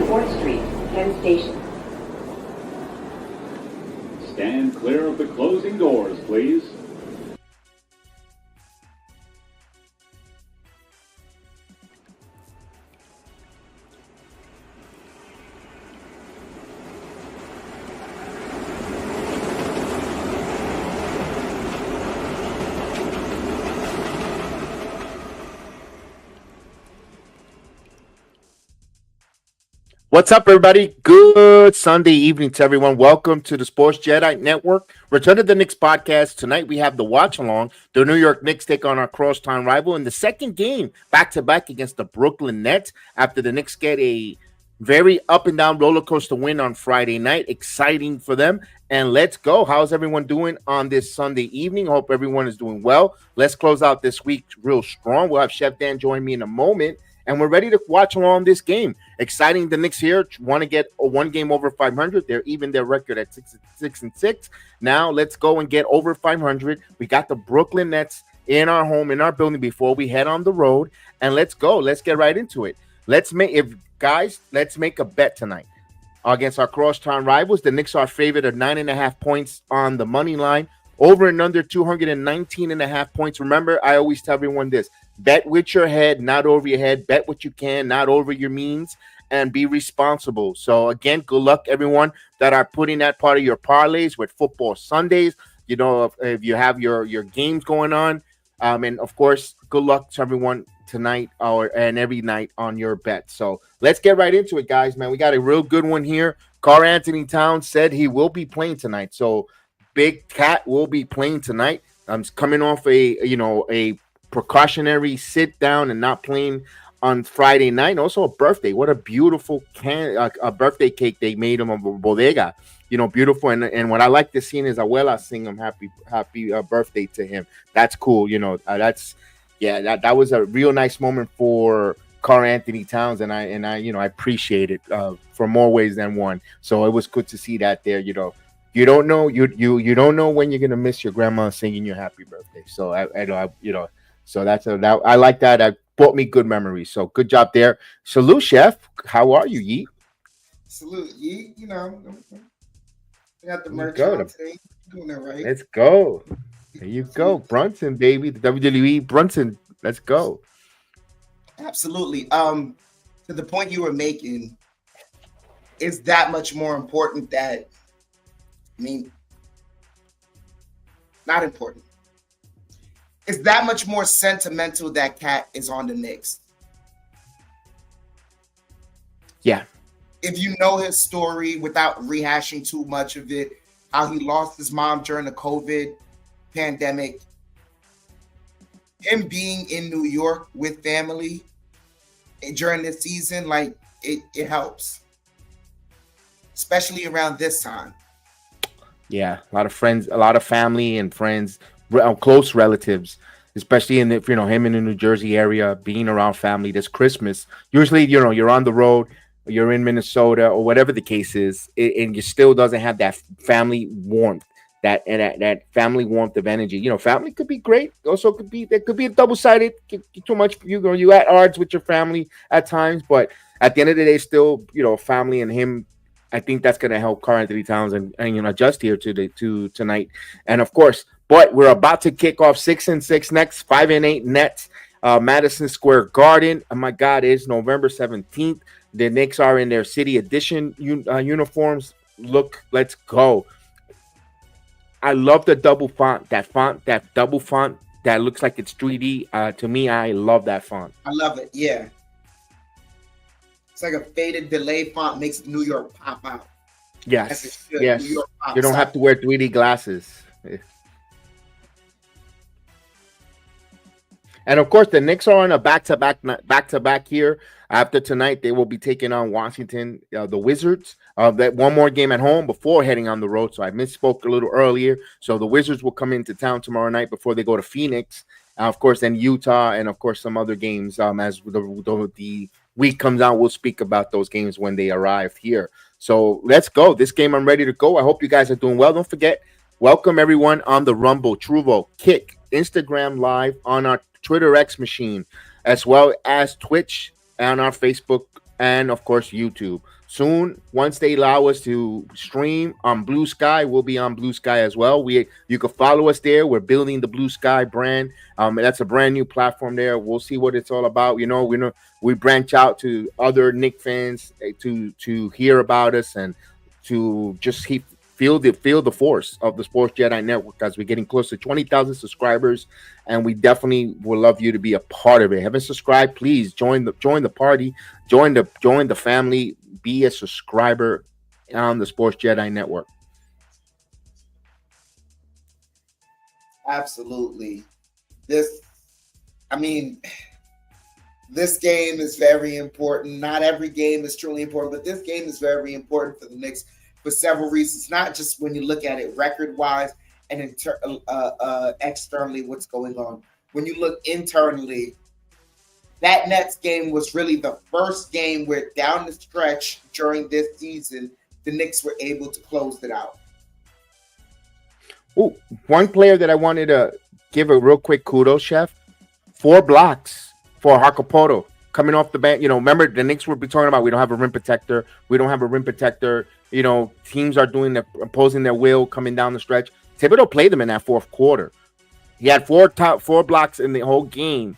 4th Street, Penn Station. Stand clear of the closing doors, please. What's up, everybody? Good Sunday evening to everyone. Welcome to the Sports Jedi Network. Return to the Knicks podcast. Tonight we have the watch along. The New York Knicks take on our Crosstown rival in the second game back-to-back against the Brooklyn Nets after the Knicks get a very up and down roller coaster win on Friday night. Exciting for them. And let's go. How's everyone doing on this Sunday evening? Hope everyone is doing well. Let's close out this week real strong. We'll have Chef Dan join me in a moment. And we're ready to watch along this game. Exciting. The Knicks here want to get one game over 500. They're even their record at 6-6. Now let's go and get over 500. We got the Brooklyn Nets in our home, in our building before we head on the road. And let's go. Let's get right into it. Let's make a bet tonight against our crosstown rivals. The Knicks are favored of 9.5 points on the money line. Over and under 219.5 points. Remember, I always tell everyone this. Bet with your head, not over your head. Bet what you can, not over your means, and be responsible. So, again, good luck, everyone that are putting that part of your parlays with football Sundays. You know, if you have your games going on. And, of course, good luck to everyone tonight and every night on your bet. So, let's get right into it, guys, man. We got a real good one here. Karl-Anthony Towns said he will be playing tonight. So, Big Cat will be playing tonight. I'm coming off a precautionary sit down and not playing on Friday night. And also a birthday. What a beautiful a birthday cake they made him of a bodega. You know, beautiful. And what I like to see is Abuela sing him happy birthday to him. That's cool. You know, that was a real nice moment for Karl-Anthony Towns, and I I appreciate it for more ways than one. So it was good to see that there. You know. You don't know you don't know when you're gonna miss your grandma singing your happy birthday. So so I like that. That brought me good memories. So good job there. Salute, Chef. How are you, Yeet? Salute, Yeet. You know, I got the merch on today. Doing it right. Let's go. There you go, Brunson, baby. The WWE Brunson. Let's go. Absolutely. To the point you were making, is that much more important that. I mean, not important. It's that much more sentimental that Cat is on the Knicks. Yeah. If you know his story without rehashing too much of it, how he lost his mom during the COVID pandemic, him being in New York with family during this season, like it helps, especially around this time. Yeah, a lot of friends, a lot of family and friends, close relatives, especially in him in the New Jersey area, being around family this Christmas. Usually, you're on the road, you're in Minnesota or whatever the case is, and you still doesn't have that family warmth, that family warmth of energy. You know, family could be great. Also, there could be a double-sided, too much. You at odds with your family at times, but at the end of the day, still, family and him. I think that's going to help Karl-Anthony Towns and adjust here to tonight. And of course, but we're about to kick off 6-6 next, 5-8 Nets, Madison Square Garden. Oh my God, it's November 17th. The Knicks are in their city edition uniforms. Look, let's go. I love the double font, that double font that looks like it's 3D. To me, I love that font. I love it. Yeah. It's like a faded delay font makes New York pop out. Yes. Yes. You don't have to wear 3D glasses. And of course, the Knicks are on a back-to-back here. After tonight, they will be taking on Washington, the Wizards. That one more game at home before heading on the road. So I misspoke a little earlier. So the Wizards will come into town tomorrow night before they go to Phoenix. Of course, then Utah, and of course some other games. As the week comes out, we'll speak about those games when they arrive here. So let's go. This game, I'm ready to go. I hope you guys are doing well. Don't forget, welcome everyone on the Rumble, Truvo, Kick, Instagram Live, on our Twitter X machine, as well as Twitch and our Facebook and, of course, YouTube. soon. Once they allow us to stream on Blue Sky, we'll be on Blue Sky as well. You can follow us there. We're building the Blue Sky brand. That's a brand new platform there. We'll see what it's all about. We branch out to other Knick fans to hear about us and to just feel the force of the Sports Jedi Network as we're getting close to 20,000 subscribers, and we definitely would love you to be a part of it. Haven't subscribed? Please join the party, join the family, be a subscriber on the Sports Jedi Network. Absolutely. This game is very important. Not every game is truly important, but this game is very important for the Knicks for several reasons. Not just when you look at it record-wise and externally what's going on. When you look internally, that Nets game was really the first game where down the stretch during this season, the Knicks were able to close it out. Oh, one player that I wanted to give a real quick kudos, Chef. 4 blocks for Jacopoto coming off the bench. Remember the Knicks were talking about we don't have a rim protector. Teams are imposing their will coming down the stretch. Thibodeau played them in that fourth quarter. He had 4 blocks in the whole game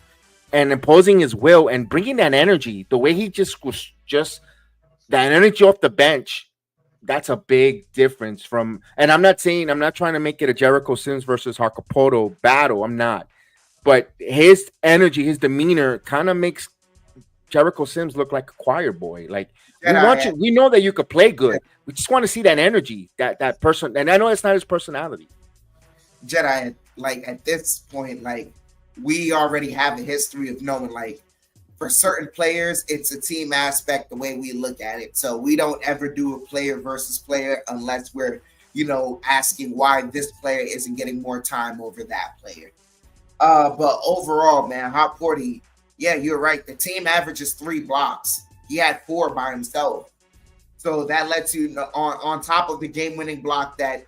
and imposing his will and bringing that energy. The way he was that energy off the bench. That's a big difference from, and I'm not trying to make it a Jericho Sims versus Jacopoto battle. I'm not. But his energy, his demeanor kind of makes Jericho Sims look like a choir boy. Like we know that you could play good. We just want to see that energy, that person. And I know it's not his personality. Jedi, at this point, we already have a history of knowing, for certain players, it's a team aspect, the way we look at it. So we don't ever do a player versus player unless we're, asking why this player isn't getting more time over that player. But overall, man, Hot 40, yeah, you're right. The team averages 3 blocks. He had 4 by himself. So that lets you on top of the game-winning block that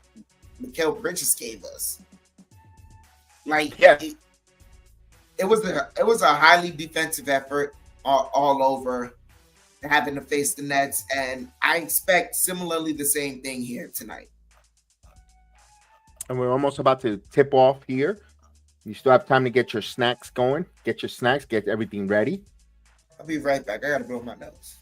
Mikal Bridges gave us. It was a highly defensive effort all over, having to face the Nets, and I expect similarly the same thing here tonight. And we're almost about to tip off here. You still have time to get your snacks going. Get your snacks, get everything ready. I'll be right back. I gotta blow my nose.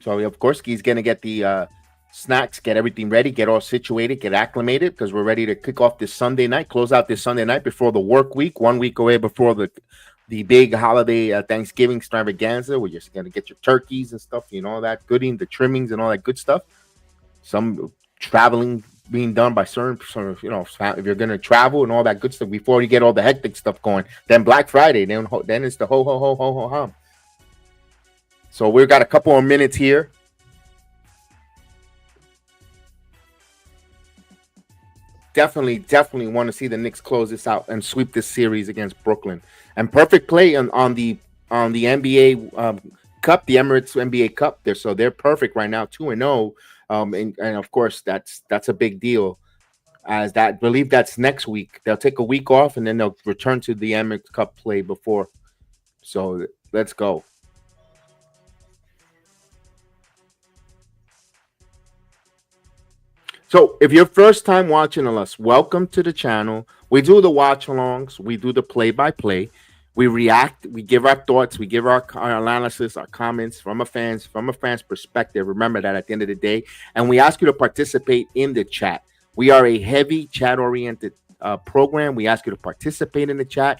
So of course he's gonna get the snacks, get everything ready, get all situated, get acclimated, because we're ready to kick off this Sunday night, close out this Sunday night before the work week, 1 week away before the big holiday Thanksgiving extravaganza. We're just gonna get your turkeys and stuff, all that gooding, the trimmings and all that good stuff. Some traveling being done by certain, if you're gonna travel and all that good stuff before you get all the hectic stuff going. Then Black Friday, then it's the ho ho ho ho ho hum. So we've got a couple of minutes here. Definitely want to see the Knicks close this out and sweep this series against Brooklyn. And perfect play on the NBA Cup, the Emirates NBA Cup there. So they're perfect right now, 2-0. And of course that's a big deal. I believe that's next week. They'll take a week off and then they'll return to the Emirates Cup play before. So let's go. So if you're first time watching us, welcome to the channel. We do the watch alongs, we do the play-by-play, we react, we give our thoughts, we give our analysis, our comments from a fan's perspective. Remember that at the end of the day, and we ask you to participate in the chat. We are a heavy chat-oriented program. We ask you to participate in the chat.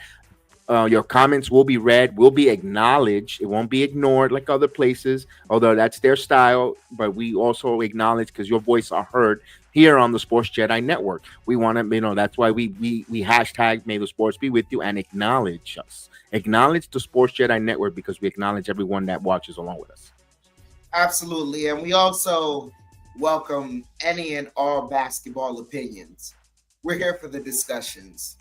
Your comments will be read, will be acknowledged. It won't be ignored like other places, although that's their style. But we also acknowledge because your voice are heard here on the Sports Jedi Network. We want to, that's why we hashtag May the Sports be with you and acknowledge us. Acknowledge the Sports Jedi Network because we acknowledge everyone that watches along with us. Absolutely. And we also welcome any and all basketball opinions. We're here for the discussions.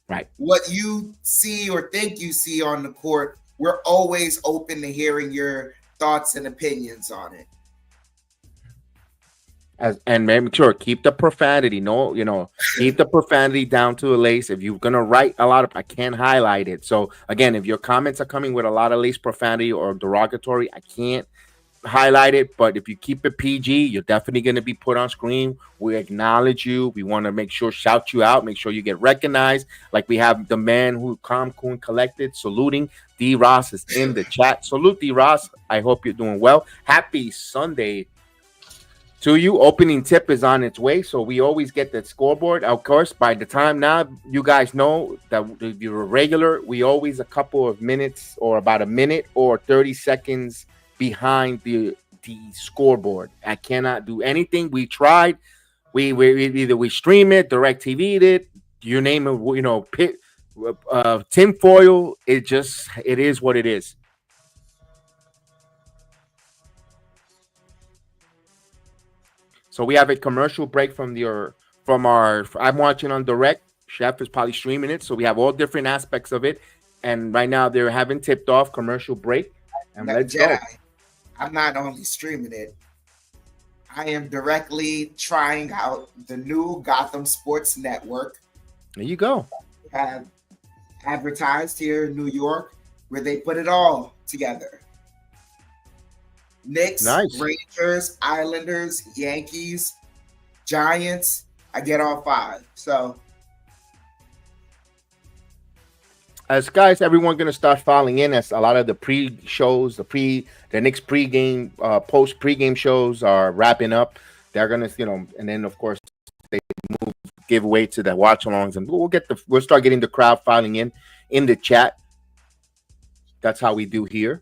Right. What you see or think you see on the court, we're always open to hearing your thoughts and opinions on it. And make sure, keep the profanity. Keep the profanity down to a lace. If you're gonna write a lot of, I can't highlight it. So again, if your comments are coming with a lot of lace profanity or derogatory, I can't highlight it, but if you keep it PG, you're definitely going to be put on screen. We acknowledge you. We want to make sure, shout you out, make sure you get recognized. Like we have the man who calm, cool, and collected saluting. D Ross is in the chat. Salute D Ross. I hope you're doing well. Happy Sunday to you. Opening tip is on its way, so we always get that scoreboard. Of course, by the time now, you guys know that if you're a regular, we always a couple of minutes or about a minute or 30 seconds behind the scoreboard. I cannot do anything. We tried. We either we stream it, direct TV it, you name it, pit, tinfoil. It is what it is. So we have a commercial break from our. I'm watching on direct. Chef is probably streaming it, so we have all different aspects of it. And right now they're having tipped off commercial break. And let's go. I'm not only streaming it. I am directly trying out the new Gotham Sports Network. There you go. Have advertised here in New York, where they put it all together. Knicks, nice. Rangers, Islanders, Yankees, Giants. I get all 5. So, as guys, everyone going to start filing in as a lot of the pre-shows, the Knicks pregame, post pregame shows are wrapping up. They're going to, and then of course they give way to the watch-alongs, and we'll start getting the crowd filing in the chat. That's how we do here.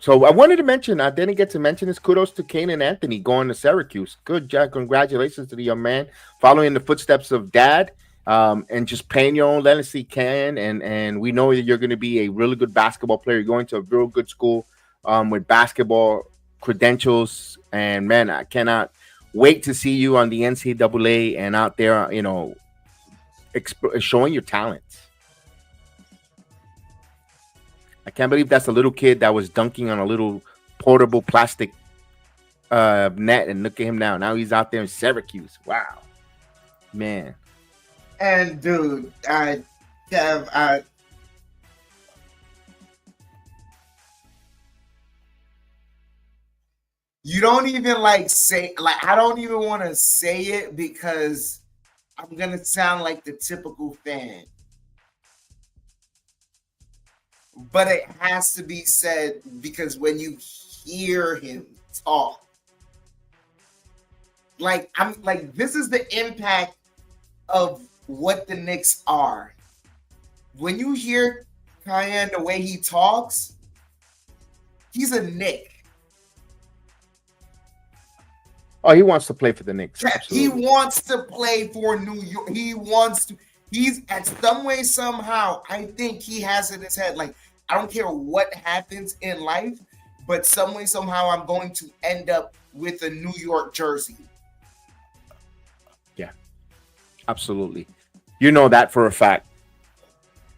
So I wanted to mention, I didn't get to mention this. Kudos to Kane and Anthony going to Syracuse. Good job. Congratulations to the young man following the footsteps of dad, and just paying your own legacy, Ken. And we know that you're going to be a really good basketball player. You're going to a real good school with basketball credentials. And man, I cannot wait to see you on the NCAA and out there, showing your talents. I can't believe that's a little kid that was dunking on a little portable plastic net, and look at him now. Now he's out there in Syracuse. Wow, man. And dude, Kev, you don't even say I don't even want to say it because I'm gonna sound like the typical fan. But it has to be said because when you hear him talk, this is the impact of what the Knicks are. When you hear Cayenne, the way he talks, he's a Knick. Oh, he wants to play for the Knicks. Absolutely. He wants to play for New York. He's at some way, somehow, I think he has in his head, I don't care what happens in life, but some way, somehow, I'm going to end up with a New York jersey. Yeah, absolutely. You know that for a fact.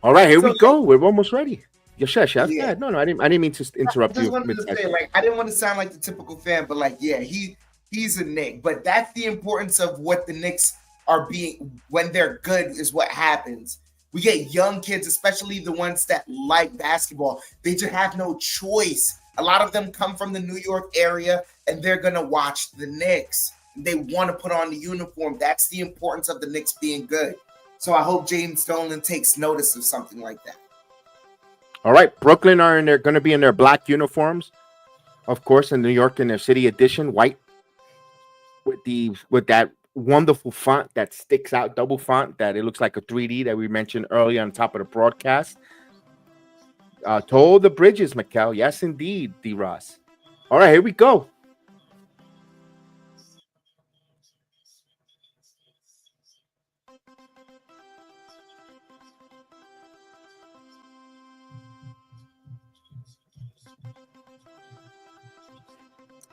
All right, here we go. We're almost ready. Yes, chef. Yeah. No, I didn't mean to interrupt you. I didn't want to sound like the typical fan, but he's a Knick. But that's the importance of what the Knicks are being when they're good is what happens. We get young kids, especially the ones that like basketball. They just have no choice. A lot of them come from the New York area, and they're going to watch the Knicks. They want to put on the uniform. That's the importance of the Knicks being good. So I hope James Dolan takes notice of something like that. All right. Brooklyn are going to be in their black uniforms. Of course, in New York, in their city edition, white with that wonderful font that sticks out, double font that it looks like a 3D that we mentioned earlier on top of the broadcast. Toll the bridges, Mikkel. Yes, indeed, D. Ross. All right, here we go.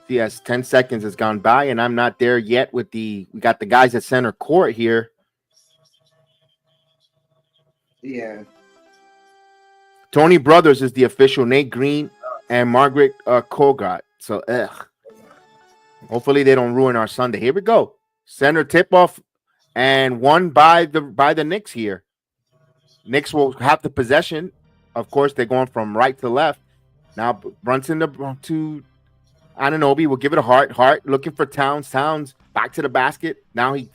Yes, 10 seconds has gone by, and I'm not there yet we got the guys at center court here. Yeah. Tony Brothers is the official, Nate Green and Margaret Kogart. So, hopefully they don't ruin our Sunday. Here we go. Center tip-off and won by the Knicks here. Knicks will have the possession. Of course, they're going from right to left. Now Brunson to Anunoby will give it a Hart. Hart looking for Towns. Towns back to the basket. Now he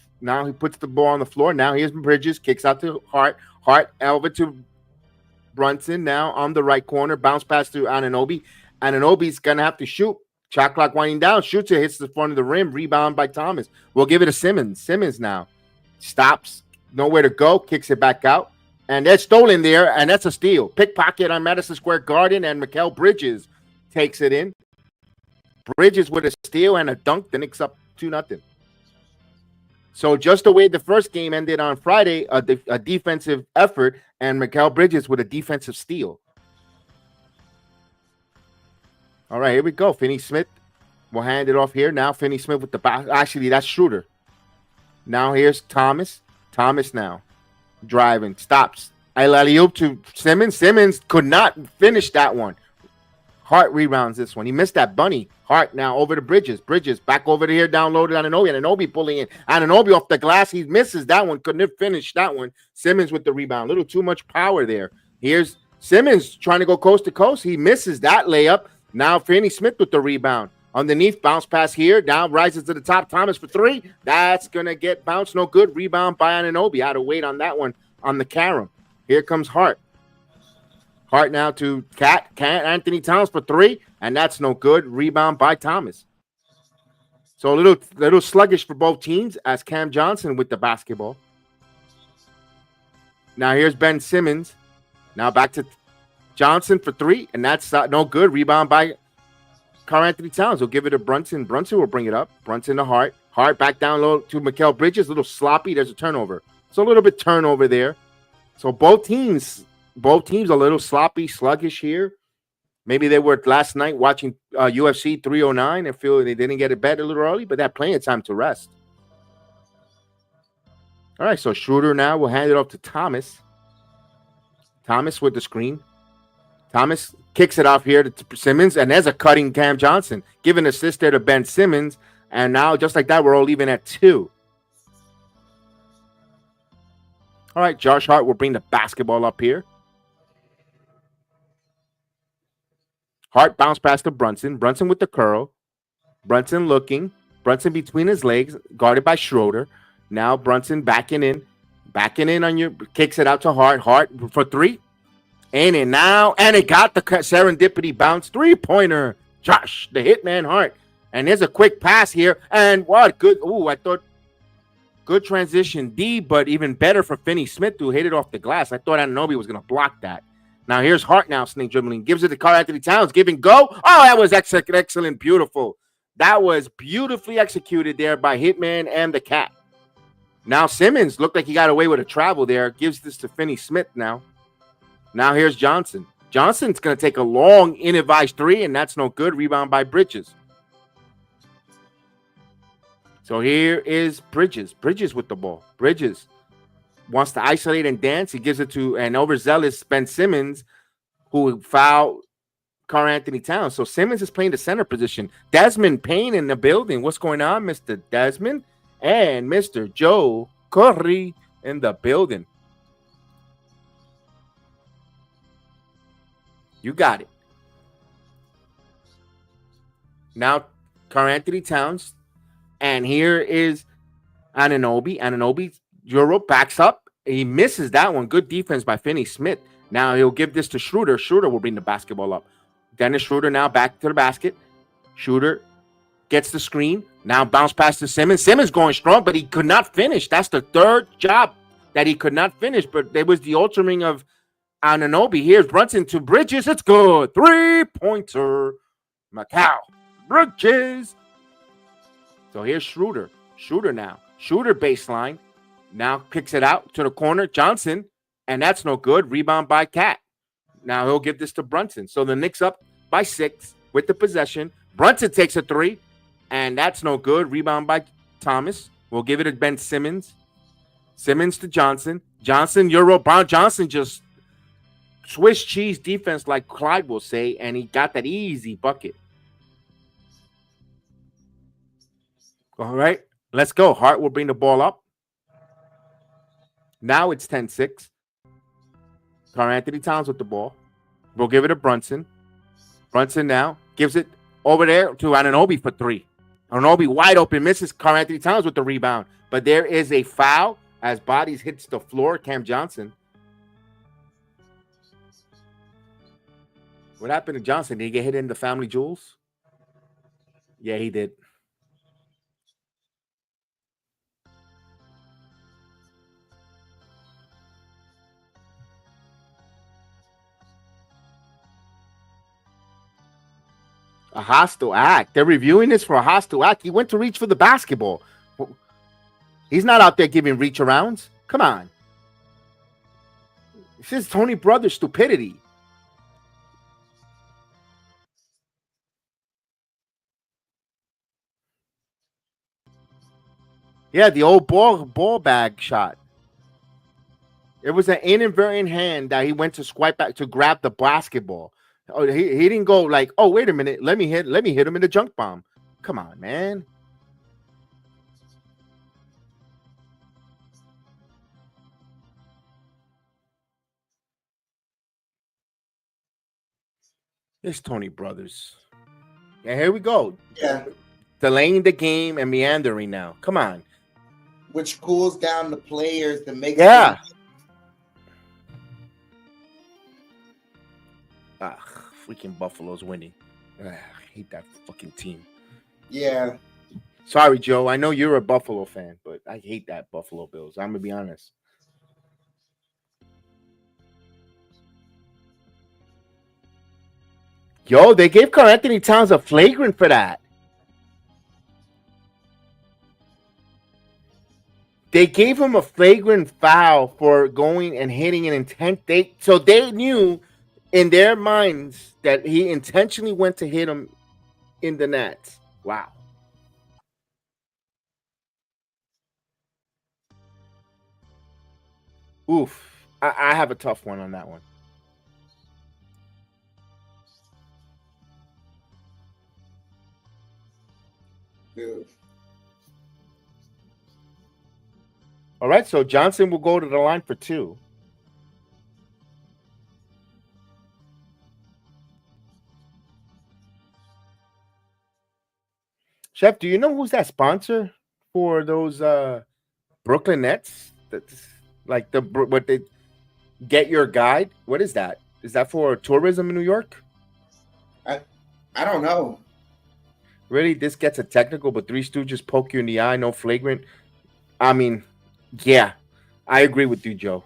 puts the ball on the floor. Now here's Bridges. Kicks out to Hart. Hart over to Brunson now on the right corner. Bounce pass to Anunoby. Anunoby's gonna have to shoot. Shot clock winding down. Shoots it. Hits the front of the rim. Rebound by Thomas. We'll give it to Simmons. Simmons now stops. Nowhere to go. Kicks it back out. And they're stolen there, and that's a steal. Pickpocket on Madison Square Garden, and Mikal Bridges takes it in. Bridges with a steal and a dunk. The Knicks up 2-0. So just the way the first game ended on Friday, a defensive effort, and Mikal Bridges with a defensive steal. All right, here we go. Finney-Smith will hand it off here. Now Finney-Smith with the back. Actually, that's Schroeder. Now here's Thomas. Thomas now driving. Stops. Alley-oop to Simmons. Simmons could not finish that one. Hart rebounds this one. He missed that bunny. Hart now over to Bridges. Bridges back over to here, downloaded Anunoby. Anunoby pulling in. Anunoby off the glass. He misses that one. Couldn't finish that one. Simmons with the rebound. A little too much power there. Here's Simmons trying to go coast to coast. He misses that layup. Now Finney-Smith with the rebound. Underneath, bounce pass here. Down, rises to the top. Thomas for three. That's going to get bounced. No good. Rebound by Anunoby. Out of weight on that one on the carom. Here comes Hart. Hart now to Cat Anthony Towns for three, and that's no good. Rebound by Thomas. So a little sluggish for both teams as Cam Johnson with the basketball. Now here's Ben Simmons. Now back to Johnson for three, and that's no good. Rebound by Karl Anthony Towns. He'll give it to Brunson. Brunson will bring it up. Brunson to Hart. Hart back down low to Mikal Bridges. A little sloppy. There's a turnover. So a little bit turnover there. So both teams a little sloppy, sluggish here. Maybe they were last night watching UFC 309 and feel they didn't get it bed a little early, but that plenty of time to rest. All right, so Schroeder now will hand it off to Thomas. Thomas with the screen. Thomas kicks it off here to Simmons, and there's a cutting Cam Johnson. Giving an assist there to Ben Simmons, and now just like that, we're all even at 2. All right, Josh Hart will bring the basketball up here. Hart bounce pass to Brunson. Brunson with the curl. Brunson looking. Brunson between his legs, guarded by Schroeder. Now Brunson backing in on your, kicks it out to Hart. Hart for three. And it got the serendipity bounce. 3-pointer. Josh, the hitman Hart. And there's a quick pass here. And what good. Ooh, I thought good transition D, but even better for Finney-Smith who hit it off the glass. I thought Anunoby was going to block that. Now here's Hart now snake dribbling. Gives it to Karl Anthony Towns. Give and go. Oh, that was excellent. Beautiful. That was beautifully executed there by Hitman and the Cat. Now Simmons looked like he got away with a travel there. Gives this to Finney-Smith now. Now here's Johnson. Johnson's going to take a long inadvised three, and that's no good. Rebound by Bridges. So here is Bridges. Bridges with the ball. Bridges wants to isolate and dance. He gives it to an overzealous Ben Simmons, who fouled Karl Anthony Towns. So Simmons is playing the center position. Desmond Payne in the building. What's going on, Mr. Desmond? And Mr. Joe Curry in the building. You got it. Now, Karl Anthony Towns. And here is Anunoby. Anunoby, Euro backs up. He misses that one. Good defense by Finney-Smith. Now he'll give this to Schroeder. Schroeder will bring the basketball up. Dennis Schroeder now back to the basket. Schroeder gets the screen. Now bounce pass to Simmons. Simmons going strong, but he could not finish. That's the third job that he could not finish. But there was the altering of Anunoby. Here's Brunson to Bridges. It's good. 3-pointer. Mikal Bridges. So here's Schroeder. Schroeder now. Schroeder baseline. Now kicks it out to the corner. Johnson. And that's no good. Rebound by Cat. Now he'll give this to Brunson. So the Knicks up by 6 with the possession. Brunson takes a 3. And that's no good. Rebound by Thomas. We'll give it to Ben Simmons. Simmons to Johnson. Johnson, Euro Brown. Johnson just Swiss cheese defense like Clyde will say. And he got that easy bucket. All right, let's go. Hart will bring the ball up. Now it's 10-6. Karl Anthony Towns with the ball. We'll give it to Brunson. Brunson now gives it over there to Anunoby for three. Anunoby wide open, misses. Karl Anthony Towns with the rebound. But there is a foul as bodies hits the floor. Cam Johnson. What happened to Johnson? Did he get hit in the family jewels? Yeah, he did. A hostile act. They're reviewing this for a hostile act. He went to reach for the basketball. He's not out there giving reach arounds. Come on. This is Tony Brothers stupidity. Yeah, the old ball bag shot. It was an inadvertent hand that he went to swipe back to grab the basketball. Oh, he didn't go like, oh, wait a minute, let me hit him in the junk bomb. Come on, man. It's Tony Brothers. Yeah, here we go. Yeah. Delaying the game and meandering now. Come on. Which cools down the players to make Yeah. Freaking Buffalo's winning. I hate that fucking team. Yeah. Sorry, Joe. I know you're a Buffalo fan, but I hate that Buffalo Bills. I'm gonna be honest. Yo, they gave Karl Anthony Towns a flagrant for that. They gave him a flagrant foul for going and hitting an intent. So they knew in their minds that he intentionally went to hit him in the net. Wow. Oof. I have a tough one on that one. Dude. All right, so Johnson will go to the line for two. Chef, do you know who's that sponsor for those Brooklyn Nets? That's like what they get your guide. What is that? Is that for tourism in New York? I don't know. Really, this gets a technical, but Three Stooges poke you in the eye, no flagrant. I mean, yeah, I agree with you, Joe.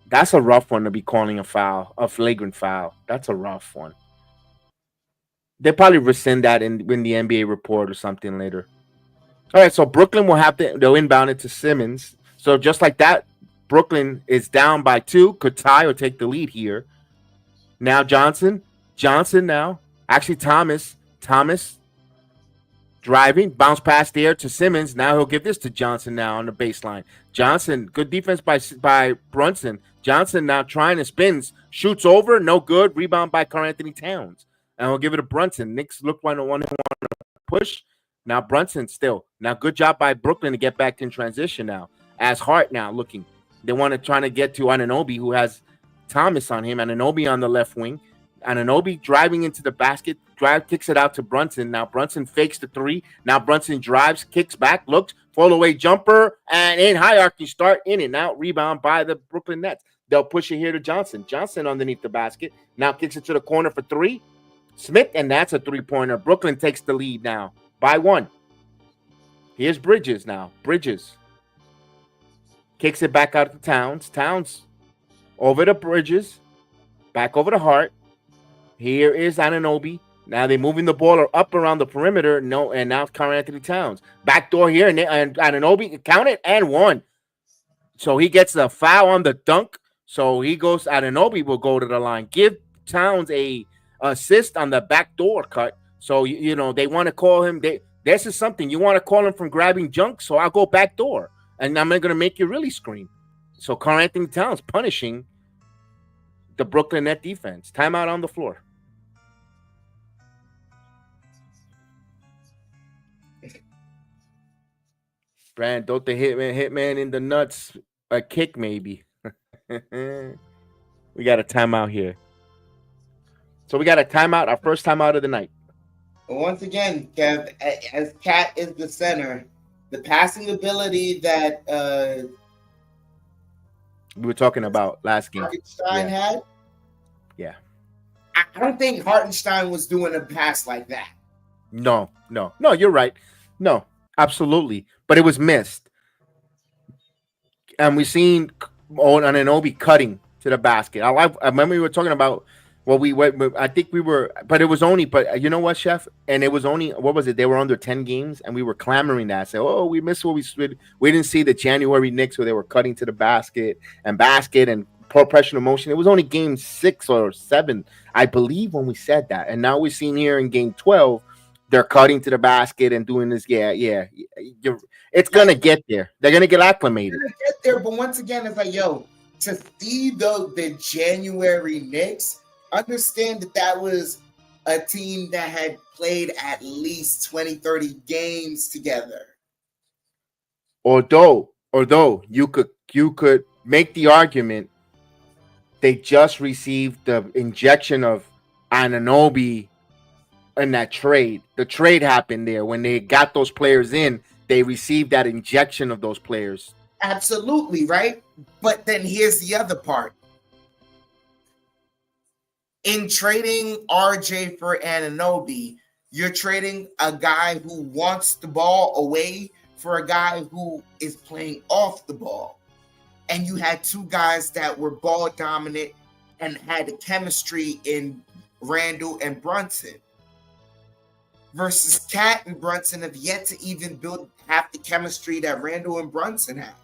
That's a rough one to be calling a foul, a flagrant foul. That's a rough one. They probably rescind that in the NBA report or something later. All right, so Brooklyn will have they'll inbound it to Simmons. So just like that, Brooklyn is down by two, could tie or take the lead here. Now Johnson now. Actually, Thomas driving, bounce pass there to Simmons. Now he'll give this to Johnson now on the baseline. Johnson, good defense by Brunson. Johnson now trying to spins, shoots over, no good. Rebound by Karl Anthony Towns. And we'll give it to Brunson. Knicks look like want to push. Now Brunson still. Now good job by Brooklyn to get back in transition now. As Hart now looking. They want to try to get to Anunoby, who has Thomas on him. Anunoby on the left wing. Anunoby driving into the basket. Kicks it out to Brunson. Now Brunson fakes the three. Now Brunson drives, kicks back, looks, fall away jumper, and in hierarchy start in and out. Rebound by the Brooklyn Nets. They'll push it here to Johnson. Johnson underneath the basket. Now kicks it to the corner for three. Smith, and that's a three-pointer. Brooklyn takes the lead now by one. Here's Bridges now. Bridges kicks it back out to Towns. Towns over to Bridges. Back over to Hart. Here is Anunoby. Now they're moving the ball up around the perimeter. No, and now Karl Anthony Towns. Backdoor here, and Anunoby count it and one. So he gets the foul on the dunk. So he goes, Anunoby will go to the line. Give Towns a assist on the backdoor cut. So, you know, they want to call him. This is something. You want to call him from grabbing junk, so I'll go backdoor. And I'm going to make you really scream. So Karl Anthony Towns punishing the Brooklyn Net defense. Timeout on the floor. Brand, don't the hitman in the nuts a kick maybe. We got a timeout here. So we got a timeout, our first timeout of the night. But once again, Kev, as Cat is the center, the passing ability that We were talking about last game. Hartenstein had. Yeah. I don't think Hartenstein was doing a pass like that. No, you're right. No, absolutely. But it was missed. And we seen Anunoby cutting to the basket. I remember we were talking about I think we were, but it was only, but you know what, Chef? And it was only, what was it? They were under 10 games and we were clamoring that. Say, oh, we missed what we didn't see the January Knicks where they were cutting to the basket and professional motion. It was only game 6 or 7, I believe, when we said that. And now we're seeing here in game 12, they're cutting to the basket and doing this. Yeah. It's going to get there. They're going to get acclimated. They're going to get there, but once again, it's like, yo, to see the January Knicks, understand that was a team that had played at least 20, 30 games together. Although you could make the argument they just received the injection of Anunoby in that trade. The trade happened there. When they got those players in, they received that injection of those players. Absolutely, right? But then here's the other part. In trading RJ for Anunoby, you're trading a guy who wants the ball away for a guy who is playing off the ball. And you had two guys that were ball dominant and had the chemistry in Randall and Brunson. Versus Cat and Brunson have yet to even build half the chemistry that Randall and Brunson have.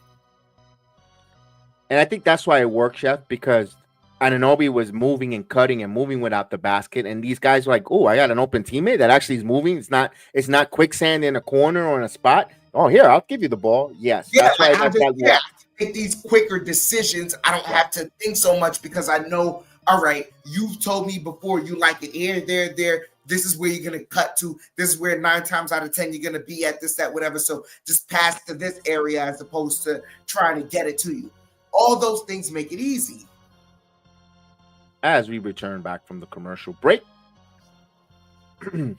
And I think that's why it worked, Chef, because Anunoby was moving and cutting and moving without the basket, and these guys were like, "Oh, I got an open teammate that actually is moving. It's not quicksand in a corner or in a spot. Oh, here, I'll give you the ball." Yes, yeah, that's why I just make these quicker decisions. I don't have to think so much because I know. All right, you've told me before you like it here, there. This is where you're gonna cut to. This is where 9 times out of 10 you're gonna be at this, that, whatever. So just pass to this area as opposed to trying to get it to you. All those things make it easy. As we return back from the commercial break. The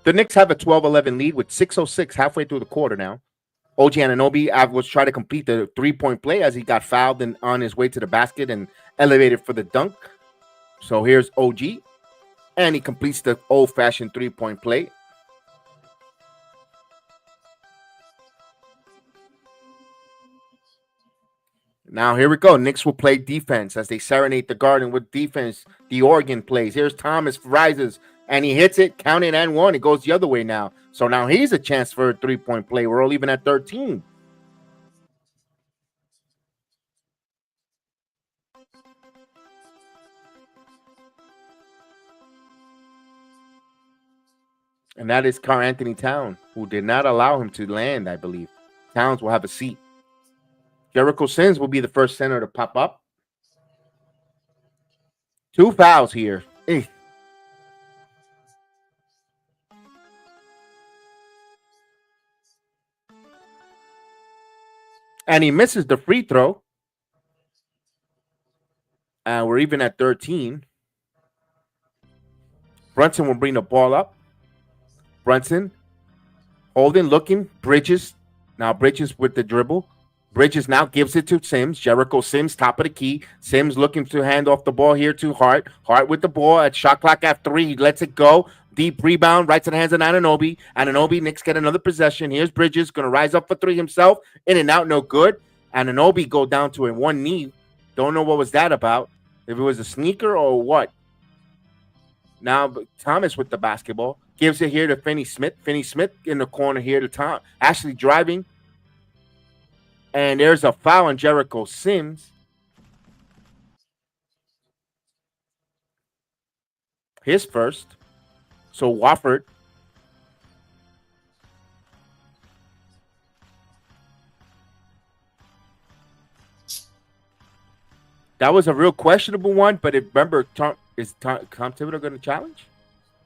Knicks have a 12-11 lead with 6:06 halfway through the quarter now. OG Anunoby was trying to complete the three-point play as he got fouled and on his way to the basket and elevated for the dunk. So here's OG, and he completes the old-fashioned three-point play. Now, here we go. Knicks will play defense as they serenade the Garden with defense. The Oregon plays. Here's Thomas, rises, and he hits it, counted and one. It goes the other way now. So now he's a chance for a three-point play. We're all even at 13. And that is Karl Anthony Towns, who did not allow him to land, I believe. Towns will have a seat. Jericho Sims will be the first center to pop up. 2 fouls here. And he misses the free throw. And we're even at 13. Brunson will bring the ball up. Brunson holding, looking. Bridges. Now Bridges with the dribble. Bridges now gives it to Sims. Jericho Sims, top of the key. Sims looking to hand off the ball here to Hart. Hart with the ball at shot clock at 3. He lets it go. Deep rebound, right to the hands of Anunoby. Anunoby, Knicks get another possession. Here's Bridges, going to rise up for 3 himself. In and out, no good. Anunoby go down to a one knee. Don't know what was that about. If it was a sneaker or what. Now Thomas with the basketball. Gives it here to Finney Smith. Finney Smith in the corner here to Tom. Ashley driving. And there's a foul on Jericho Sims. His first. So Wofford. That was a real questionable one, but remember, is Tom Thibodeau going to challenge?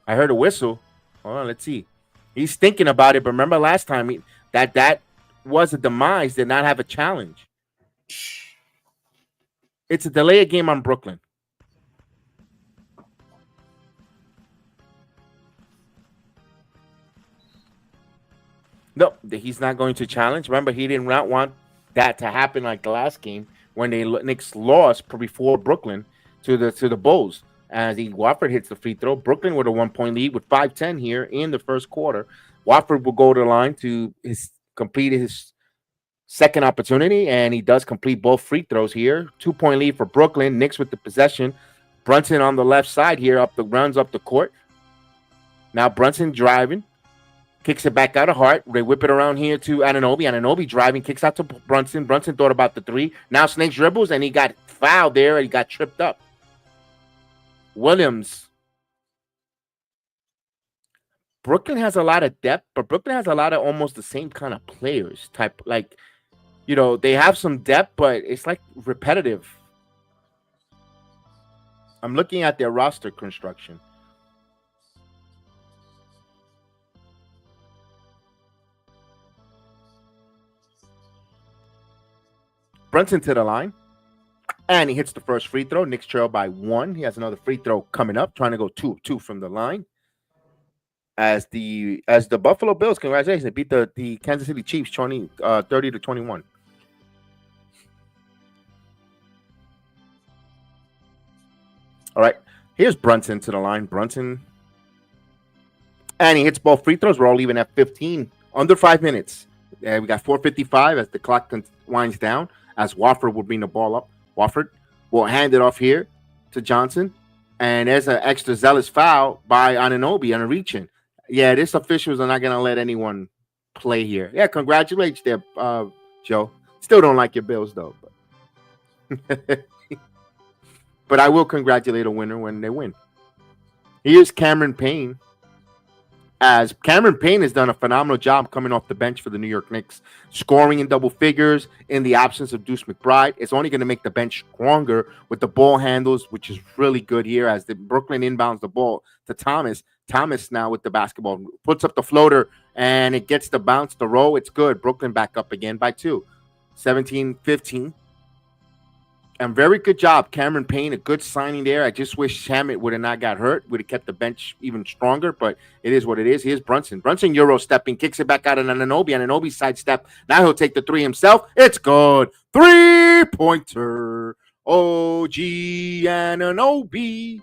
I heard a whistle. Hold on, let's see. He's thinking about it, but remember last time that was a demise did not have a challenge. It's a delay of game on Brooklyn. No, he's not going to challenge. Remember, he did not want that to happen like the last game when the Knicks lost before Brooklyn to the Bulls. As Wofford hits the free throw, Brooklyn with a 1-point lead with 5:10 here in the first quarter. Wofford will go to the line to complete his second opportunity, and he does complete both free throws here. 2-point lead for Brooklyn. Knicks with the possession. Brunson on the left side here, runs up the court. Now Brunson driving. Kicks it back out of Hart. They whip it around here to Anunoby. Anunoby driving, kicks out to Brunson. Brunson thought about the three. Now Snakes dribbles, and he got fouled there. He got tripped up. Williams. Brooklyn has a lot of depth, but Brooklyn has a lot of almost the same kind of players. They have some depth, but it's like repetitive. I'm looking at their roster construction. Brunson to the line, and he hits the first free throw. Knicks trail by 1. He has another free throw coming up, trying to go 2-2 from the line. As the Buffalo Bills, congratulations, they beat the Kansas City Chiefs 30-21. All right, here's Brunson to the line. Brunson, and he hits both free throws. We're all even at 15, under 5 minutes. We got 4:55 as the clock winds down. As Wofford will bring the ball up. Wofford will hand it off here to Johnson. And there's an extra zealous foul by Anunoby on a reach-in. Yeah, these officials are not going to let anyone play here. Yeah, congratulations there, Joe. Still don't like your Bills, though. But, but I will congratulate a winner when they win. Here's Cameron Payne. As Cameron Payne has done a phenomenal job coming off the bench for the New York Knicks, scoring in double figures in the absence of Deuce McBride. It's only going to make the bench stronger with the ball handles, which is really good here as the Brooklyn inbounds the ball to Thomas. Thomas now with the basketball puts up the floater, and it gets the bounce, the roll. It's good. Brooklyn back up again by 2. 17-15. And very good job, Cameron Payne. A good signing there. I just wish Shamet would have not got hurt. Would have kept the bench even stronger, but it is what it is. Here's Brunson. Brunson Euro stepping, kicks it back out on Anunoby. Anunoby sidestep. Now he'll take the 3 himself. It's good. 3-pointer. OG Anunoby.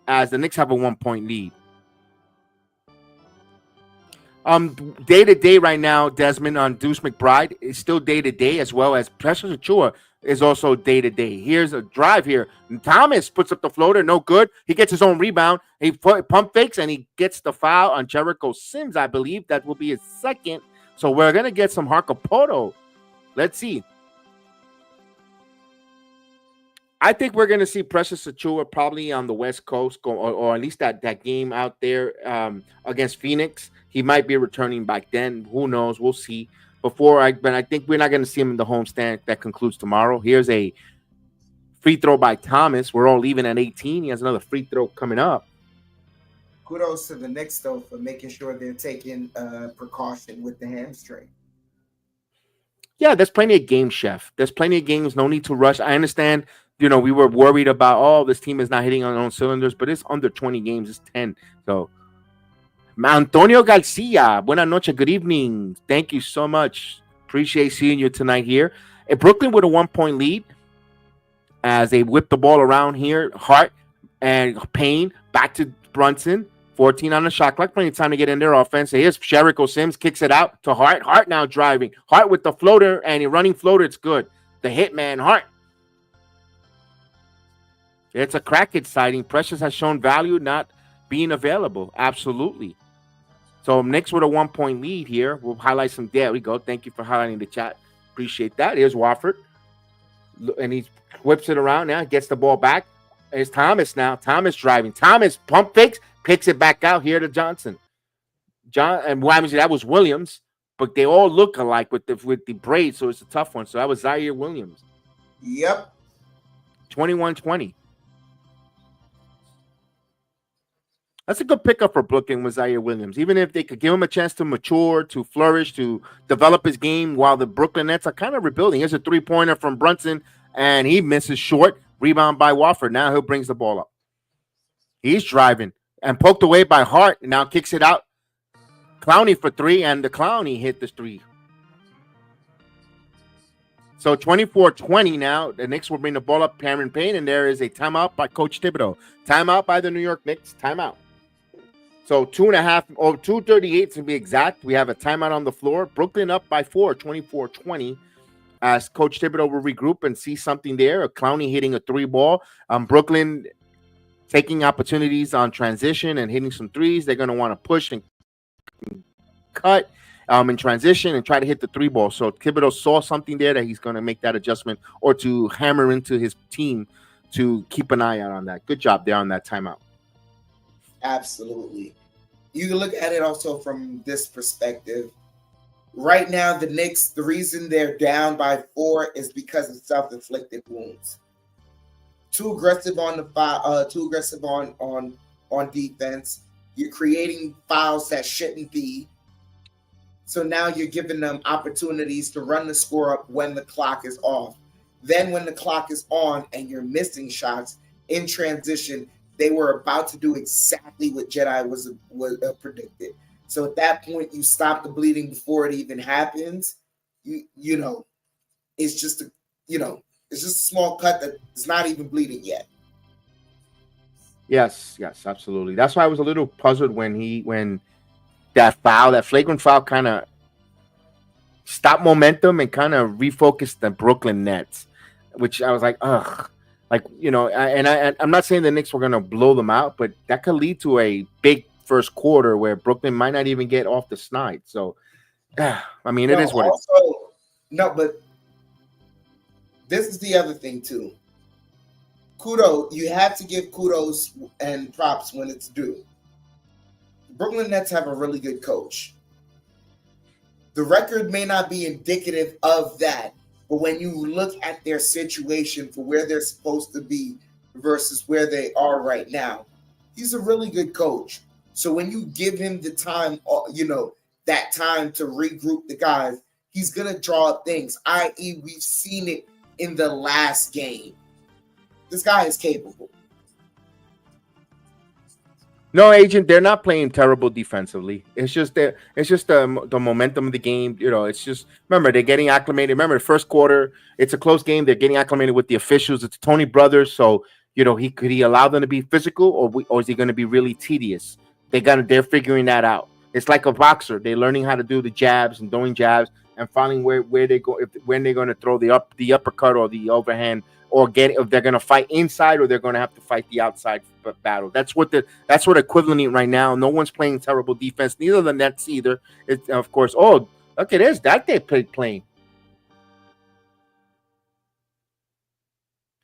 As the Knicks have a 1-point lead. Day to day right now, Desmond on Deuce McBride is still day to day, as well as Precious Achiuwa is also day to day. Here's a drive here. Thomas puts up the floater, no good. He gets his own rebound. He pump fakes and he gets the foul on Jericho Sims, I believe. That will be his second. So we're gonna get some Harkapoto. Let's see. I think we're going to see Precious Achiuwa probably on the West Coast, or at least that game out there against Phoenix. He might be returning back then. Who knows? We'll see. But I think we're not going to see him in the homestand. That concludes tomorrow. Here's a free throw by Thomas. We're all even at 18. He has another free throw coming up. Kudos to the Knicks, though, for making sure they're taking precaution with the hamstring. Yeah, there's plenty of games, Chef. There's plenty of games. No need to rush. I understand. We were worried about, this team is not hitting on cylinders, but it's under 20 games. It's 10. So, Antonio Garcia, buenas noches. Good evening. Thank you so much. Appreciate seeing you tonight here. Brooklyn with a 1-point lead as they whip the ball around here. Hart and Payne back to Brunson. 14 on the shot clock. Plenty of time to get in their offense. Here's Jericho Sims. Kicks it out to Hart. Hart now driving. Hart with the floater and a running floater. It's good. The hitman, Hart. It's a Crackhead sighting. Precious has shown value not being available. Absolutely. So Knicks with a 1-point lead here. We'll highlight some. There we go. Thank you for highlighting the chat. Appreciate that. Here's Wofford. And he whips it around now. Gets the ball back. It's Thomas now. Thomas driving. Thomas pump fakes. Picks it back out here to Johnson. That was Williams. But they all look alike with the braids. So it's a tough one. So that was Zaire Williams. Yep. 21-20. That's a good pickup for Brooklyn with Zaire Williams. Even if they could give him a chance to mature, to flourish, to develop his game while the Brooklyn Nets are kind of rebuilding. Here's a three-pointer from Brunson, and he misses short. Rebound by Wofford. Now he brings the ball up. He's driving and poked away by Hart. Now kicks it out. Clowney for three, and the Clowney hit the three. So 24-20 now. The Knicks will bring the ball up, Cameron Payne, and there is a timeout by Coach Thibodeau. Timeout by the New York Knicks. Timeout. So 2:38 to be exact. We have a timeout on the floor. Brooklyn up by 4, 24-20. As Coach Thibodeau will regroup and see something there. A Clowney hitting a three ball. Brooklyn taking opportunities on transition and hitting some threes. They're going to want to push and cut in transition and try to hit the three ball. So Thibodeau saw something there that he's going to make that adjustment or to hammer into his team to keep an eye out on that. Good job there on that timeout. Absolutely. You can look at it also from this perspective. Right now, the Knicks, the reason they're down by 4 is because of self-inflicted wounds. Too aggressive on the too aggressive on defense. You're creating fouls that shouldn't be. So now you're giving them opportunities to run the score up when the clock is off. Then when the clock is on and you're missing shots in transition, they were about to do exactly what Jedi was predicted. So at that point, you stop the bleeding before it even happens. You know, it's just it's just a small cut that is not even bleeding yet. Yes, absolutely. That's why I was a little puzzled when that flagrant foul kind of stopped momentum and kind of refocused the Brooklyn Nets, which I was like, ugh. Like, you know, I'm not saying the Knicks were going to blow them out, but that could lead to a big first quarter where Brooklyn might not even get off the snide. So, I mean, it is what it is. No, but this is the other thing, too. Kudos, you have to give kudos and props when it's due. The Brooklyn Nets have a really good coach. The record may not be indicative of that, but when you look at their situation for where they're supposed to be versus where they are right now, he's a really good coach. So when you give him the time, that time to regroup the guys, he's going to draw up things, i.e. we've seen it in the last game. This guy is capable. No, Agent, they're not playing terrible defensively. It's just the momentum of the game. You know, it's just, remember, they're getting acclimated. Remember, the first quarter, it's a close game. They're getting acclimated with the officials. It's Tony Brothers. So, you know, could he allow them to be physical or is he going to be really tedious? They're figuring that out. It's like a boxer. They're learning how to do the jabs and doing jabs and finding where they go, when they're going to throw the uppercut or the overhand, or if they're going to fight inside or they're going to have to fight the outside battle. That's what equivalent right now. No one's playing terrible defense. Neither of the Nets either. It's, of course. Oh, look at this. That they playing.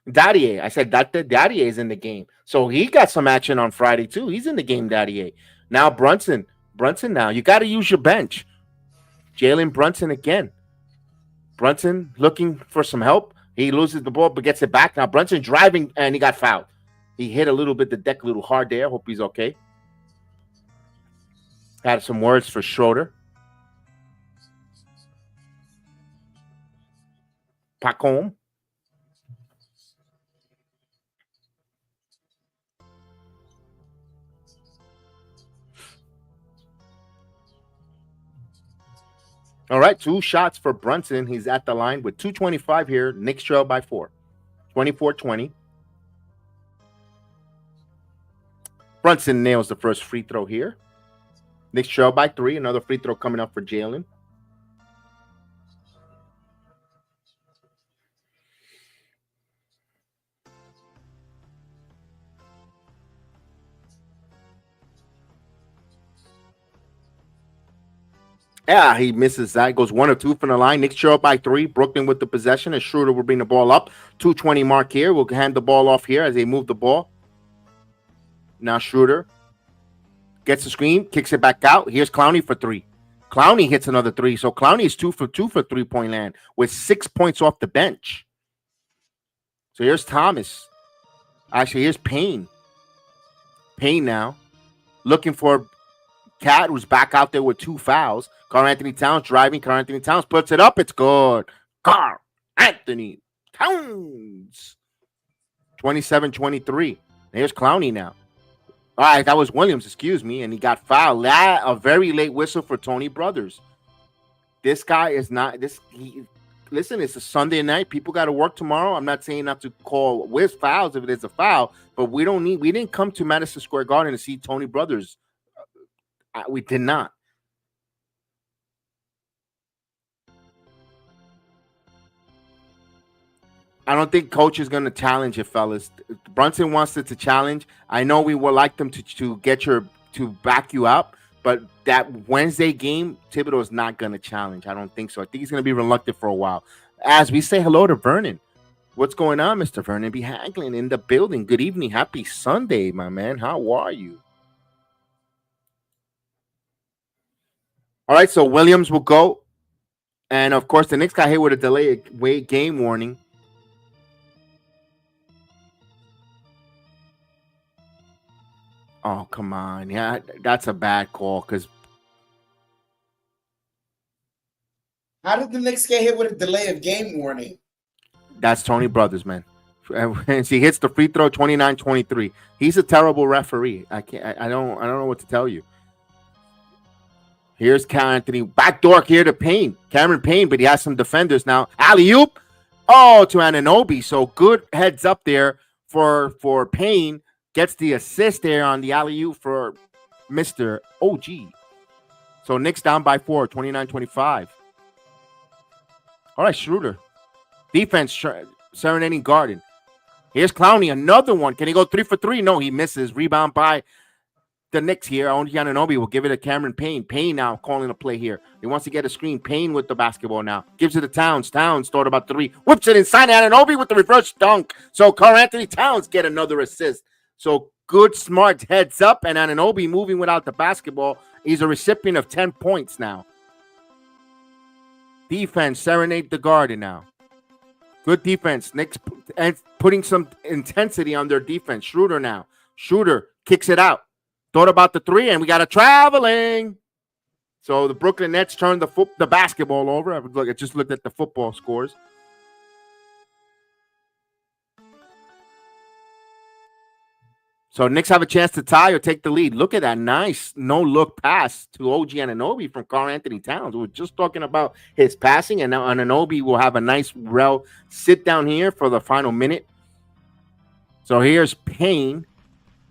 Daddier. I said that Daddier is in the game. So he got some action on Friday too. He's in the game, Daddier. Now Brunson now. You got to use your bench. Jalen Brunson again. Brunson looking for some help. He loses the ball but gets it back. Now Brunson driving and he got fouled. He hit the deck a little hard there. Hope he's okay. Had some words for Schroeder. Pacom. All right, 2 shots for Brunson. He's at the line with 2:25 here. Knicks trail by 4. 24-20. Brunson nails the first free throw here. Knicks trail by 3. Another free throw coming up for Jalen. Yeah, he misses that. Goes 1 or 2 from the line. Knicks trail by 3. Brooklyn with the possession. And Schroeder will bring the ball up. 2:20 mark here. We'll hand the ball off here as they move the ball. Now Schroeder gets the screen, kicks it back out. Here's Clowney for 3. Clowney hits another 3. So Clowney is 2 for 2 for three-point land with 6 points off the bench. So here's Thomas. Actually, here's Payne. Payne now. looking for Cat, who's back out there with 2 fouls. Karl Anthony Towns driving. Karl Anthony Towns puts it up. It's good. Karl Anthony Towns. 27-23. Here's Clowney now. All right, that was Williams, excuse me, and he got fouled. A very late whistle for Tony Brothers. This guy is not this. Listen, it's a Sunday night. People got to work tomorrow. I'm not saying not to call with fouls if it is a foul, but we didn't come to Madison Square Garden to see Tony Brothers. We did not. I don't think coach is going to challenge it, fellas. Brunson wants it to challenge. I know we would like them to back you up, but that Wednesday game, Thibodeau is not going to challenge. I don't think so. I think he's going to be reluctant for a while. As we say hello to Vernon. What's going on, Mr. Vernon B. Haglin in the building? Good evening. Happy Sunday, my man. How are you? All right, so Williams will go. And, of course, the Knicks got hit with a delayed game warning. Oh, come on. Yeah, that's a bad call because. How did the Knicks get hit with a delay of game warning? That's Tony Brothers, man. And he hits the free throw 29-23. He's a terrible referee. I don't know what to tell you. Here's Cal Anthony. Backdoor here to Payne. Cameron Payne, but he has some defenders now. Alley-oop. Oh, to Anunoby. So good heads up there for Payne. Gets the assist there on the alley-oop for Mr. OG. So Knicks down by 4, 29-25. All right, Schroeder. Defense, serenading Garden. Here's Clowney, another one. Can he go 3 for 3? No, he misses. Rebound by the Knicks here. Only Anunoby will give it to Cameron Payne. Payne now calling a play here. He wants to get a screen. Payne with the basketball now. Gives it to Towns. Towns thought about 3. Whips it inside. Anunoby with the reverse dunk. So Karl Anthony Towns get another assist. So good, smart heads up. And Anunoby moving without the basketball. He's a recipient of 10 points now. Defense, serenade the Garden now. Good defense. Knicks putting some intensity on their defense. Schroeder now. Schroeder kicks it out. Thought about the 3, and we got a traveling. So the Brooklyn Nets turned the basketball over. I just looked at the football scores. So Knicks have a chance to tie or take the lead. Look at that nice no-look pass to OG Anunoby from Karl Anthony Towns. We were just talking about his passing, and now Anunoby will have a nice sit down here for the final minute. So here's Payne.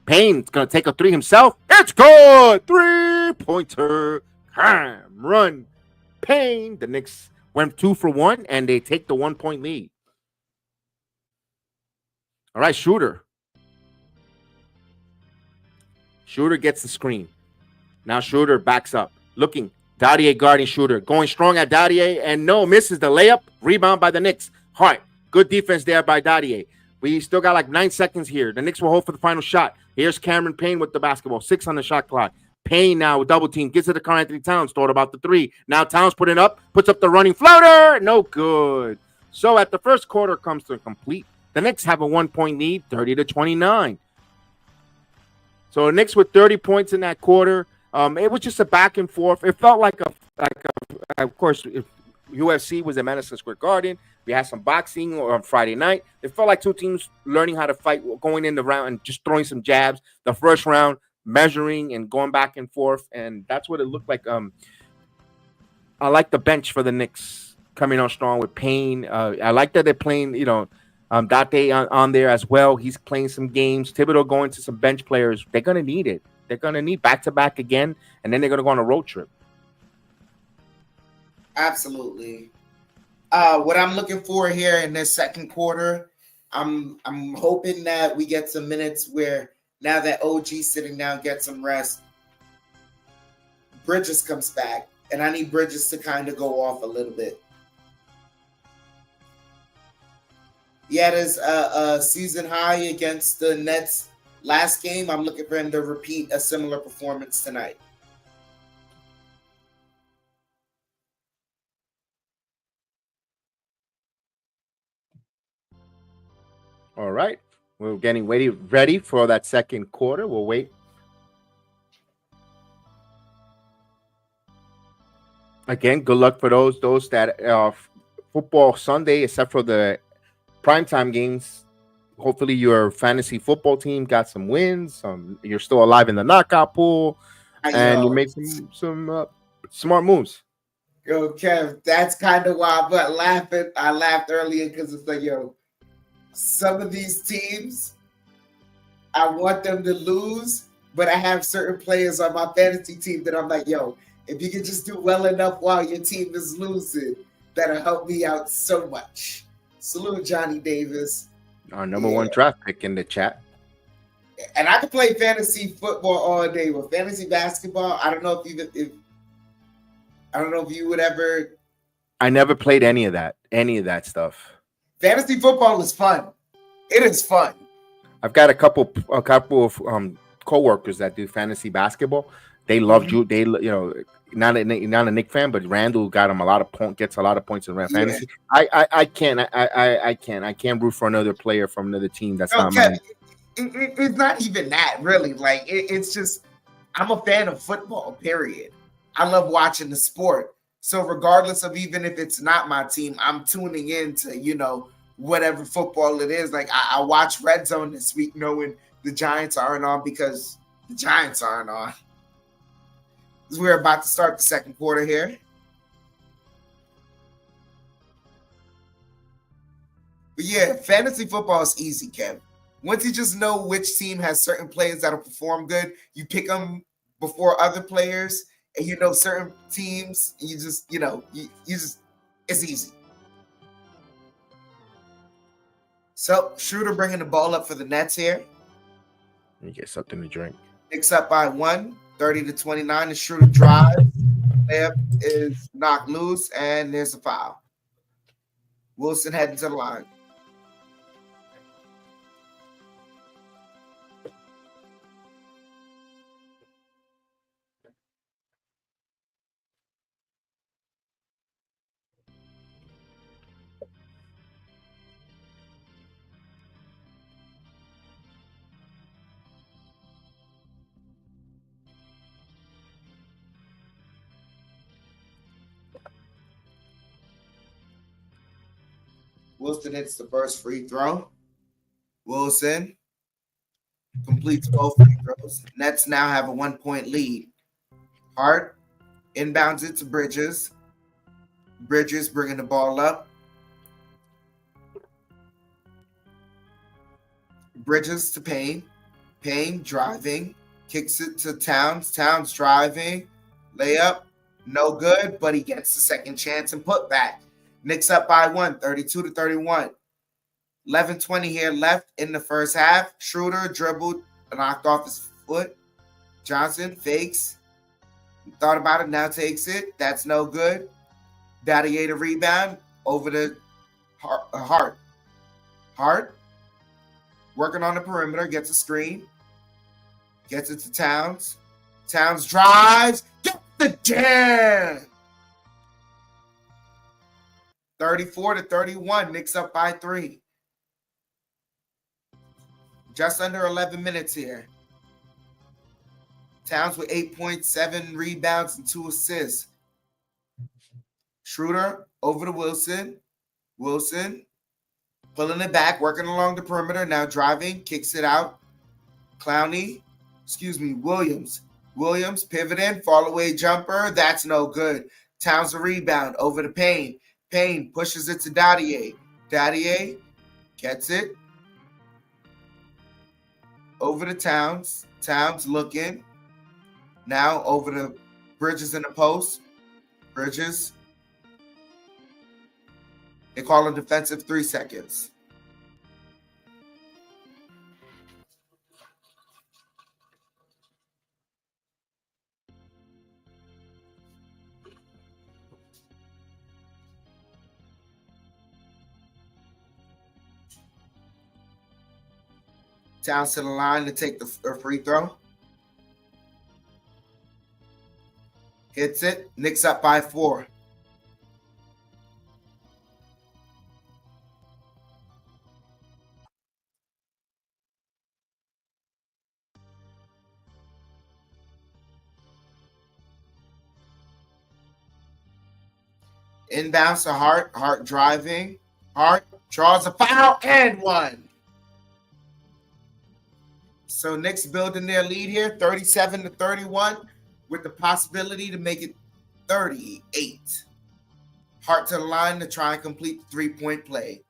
Payne's going to take a 3 himself. It's good! 3-pointer. Run. Payne. The Knicks went 2 for 1, and they take the 1-point lead. All right, Schroeder. Schroeder gets the screen. Now Schroeder backs up. Looking. Dadier guarding Schroeder. Going strong at Dadier. And no, misses the layup. Rebound by the Knicks. Hart. Good defense there by Dadier. We still got like 9 seconds here. The Knicks will hold for the final shot. Here's Cameron Payne with the basketball. 6 on the shot clock. Payne now with double team. Gets it to Karl Anthony Towns. Thought about the 3. Now Towns put it up. Puts up the running floater. No good. So at the first quarter comes to complete. The Knicks have a 1-point lead. 30-29. So the Knicks with 30 points in that quarter. It was just a back and forth. It felt like of course, if UFC was at Madison Square Garden. We had some boxing on Friday night. It felt like 2 teams learning how to fight, going in the round and just throwing some jabs. The first round, measuring and going back and forth, and that's what it looked like. I like the bench for the Knicks coming on strong with Payne. I like that they're playing, Date on there as well. He's playing some games. Thibodeau going to some bench players. They're going to need it. They're going to need back-to-back again, and then they're going to go on a road trip. Absolutely. What I'm looking for here in this second quarter, I'm hoping that we get some minutes where now that OG's sitting down, get some rest, Bridges comes back, and I need Bridges to kind of go off a little bit. He had his season high against the Nets last game. I'm looking for him to repeat a similar performance tonight. All right. We're getting ready for that second quarter. We'll wait Again, good luck for those that football Sunday, except for the primetime games. Hopefully, your fantasy football team got some wins. You're still alive in the knockout pool, and you Yo, made some smart moves. yo, Kev, that's kind of why I'm laughing. I laughed earlier because it's like, yo, some of these teams, I want them to lose, but I have certain players on my fantasy team that I'm like, yo, if you can just do well enough while your team is losing, that'll help me out so much. Salute Johnny Davis. Our number Yeah. one draft pick in the chat. And I could play fantasy football all day, but fantasy basketball, I don't know if you would ever. I never played any of that stuff. Fantasy football is fun. It is fun. I've got a couple of coworkers that do fantasy basketball. They love you. They not a Nick fan, but Randall got him gets a lot of points in fantasy. I can't root for another player from another team that's not mine. It's not even that really. Like it's just I'm a fan of football. Period. I love watching the sport. So regardless of even if it's not my team, I'm tuning in to whatever football it is. Like I watched Red Zone this week, knowing the Giants aren't on because the Giants aren't on. We're about to start the second quarter here. But yeah, fantasy football is easy, Kev. Once you just know which team has certain players that'll perform good, you pick them before other players, and certain teams, you just it's easy. So Schroeder bringing the ball up for the Nets here. Let me get something to drink. Knicks up by 1, 30-29. The Schroeder drive. Layup is knocked loose, and there's a foul. Wilson heading to the line. Wilson hits the first free throw. Wilson completes both free throws. Nets now have a 1-point lead. Hart inbounds it to Bridges. Bridges bringing the ball up. Bridges to Payne. Payne driving. Kicks it to Towns. Towns driving. Layup. No good, but he gets the second chance and put back. Knicks up by 1, 32-31. 11:20 here left in the first half. Schroeder dribbled, knocked off his foot. Johnson fakes. Thought about it, now takes it. That's no good. Daddier to rebound over to Hart. Hart working on the perimeter, gets a screen. Gets it to Towns. Towns drives. Get the jam. 34-31. Knicks up by 3. Just under 11 minutes here. Towns with 8.7 rebounds and 2 assists. Schroeder over to Wilson. Wilson pulling it back, working along the perimeter. Now driving, kicks it out. Williams. Williams pivoting, fall away jumper. That's no good. Towns a rebound over to Payne. Payne pushes it to Daddier. Daddier gets it. Over to Towns. Towns looking. Now over to Bridges in the post. Bridges. They call a defensive 3 seconds. Towns to the line to take the free throw. Hits it. Knicks up by 4. Inbounds to Hart. Hart driving. Hart draws a foul and one. So Knicks building their lead here, 37-31, with the possibility to make it 38. Hart to the line to try and complete the three-point play.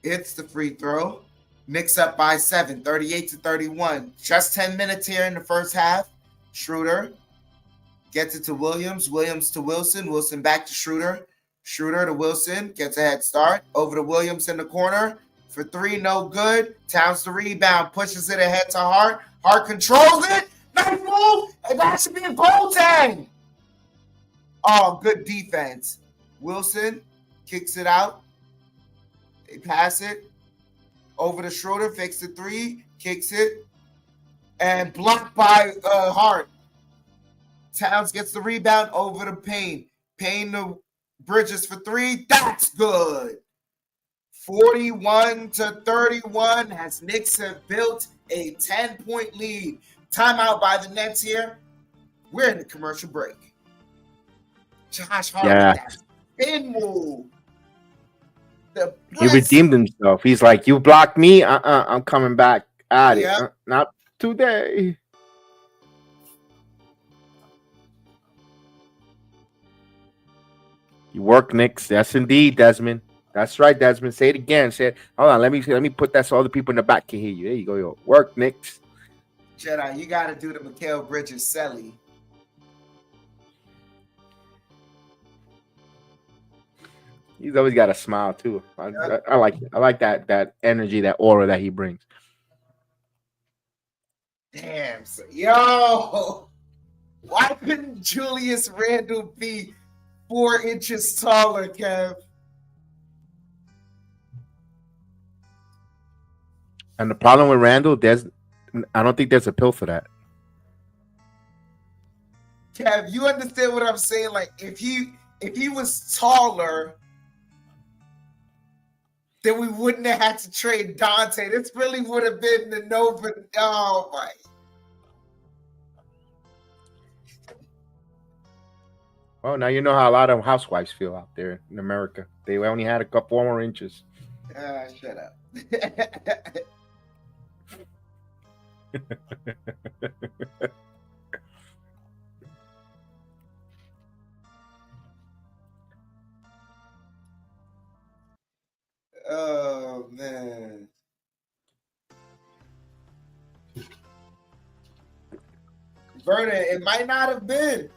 It's the free throw. Knicks up by 7, 38-31. Just 10 minutes here in the first half. Schroeder gets it to Williams. Williams to Wilson. Wilson back to Schroeder. Schroeder to Wilson. Gets a head start. Over to Williams in the corner. For three, no good. Towns the rebound. Pushes it ahead to Hart. Hart controls it. Nice move. And that should be a goaltend. Oh, good defense. Wilson kicks it out. They pass it over to Schroeder, fakes the three, kicks it, and blocked by Hart. Towns gets the rebound over to Payne. Payne to Bridges for three. That's good. 41-31 as Knicks have built a 10-point lead. Timeout by the Nets here. We're in the commercial break. Josh Hart with that spin move. He redeemed himself. He's like, you blocked me. I'm coming back at it. Not today. You work, Knicks. Yes, indeed, Desmond. That's right, Desmond. Say it again. Say it. Hold on. Let me put that so other people in the back can hear you. There you go. Yo. Work, Knicks. Jedi, you got to do the Mikal Bridges Selly. He's always got a smile too. I like it. I like that energy, that aura that he brings. Damn, so, yo, why couldn't Julius Randle be 4 inches taller, Kev? And the problem with Randle, I don't think there's a pill for that. Kev, you understand what I'm saying? Like if he was taller, then we wouldn't have had to trade Dante. This really would have been the Nova. Oh my. Well, now you know how a lot of housewives feel out there in America. They only had a couple more inches. Shut up. Oh man. Vernon, it might not have been.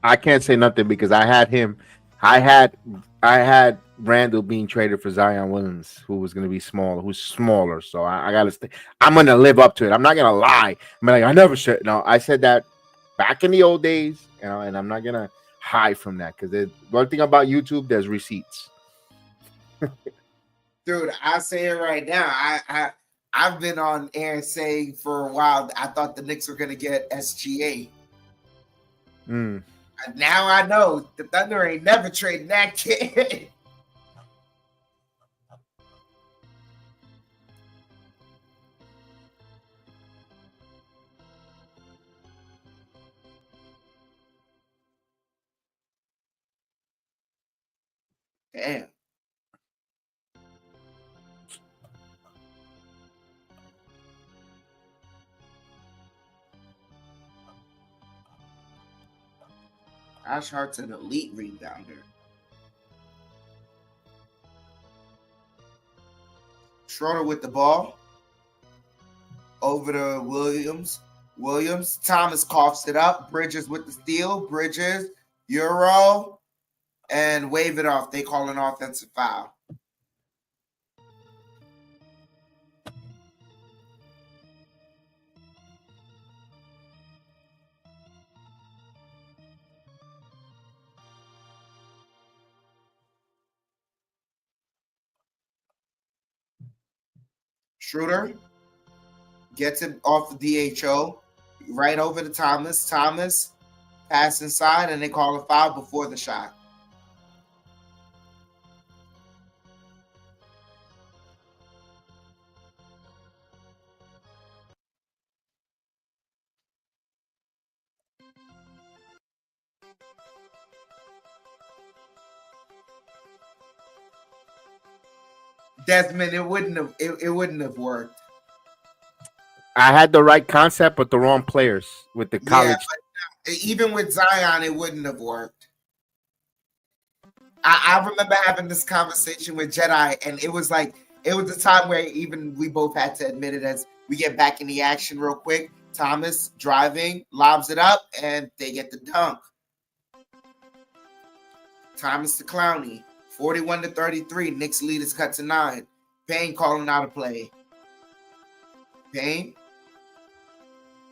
I can't say nothing because I had him. I had Randall being traded for Zion Williams, who was going to be smaller, who's smaller. So I got to stay. I'm going to live up to it. I'm not going to lie. I'm like, I never said. No, I said that back in the old days, and I'm not going to hide from that because one thing about YouTube, there's receipts. Dude, I say it right now. I've been on air saying for a while I thought the Knicks were going to get SGA. Now I know the Thunder ain't never trading that kid. Damn. Josh Hart's an elite rebounder. Schroeder with the ball. Over to Williams. Thomas coughs it up. Bridges with the steal. Bridges. Euro. And wave it off. They call an offensive foul. Schroeder gets it off the DHO, right over to Thomas. Thomas pass inside, and they call a foul before the shot. Desmond, it wouldn't have worked. I had the right concept, but the wrong players with the Yeah, college. but even with Zion, it wouldn't have worked. I remember having this conversation with Jedi, and it was a time where even we both had to admit it as we get back in the action real quick. Thomas driving, lobs it up, and they get the dunk. Thomas to Clowney, 41-33. Knicks lead is cut to 9. Payne calling out a play. Payne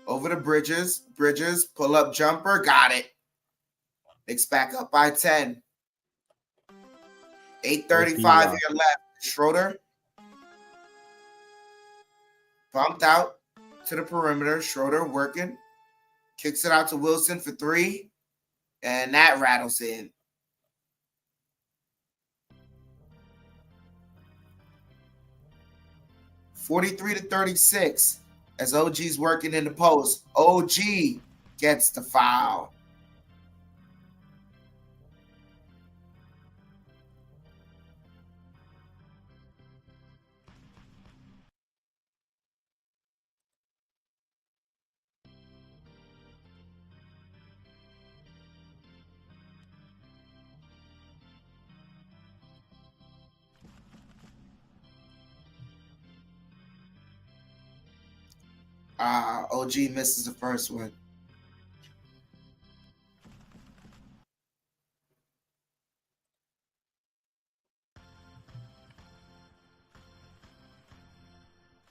over to Bridges. Bridges, pull up jumper, got it. Knicks back up by 10. 8:35 here left. Schroeder bumped out to the perimeter. Schroeder working. Kicks it out to Wilson for 3. And that rattles in. (43-36) as OG's working in the post. OG gets the foul. OG misses the first one.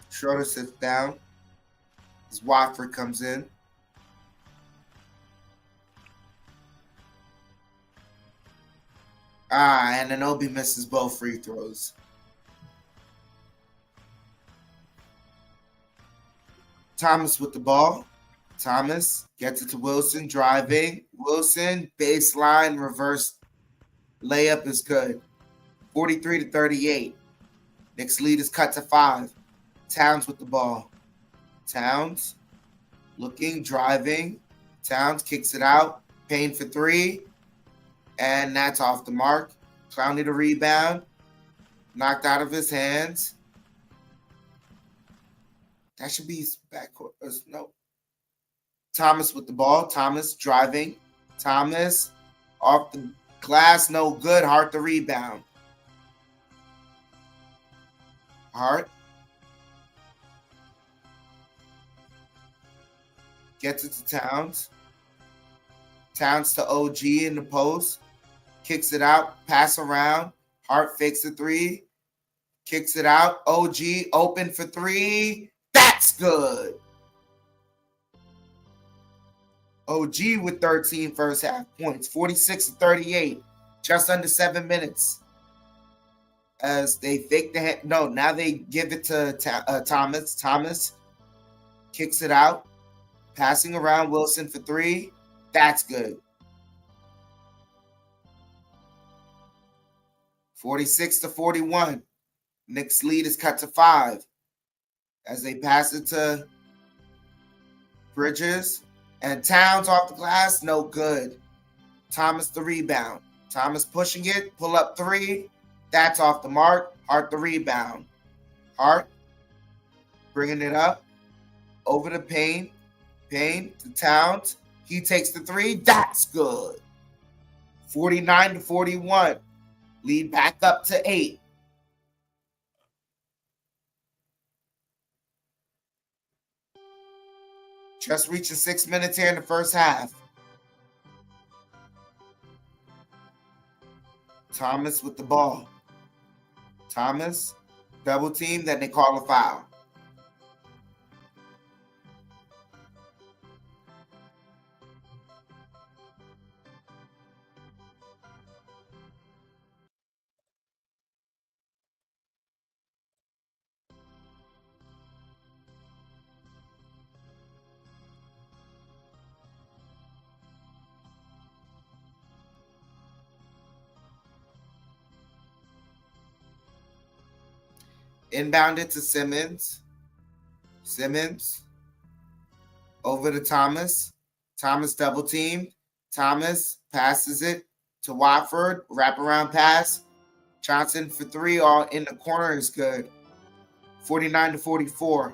Schroeder sits down as Watford comes in. And Anunoby misses both free throws. Thomas with the ball. Thomas gets it to Wilson, driving. Wilson, baseline, reverse layup is good. 43-38. Knicks lead is cut to 5. Towns with the ball. Towns looking, driving. Towns kicks it out. Payne for 3. And that's off the mark. Clowney to rebound. Knocked out of his hands. That should be backcourt. No. Thomas with the ball. Thomas driving. Thomas off the glass. No good. Hart the rebound. Hart gets it to Towns. Towns to OG in the post. Kicks it out. Pass around. Hart fakes a 3. Kicks it out. OG open for 3. That's good. OG with 13 first half points. 46-38. Just under 7 minutes. As they fake the hand. No, now they give it to Thomas. Thomas kicks it out. Passing around Wilson for 3. That's good. 46-41. Knicks lead is cut to 5 as they pass it to Bridges. And Towns off the glass, no good. Thomas the rebound. Thomas pushing it, pull up 3. That's off the mark. Hart the rebound. Hart bringing it up. Over to Payne. Payne to Towns. He takes the 3. That's good. 49-41. Lead back up to 8. Just reaching 6 minutes here in the first half. Thomas with the ball. Thomas, double team, then they call a foul. Inbounded to Simmons. Simmons over to Thomas. Thomas double teamed. Thomas passes it to Watford. Wraparound pass. Johnson for three, all in the corner is good. 49-44.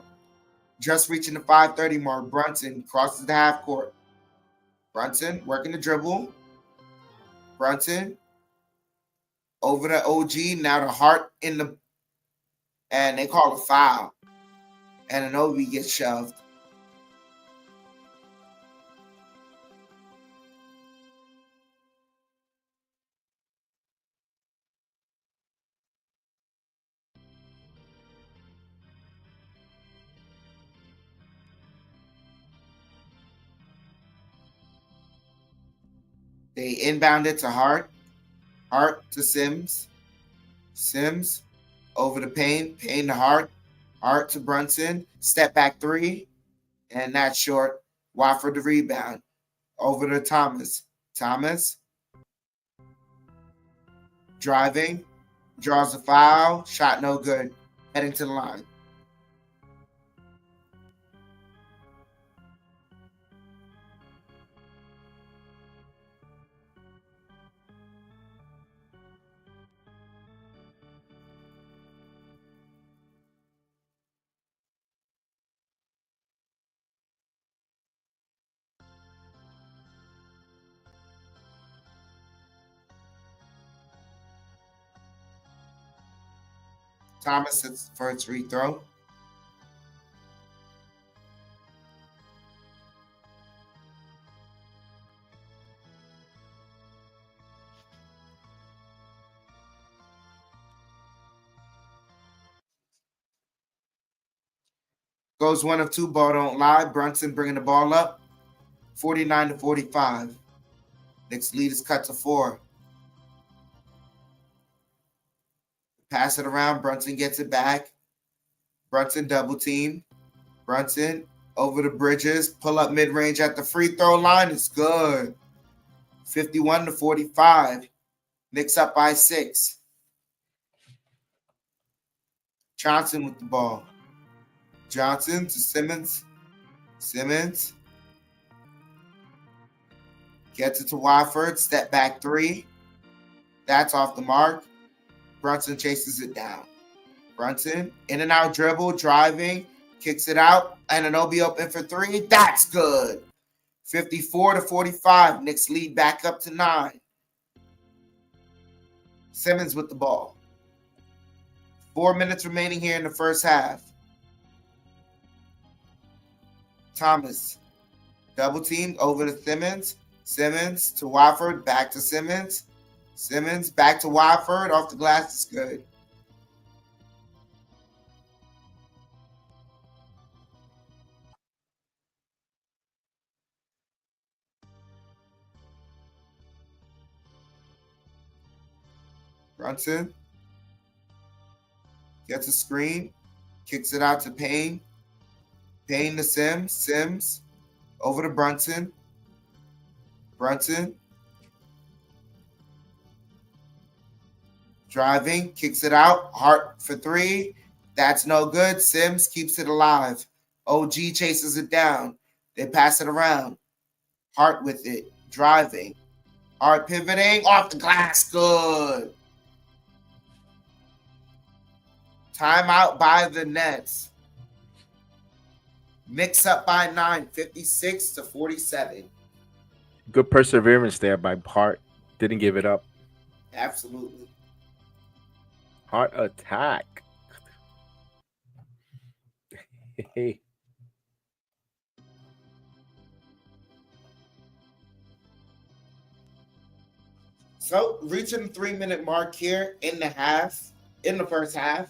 Just reaching the 5:30 mark. Brunson crosses the half court. Brunson working the dribble. Brunson over to OG. Now the Hart in the, and they call a foul. And an OB gets shoved. They inbound it to Hart. Hart to Sims. Sims over to Payne. Payne to Hart. Hart to Brunson. Step back three. And that's short. Watford the rebound. Over to Thomas. Thomas driving. Draws a foul. Shot no good. Heading to the line. Thomas hits first free throw. Goes 1 of 2, ball don't lie. Brunson bringing the ball up. 49-45. Knicks lead is cut to 4. Pass it around. Brunson gets it back. Brunson double team. Brunson over the Bridges. Pull up mid-range at the free throw line. It's good. 51-45. Knicks up by 6. Johnson with the ball. Johnson to Simmons. Simmons gets it to Watford. Step back 3. That's off the mark. Brunson chases it down. Brunson, in and out dribble, driving, kicks it out, and an OB open for 3. That's good. 54-45. Knicks lead back up to 9. Simmons with the ball. 4 minutes remaining here in the first half. Thomas, double teamed over to Simmons. Simmons to Watford, back to Simmons. Simmons back to Watford, off the glass is good. Brunson gets a screen, kicks it out to Payne. Payne to Sims. Sims over to Brunson. Brunson driving, kicks it out. Hart for 3. That's no good. Sims keeps it alive. OG chases it down. They pass it around. Hart with it. Driving. Hart pivoting. Off the glass. Good. Timeout by the Nets. Knicks up by 9. 56-47. Good perseverance there by Hart. Didn't give it up. Absolutely. Hart attack. Hey. So reaching the 3-minute mark here in the first half.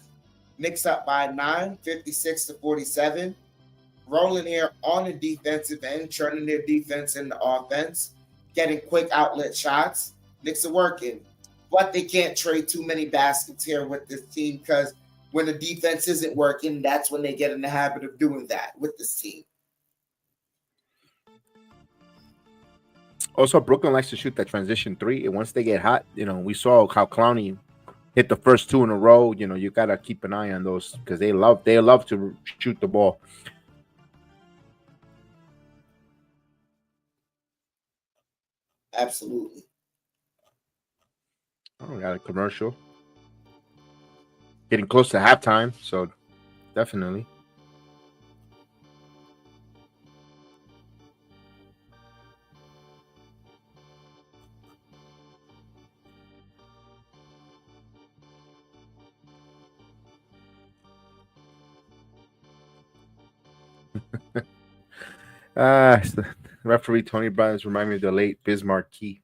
Knicks up by 9, 56-47. Rolling here on the defensive end, turning their defense into offense, getting quick outlet shots. Knicks are working, but they can't trade too many baskets here with this team because when the defense isn't working, that's when they get in the habit of doing that with this team. Also, Brooklyn likes to shoot that transition 3, and once they get hot, we saw how Clowney hit the first two in a row, you gotta keep an eye on those because they love to shoot the ball. Absolutely. Oh, we got a commercial. Getting close to halftime, so definitely. Referee Tony Brown's remind me of the late Bismarck Key.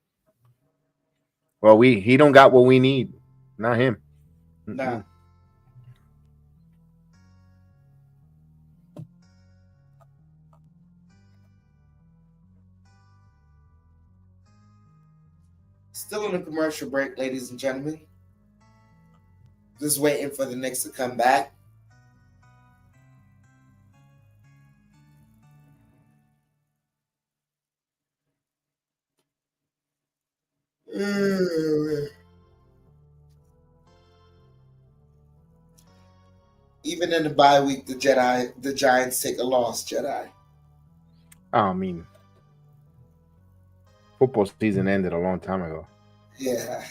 Well, he don't got what we need, not him. Nah. Still in a commercial break, ladies and gentlemen. Just waiting for the Knicks to come back. Even in the bye week, the Giants take a loss, Jedi. I mean, football season ended a long time ago. Yeah.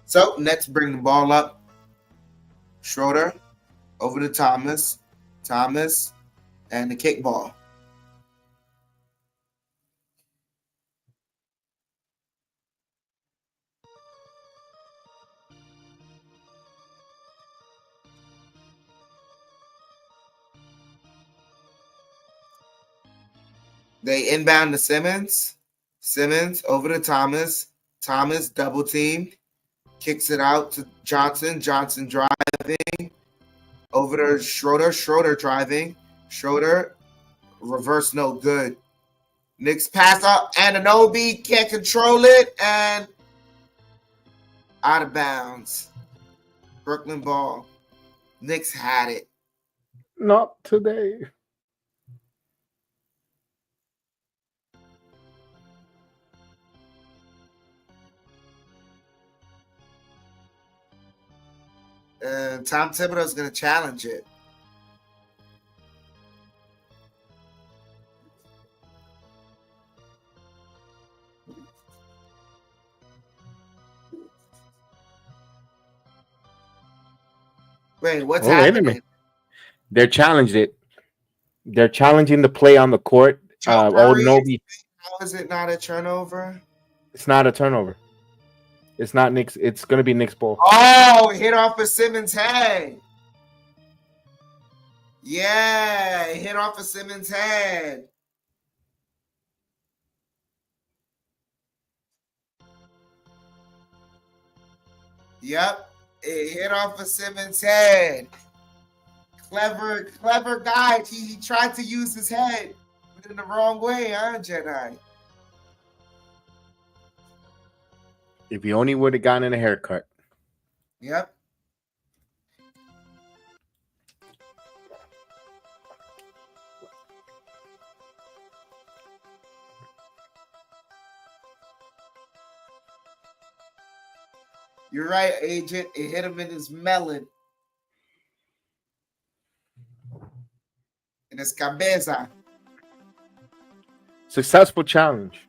So, Nets bring the ball up. Schroeder over to Thomas. Thomas and the kickball. They inbound to Simmons. Simmons over to Thomas. Thomas double teamed. Kicks it out to Johnson. Johnson driving. Over to Schroeder. Schroeder driving. Schroeder. Reverse no good. Knicks pass up. Anunoby can't control it. And out of bounds. Brooklyn ball. Knicks had it. Not today. And Tom Thibodeau's going to challenge it. Wait, what's happening? They're challenged it. They're challenging the play on the court. Nobi. How is it not a turnover? It's not a turnover. It's not Knicks. It's going to be Knicks ball. Oh, hit off of Simmons' head. Yeah, hit off of Simmons' head. Yep, it hit off of Simmons' head. Clever guy. He tried to use his head, but in the wrong way, huh, Jedi? If he only would have gotten a haircut. Yep. You're right, Agent. It hit him in his melon. In his cabeza. Successful challenge.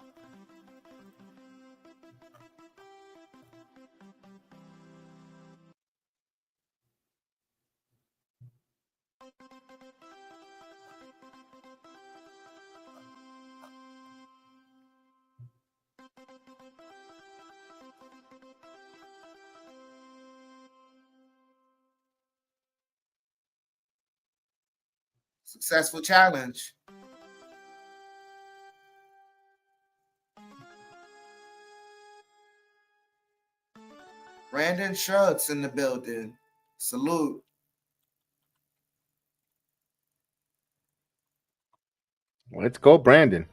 Successful challenge. Brandon Schultz in the building. Salute. Let's go, Brandon.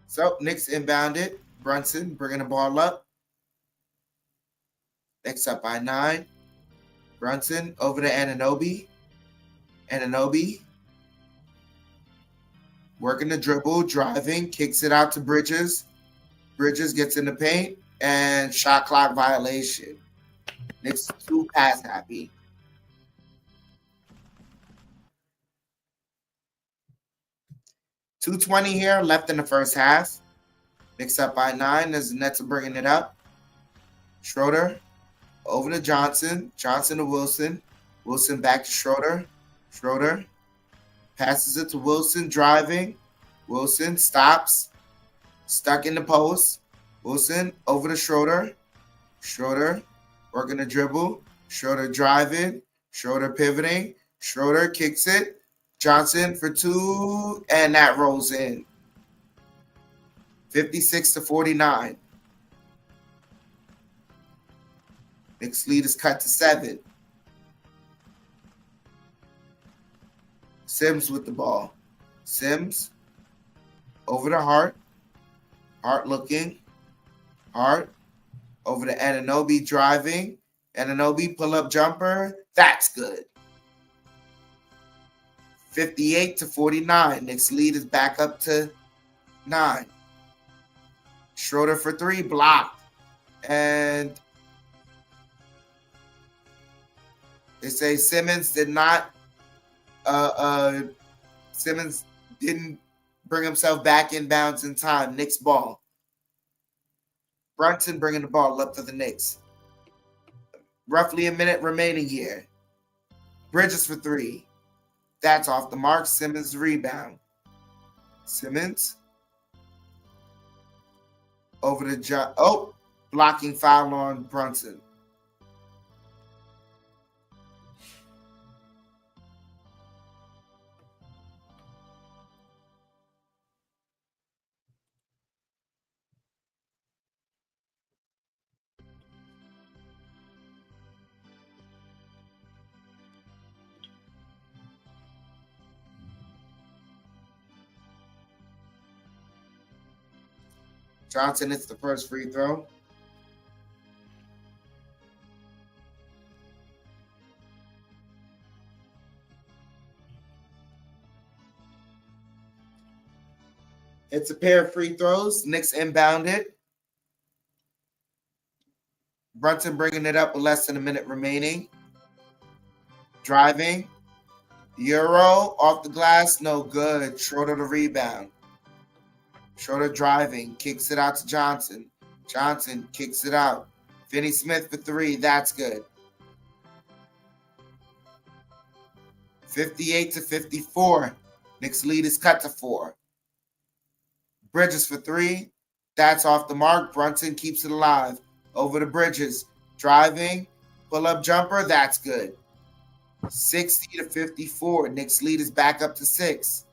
So Knicks inbounded. Brunson bringing the ball up. Next up by 9. Brunson over to Anunoby. Anunoby working the dribble, driving, kicks it out to Bridges. Bridges gets in the paint and shot clock violation. Knicks 2 pass happy. .220 here left in the first half. Knicks up by 9 as the Nets are bringing it up. Schroeder over to Johnson. Johnson to Wilson. Wilson back to Schroeder. Schroeder passes it to Wilson, driving. Wilson stops. Stuck in the post. Wilson over to Schroeder. Schroeder working the dribble. Schroeder driving. Schroeder pivoting. Schroeder kicks it. Johnson for 2, and that rolls in. 56-49. Knicks lead is cut to 7. Sims with the ball. Sims over to Hart. Hart looking. Hart over to Anunoby driving. Anunoby pull-up jumper. That's good. 58-49. Knicks lead is back up to 9. Schroeder for 3, blocked. And they say Simmons did not Simmons didn't bring himself back inbounds in time. Knicks ball. Brunson bringing the ball up to the Knicks. Roughly a minute remaining here. Bridges for 3. That's off the mark. Simmons rebound. Simmons over to John. Oh, blocking foul on Brunson. Johnson hits the first free throw. It's a pair of free throws. Knicks inbounded. Brunson bringing it up with less than a minute remaining. Driving. Euro off the glass. No good. Schroeder the rebound. Schroeder driving. Kicks it out to Johnson. Johnson kicks it out. Finney Smith for 3. That's good. 58-54. Knicks lead is cut to 4. Bridges for 3. That's off the mark. Brunson keeps it alive. Over to Bridges. Driving. Pull-up jumper. That's good. 60-54. Knicks lead is back up to 6.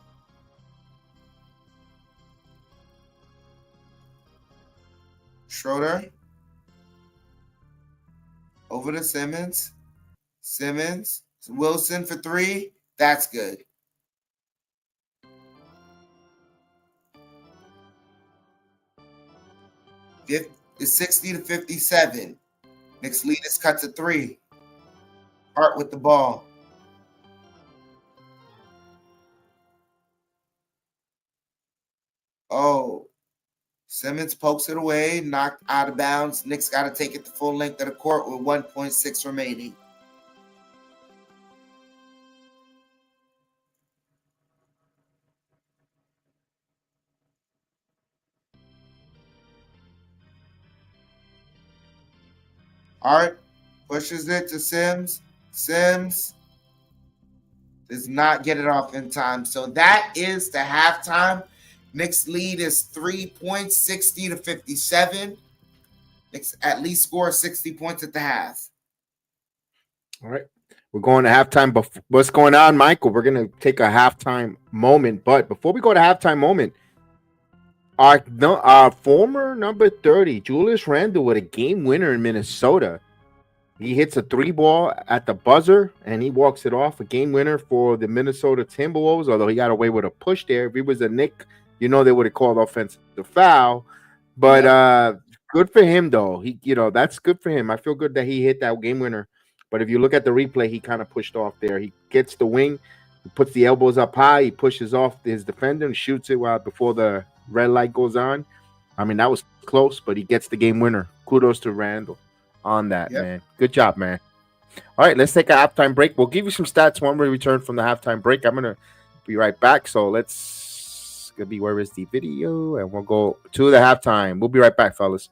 Schroeder. Over to Simmons. Simmons. Wilson for 3. That's good. It's 60-57. Knicks lead is cut to 3. Hart with the ball. Oh. Simmons pokes it away, knocked out of bounds. Knicks got to take it the full length of the court with 1.6 remaining. Hart pushes it to Sims. Sims does not get it off in time. So that is the halftime. Knicks lead is 3 points, 60-57. Knicks at least score 60 points at the half. All right. We're going to halftime. What's going on, Michael? We're going to take a halftime moment. But before we go to halftime moment, our former number 30, Julius Randle, with a game winner in Minnesota. He hits a 3-ball at the buzzer, and he walks it off. A game winner for the Minnesota Timberwolves, although he got away with a push there. If he was a Knick, they would have called offensive foul. But good for him, though. That's good for him. I feel good that he hit that game winner. But if you look at the replay, he kind of pushed off there. He gets the wing, he puts the elbows up high, he pushes off his defender and shoots it before the red light goes on. I mean, that was close, but he gets the game winner. Kudos to Randle on that, man. Good job, man. All right, let's take a halftime break. We'll give you some stats when we return from the halftime break. I'm going to be right back. So where is the video? And we'll go to the halftime. We'll be right back, fellas.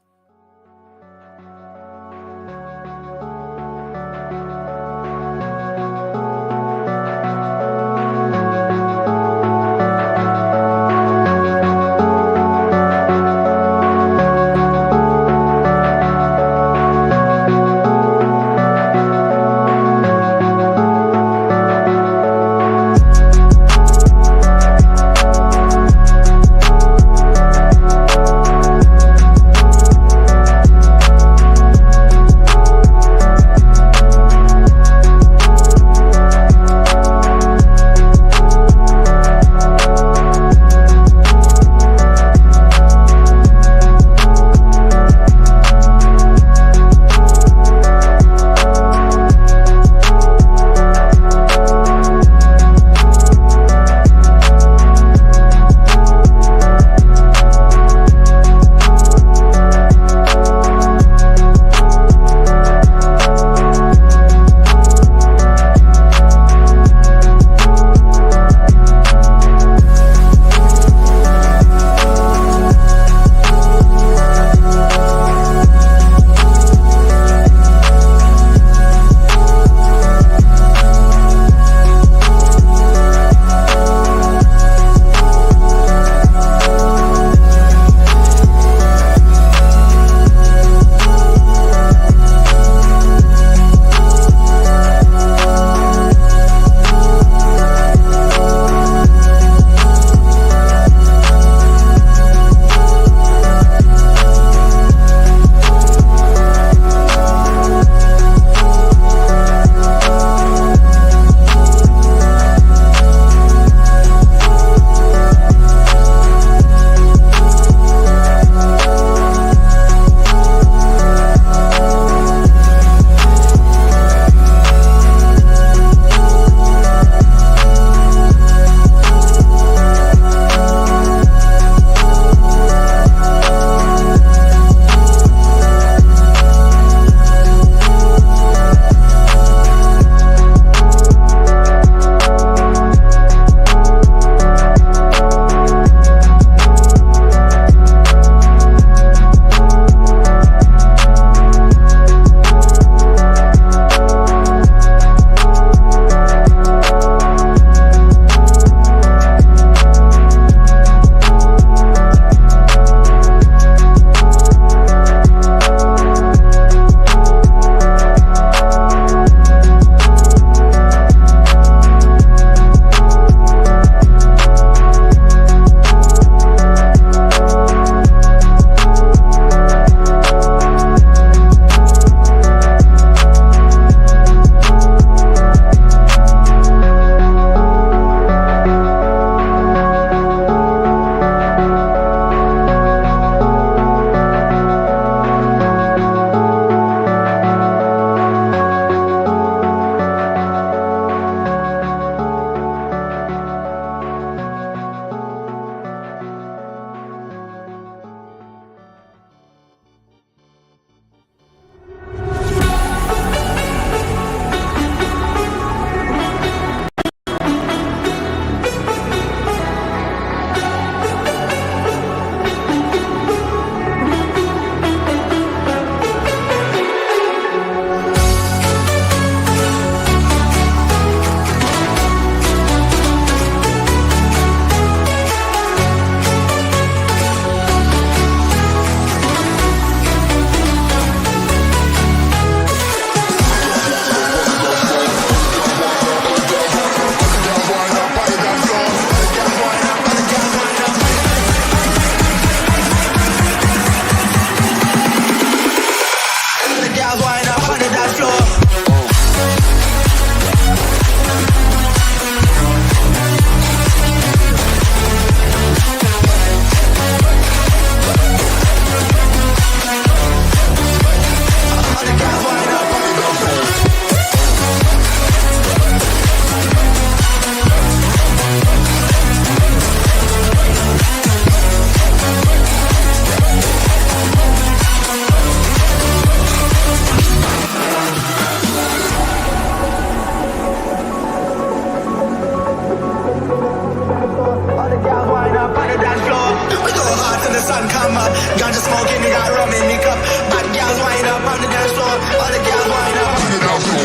up. Ganja smoking, we got rum in the cup. Bad girls wind up on the dance floor. All the girls wind up on the dance floor.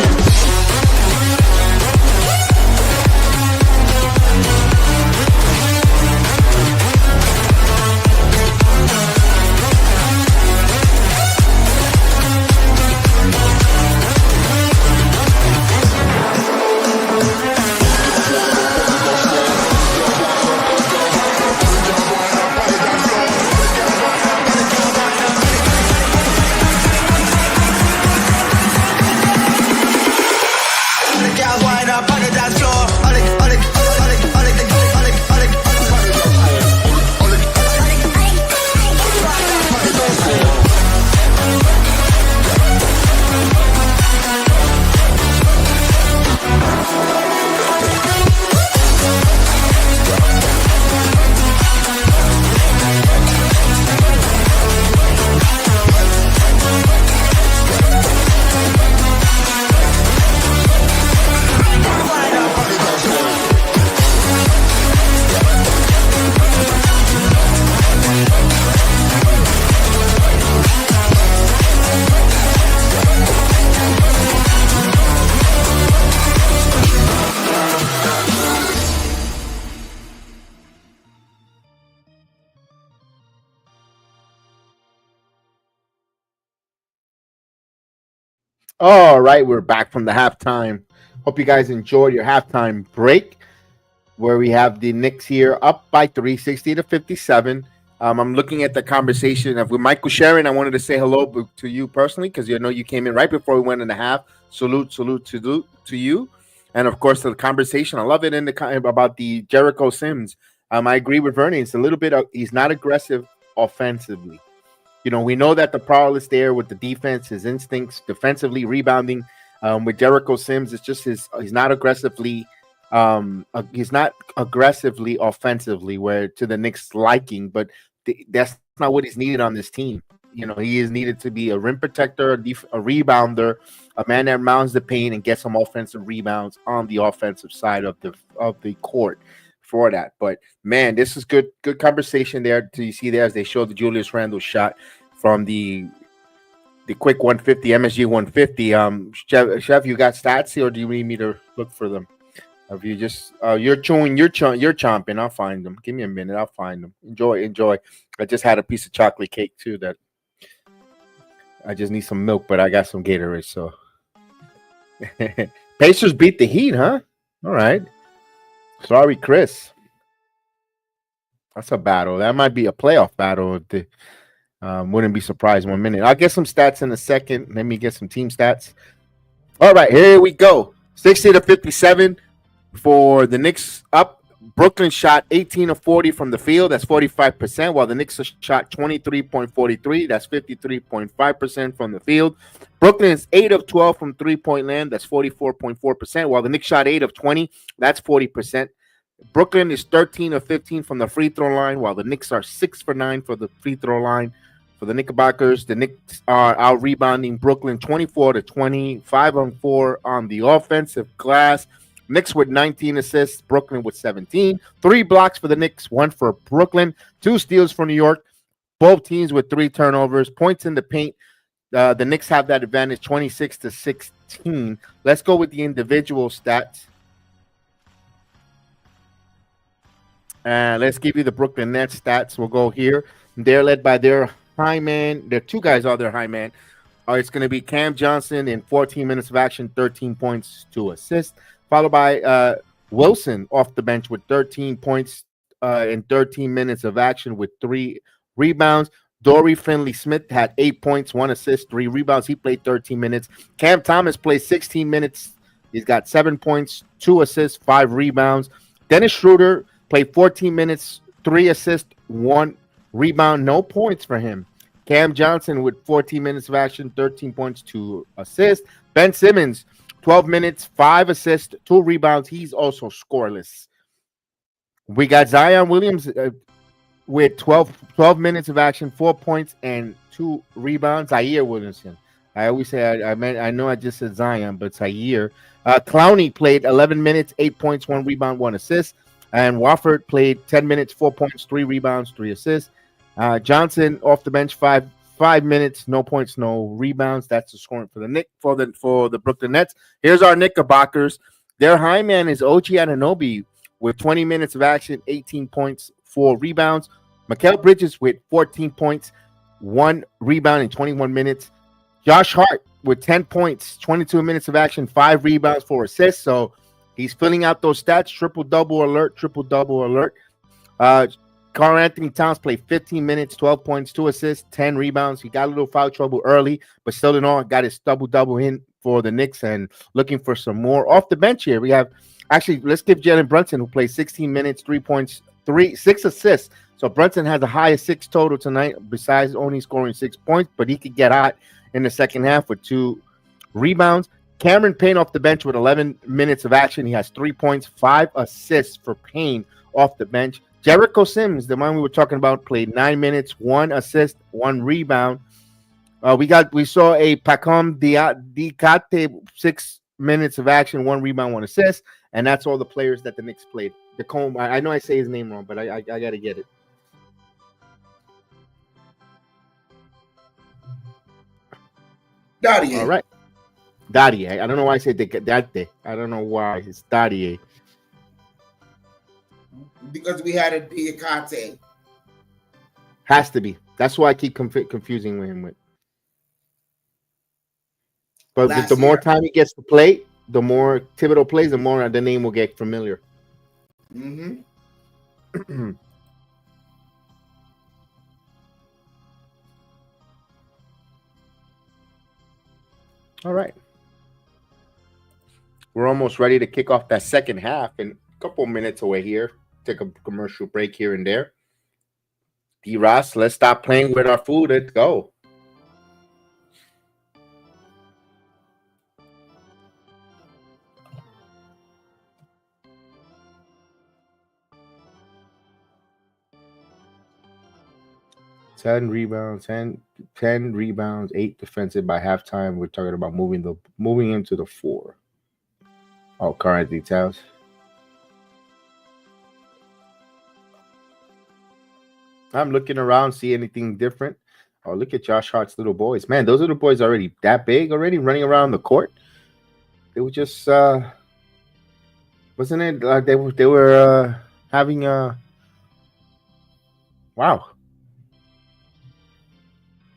All right, we're back from the halftime. Hope you guys enjoyed your halftime break, where we have the Knicks here up by 360 to 57. I'm looking at the conversation of with Michael Sharon. I wanted to say hello to you personally because you know you came in right before we went in the half. Salute to you, and of course the conversation. I love it in the about the Jericho Sims. I agree with Vernon. It's a little bit. He's not aggressive offensively. You know, we know that the prowl is there with the defense, his instincts, defensively, rebounding. With Jericho Sims, it's just he's not aggressively offensively where to the Knicks liking, but that's not what he's needed on this team. You know, he is needed to be a rim protector, a rebounder, a man that mounds the paint and gets some offensive rebounds on the offensive side of the court for that. But man, this is good conversation there. Do you see there as they show the Julius Randle shot from the quick 150 MSG 150? Chef, you got stats here, or do you need me to look for them? If you just you're chomping, I'll find them. Give me a minute, I'll find them. Enjoy. I just had a piece of chocolate cake too that I just need some milk, but I got some Gatorade. So Pacers beat the Heat, huh? All right. Sorry, Chris. That's a battle. That might be a playoff battle. If the wouldn't be surprised 1 minute. I'll get some stats in a second. Let me get some team stats. All right, here we go. 60 to 57 for the Knicks up. Brooklyn shot 18 of 40 from the field. That's 45%, while the Knicks shot 23.43. That's 53.5% from the field. Brooklyn is 8 of 12 from three-point land. That's 44.4%, while the Knicks shot 8 of 20. That's 40%. Brooklyn is 13 of 15 from the free throw line, while the Knicks are 6 for 9 for the free throw line. For the Knickerbockers, the Knicks are out rebounding Brooklyn 24 to 20, 5 on 4 on the offensive glass. Knicks with 19 assists, Brooklyn with 17. 3 blocks for the Knicks, 1 for Brooklyn, 2 steals for New York. Both teams with 3 turnovers. Points in the paint. The Knicks have that advantage, 26 to 16. Let's go with the individual stats. Let's give you the Brooklyn Nets stats. We'll go here. They're led by their high man. Their 2 guys are their high man. It's going to be Cam Johnson in 14 minutes of action, 13 points, 2 assists. Followed by Wilson off the bench with 13 points in 13 minutes of action with 3 rebounds. Dory Finley-Smith had 8 points, 1 assist, 3 rebounds. He played 13 minutes. Cam Thomas played 16 minutes. He's got 7 points, 2 assists, 5 rebounds. Dennis Schroeder played 14 minutes, 3 assists, 1 rebound. No points for him. Cam Johnson with 14 minutes of action, 13 points, 2 assists. Ben Simmons, 12 minutes, 5 assists, 2 rebounds. He's also scoreless. We got Zion Williams with 12 minutes of action, 4 points, and 2 rebounds. Zaire Williamson. I always say I know I just said Zion, but Zaire. Clowney played 11 minutes, 8 points, 1 rebound, 1 assist. And Wofford played 10 minutes, 4 points, 3 rebounds, 3 assists. Johnson off the bench, 5 minutes, no points, no rebounds. That's the scoring for the for the Brooklyn Nets. Here's our Knickerbockers. Their high man is OG Anunoby with 20 minutes of action, 18 points, 4 rebounds. Mikal Bridges with 14 points, 1 rebound in 21 minutes. Josh Hart with 10 points, 22 minutes of action, 5 rebounds, 4 assists. So he's filling out those stats. Triple-double alert, triple-double alert. Karl Anthony Towns played 15 minutes, 12 points, 2 assists, 10 rebounds. He got a little foul trouble early, but still in all, got his double-double in for the Knicks and looking for some more. Off the bench here, we have actually, let's give Jalen Brunson, who played 16 minutes, 3 points, 6 assists. So Brunson has the highest 6 total tonight, besides only scoring 6 points, but he could get hot in the second half with 2 rebounds. Cameron Payne off the bench with 11 minutes of action. He has 3 points, 5 assists for Payne off the bench. Jericho Sims, the one we were talking about, played 9 minutes, 1 assist, 1 rebound. We saw a Pacom Dicate, 6 minutes of action, 1 rebound, 1 assist, and that's all the players that the Knicks played. I know I say his name wrong, but I got to get it. Dadier. All right. Dadier. I don't know why I said Dadier. I don't know why it's Dadier. Because we had a Diakate. Has to be. That's why I keep confusing him with. But the more time he gets to play, the more Thibodeau plays, the more the name will get familiar. Mm-hmm. All right. We're almost ready to kick off that second half in a couple minutes away here. Take a commercial break here and there. D-Ross, let's stop playing with our food. Let's go. Ten rebounds, 10 rebounds, 8 defensive by halftime. We're talking about moving him to the 4. Oh, current details. I'm looking around, see anything different. Oh, look at Josh Hart's little boys. Man, those little boys already that big already running around the court. They were just wasn't it like they were having wow.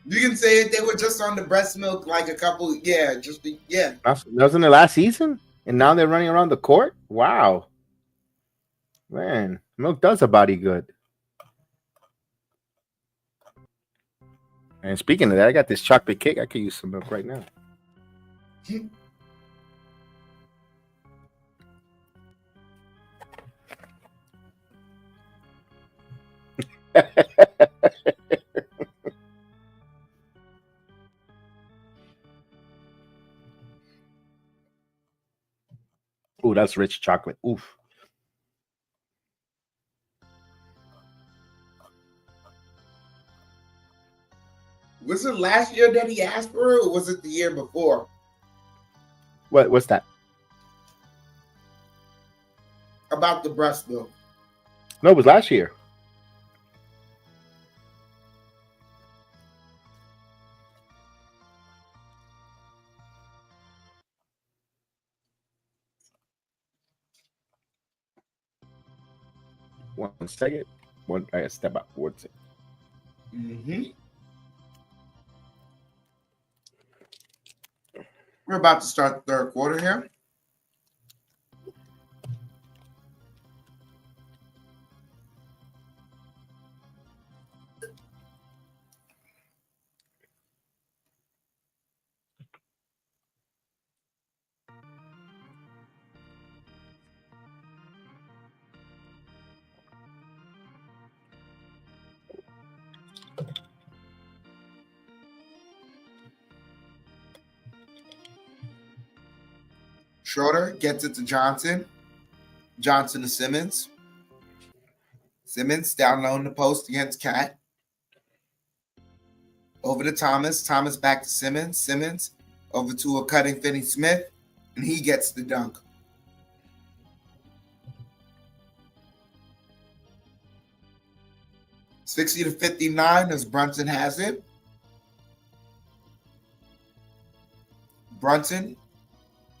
You can say it. They were just on the breast milk, like a couple. Yeah, Wasn't it last season? And now they're running around the court. Wow, man, milk does a body good. And speaking of that, I got this chocolate cake. I could use some milk right now. Ooh, that's rich chocolate. Oof. Was it last year that he asked for it, or was it the year before? What's that? About the breast milk. No, it was last year. One second. I gotta step up. 1 second. Mm-hmm. We're about to start the third quarter here. Schroeder gets it to Johnson. Johnson to Simmons. Simmons down low in the post against Cat. Over to Thomas. Thomas back to Simmons. Simmons over to a cutting Finney-Smith. And he gets the dunk. 60 to 59 as Brunson has it. Brunson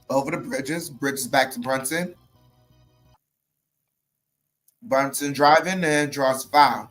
over to Bridges. Bridges back to Brunson. Brunson driving and draws a foul.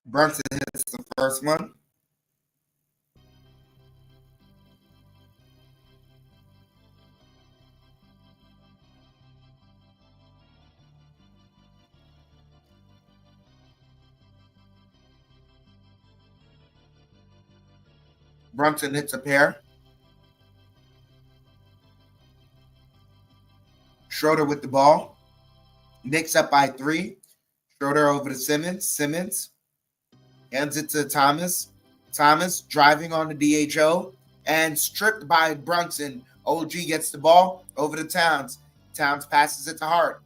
Brunson hits the first one. Brunson hits a pair. Schroeder with the ball. Knicks up by 3. Schroeder over to Simmons. Simmons hands it to Thomas. Thomas driving on the DHO and stripped by Brunson. OG gets the ball over to Towns. Towns passes it to Hart.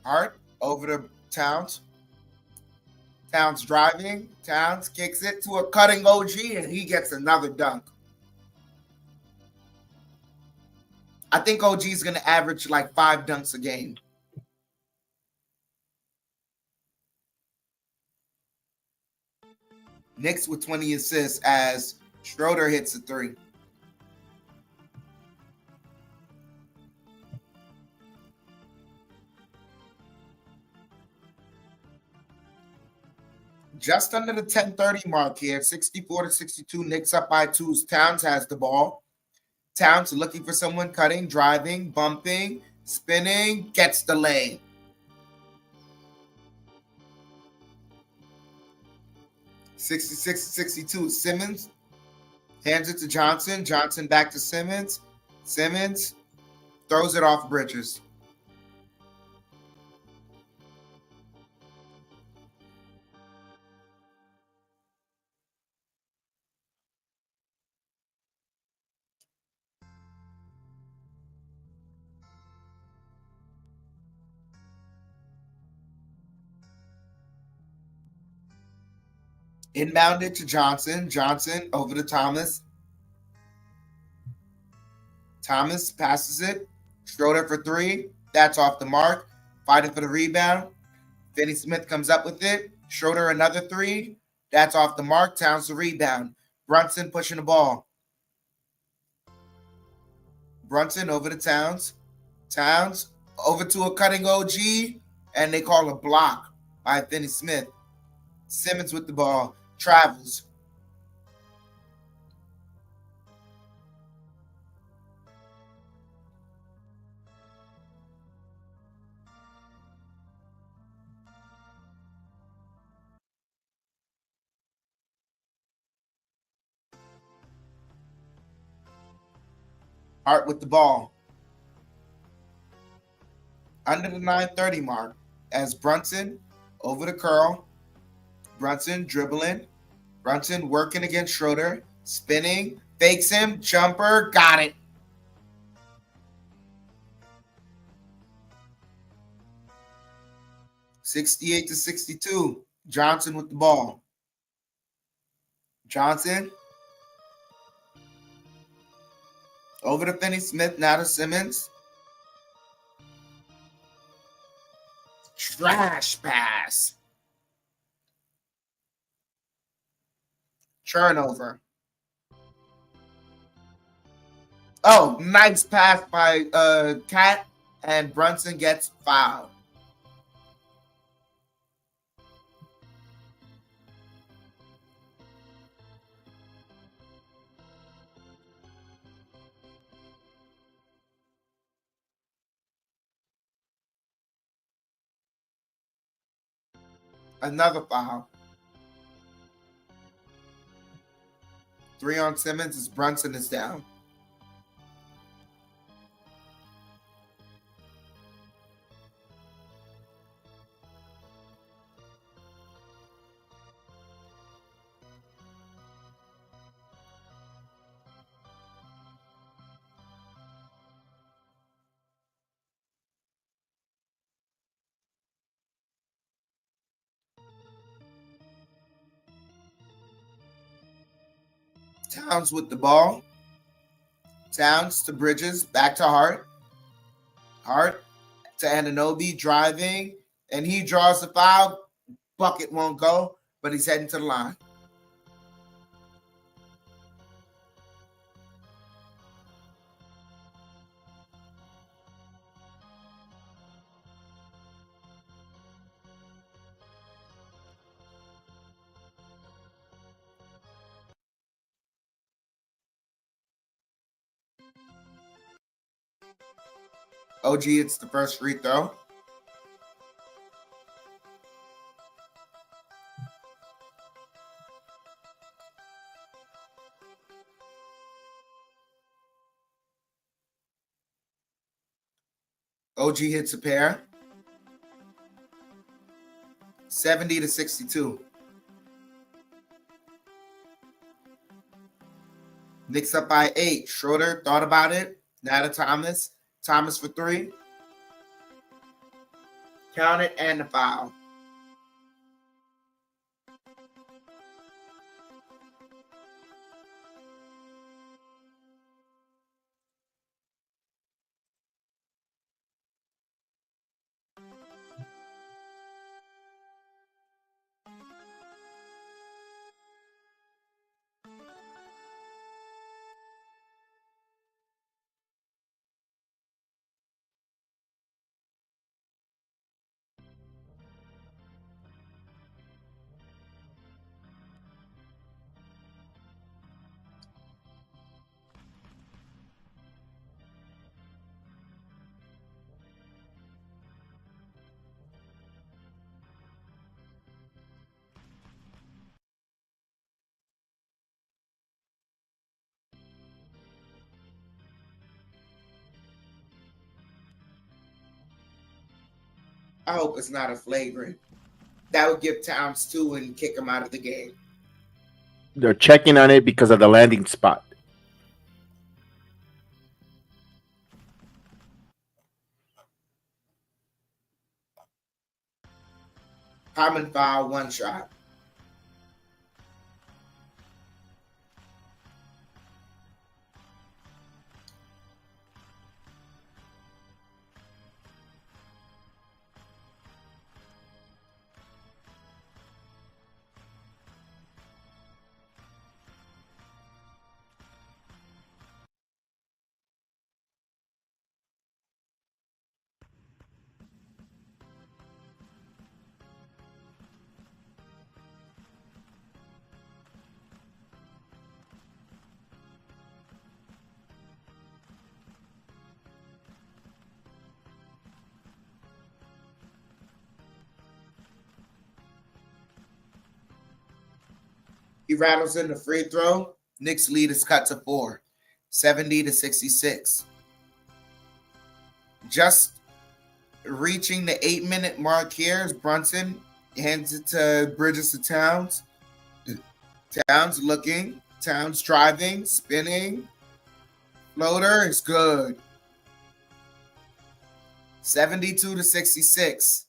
Hart over to Towns. Towns driving. Towns kicks it to a cutting OG, and he gets another dunk. I think OG is going to average like 5 dunks a game. Knicks with 20 assists as Schroeder hits a 3. Just under the 10:30 mark here, 64 to 62. Knicks up by 2. Towns has the ball. Towns looking for someone cutting, driving, bumping, spinning, gets the lane. (66-62). Simmons hands it to Johnson. Johnson back to Simmons. Simmons throws it off Bridges. Inbounded to Johnson. Johnson over to Thomas. Thomas passes it. Schroeder for 3. That's off the mark. Fighting for the rebound. Finney Smith comes up with it. Schroeder another 3. That's off the mark. Towns the rebound. Brunson pushing the ball. Brunson over to Towns. Towns over to a cutting OG. And they call a block by Finney Smith. Simmons with the ball. Travels. Hart with the ball. Under the 9:30 mark as Brunson over to Curl. Brunson dribbling. Brunson working against Schroeder. Spinning. Fakes him. Jumper. Got it. (68 to 62). Johnson with the ball. Johnson over to Finney Smith. Now to Simmons. Trash pass. Turnover. Oh, nice pass by Cat, and Brunson gets fouled. Another foul. 3 on Simmons as Brunson is down. Towns with the ball. Towns to Bridges, back to Hart. Hart to Anunoby, driving, and he draws the foul. Bucket won't go, but he's heading to the line. OG, it's the first free throw. OG hits a pair. 70-62. Knicks up by 8. Schroeder thought about it. Now to Thomas. Thomas for 3. Count it and the foul. I hope it's not a flagrant. That would give Towns 2 and kick him out of the game. They're checking on it because of the landing spot. Common foul, 1 shot. He rattles in the free throw. Knicks lead is cut to 4, 70-66. Just reaching the 8-minute mark here as Brunson hands it to Bridges to Towns. Towns looking. Towns driving, spinning. Floater is good. 72-66.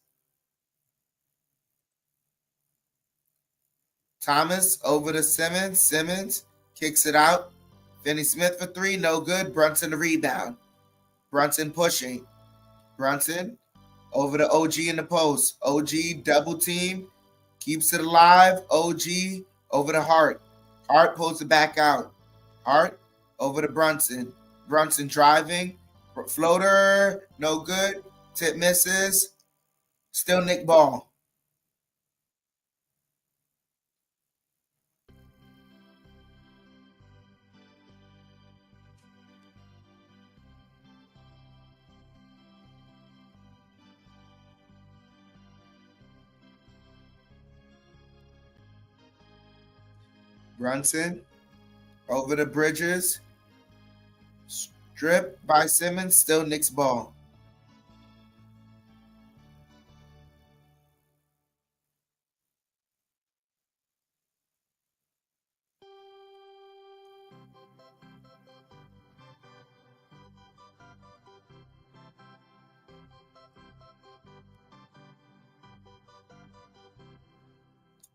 Thomas over to Simmons. Simmons kicks it out. Finney Smith for 3, no good. Brunson the rebound. Brunson pushing. Brunson over to OG in the post. OG double team. Keeps it alive. OG over to Hart. Hart pulls it back out. Hart over to Brunson. Brunson driving. Floater, no good. Tip misses. Still Nick ball. Brunson over the Bridges. Strip by Simmons. Still Knicks ball.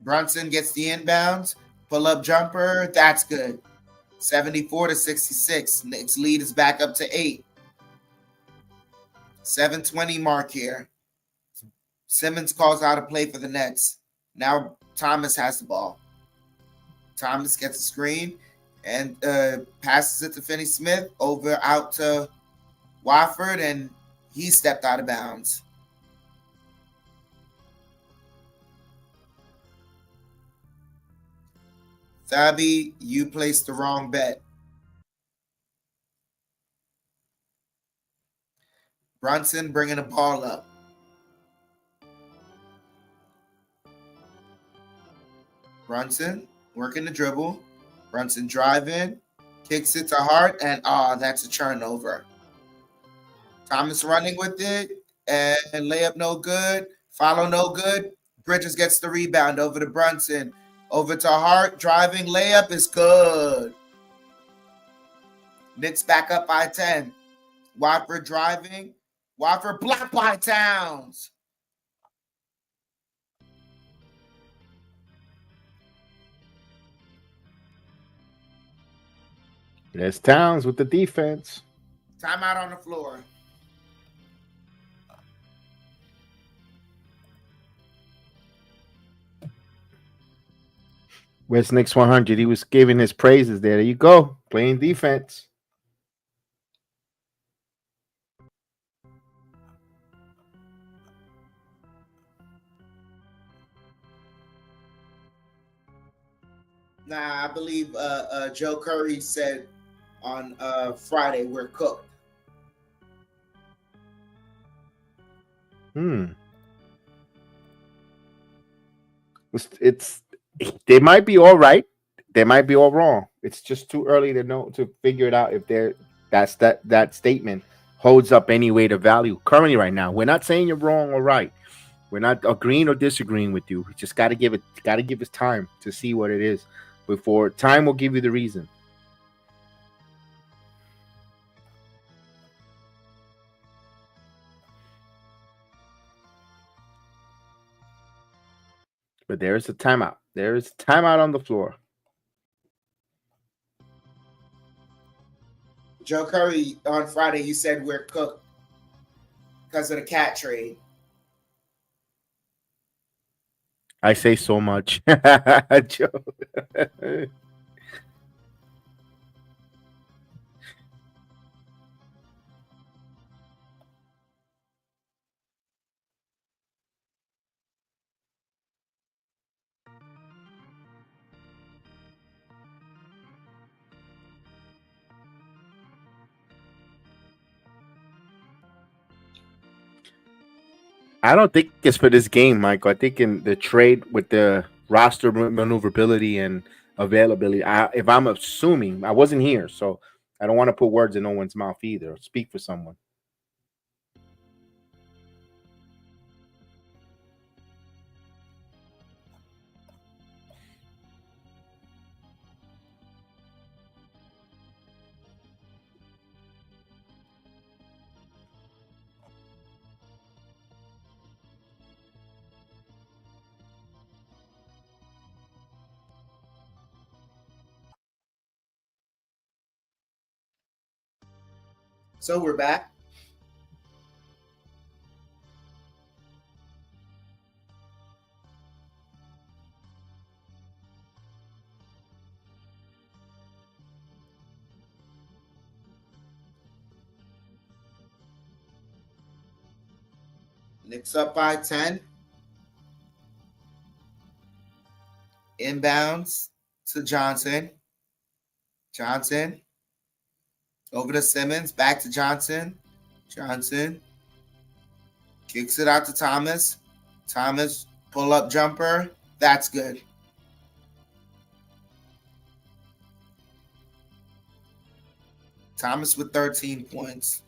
Brunson gets the inbounds. Pull-up jumper. That's good. 74-66. Knicks lead is back up to 8. 7:20 mark here. Simmons calls out a play for the Nets. Now Thomas has the ball. Thomas gets a screen and passes it to Finney-Smith over out to Wofford, and he stepped out of bounds. Thabby, you placed the wrong bet. Brunson bringing the ball up. Brunson working the dribble. Brunson driving, kicks it to Hart, and that's a turnover. Thomas running with it, and layup no good. Follow no good. Bridges gets the rebound over to Brunson. Over to Hart, driving, layup is good. Knicks back up by 10. Wofford driving. Wofford blocked by Towns. There's Towns with the defense. Timeout on the floor. Where's Knicks 100? He was giving his praises there. There you go. Playing defense. Nah, I believe Joe Curry said on Friday we're cooked. It's they might be all right. They might be all wrong. It's just too early to know, to figure it out if that statement holds up any weight of value currently right now. We're not saying you're wrong or right. We're not agreeing or disagreeing with you. We just got to give us time to see what it is. Before time will give you the reason. But there is a timeout. There is a timeout on the floor. Joe Curry on Friday, you said we're cooked because of the cat trade. I say so much. Joe. I don't think it's for this game, Michael. I think in the trade with the roster maneuverability and availability. If I'm assuming, I wasn't here, so I don't want to put words in no one's mouth either. Speak for someone. So we're back. Knicks up by 10. Inbounds to Johnson. Johnson. Over to Simmons. Back to Johnson. Johnson. Kicks it out to Thomas. Thomas, pull-up jumper. That's good. Thomas with 13 points.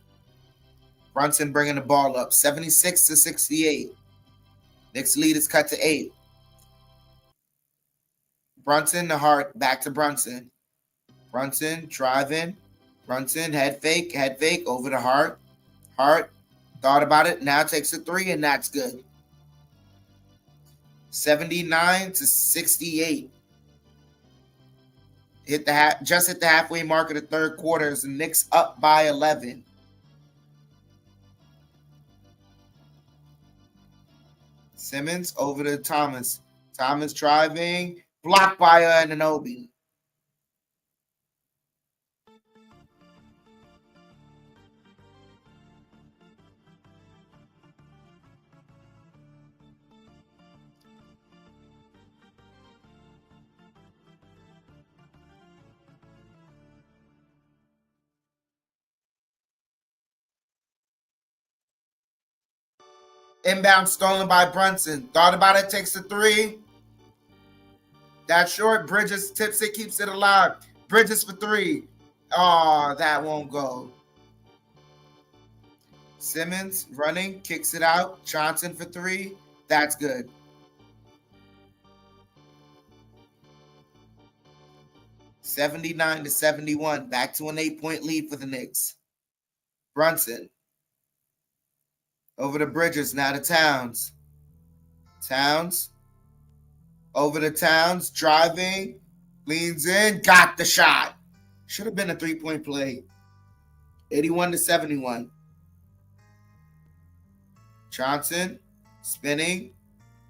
Brunson bringing the ball up. 76-68. Knicks lead is cut to 8. Brunson to Hart. Back to Brunson. Brunson driving. Brunson head fake over to Hart. Hart thought about it. Now takes a 3, and that's good. 79-68. just hit the halfway mark of the third quarter as the Knicks up by 11. Simmons over to Thomas. Thomas driving, blocked by Anunoby. Inbound stolen by Brunson. Thought about it, takes the three. That's short. Bridges tips it, keeps it alive. Bridges for three. Oh, that won't go. Simmons running, kicks it out. Johnson for three. That's good. $79-71. Back to an 8-point lead for the Knicks. Brunson. Over to Bridges, now to Towns. Towns. Over to Towns, driving. Leans in, got the shot. Should have been a 3-point play. 81-71. Johnson, spinning.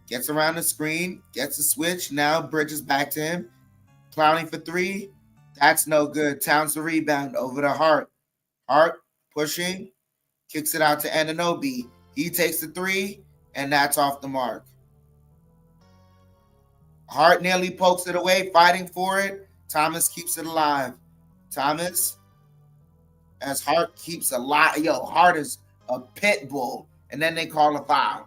Gets around the screen. Gets a switch. Now Bridges back to him. Clowning for three. That's no good. Towns the rebound. Over to Hart. Hart pushing. Kicks it out to Anunoby. He takes the three, and that's off the mark. Hart nearly pokes it away, fighting for it. Thomas keeps it alive. Thomas, as Hart keeps alive. Yo, Hart is a pit bull, and then they call a foul.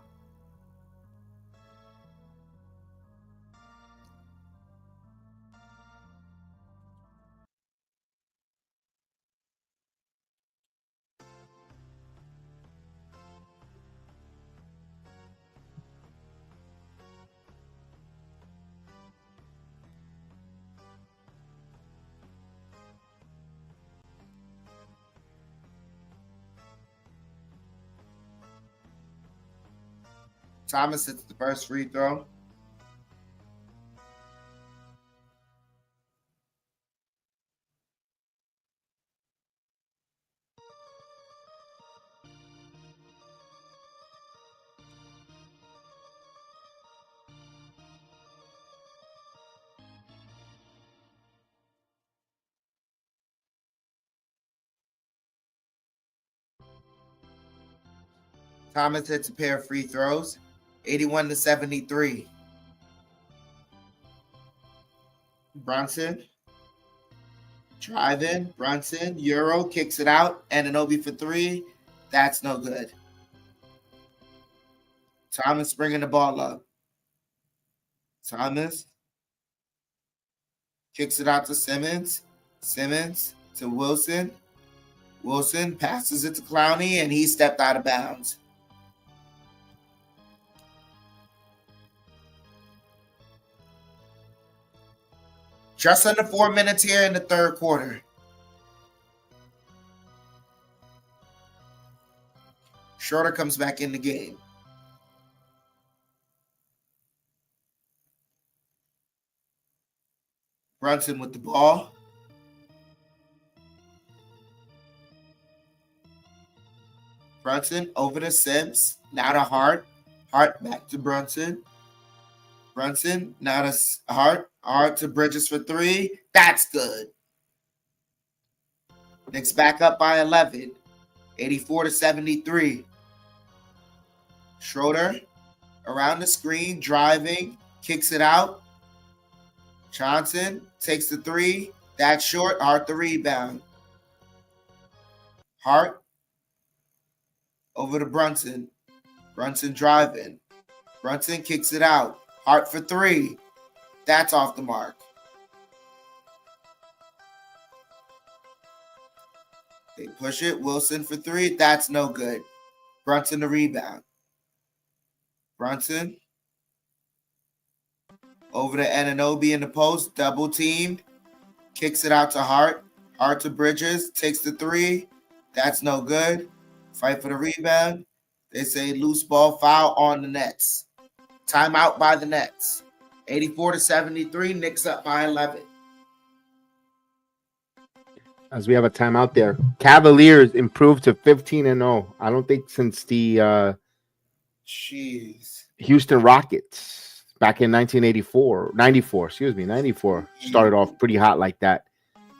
Thomas hits the first free throw. Thomas hits a pair of free throws. 81-73. Brunson. Driving. Brunson. Euro kicks it out. Anunoby for three. That's no good. Thomas bringing the ball up. Thomas. Kicks it out to Simmons. Simmons to Wilson. Wilson passes it to Clowney, and he stepped out of bounds. Just under 4 minutes here in the third quarter. Schroeder comes back in the game. Brunson with the ball. Brunson over to Sims. Now to Hart. Hart back to Brunson. Brunson now to Hart. Hart to Bridges for three. That's good. Knicks back up by 11. 84-73. Schroeder around the screen, driving, kicks it out. Johnson takes the three. That's short. Hart the rebound. Hart over to Brunson. Brunson driving. Brunson kicks it out. Hart for three. That's off the mark. They push it. Wilson for three. That's no good. Brunson the rebound. Brunson over to Anunoby in the post. Double teamed. Kicks it out to Hart. Hart to Bridges. Takes the three. That's no good. Fight for the rebound. They say loose ball foul on the Nets. Timeout by the Nets. 84-73. Knicks up by 11. as we have a timeout there. Cavaliers improved to 15-0. I don't think since the Jeez. Houston Rockets back in 94, excuse me, 94 started off pretty hot like that.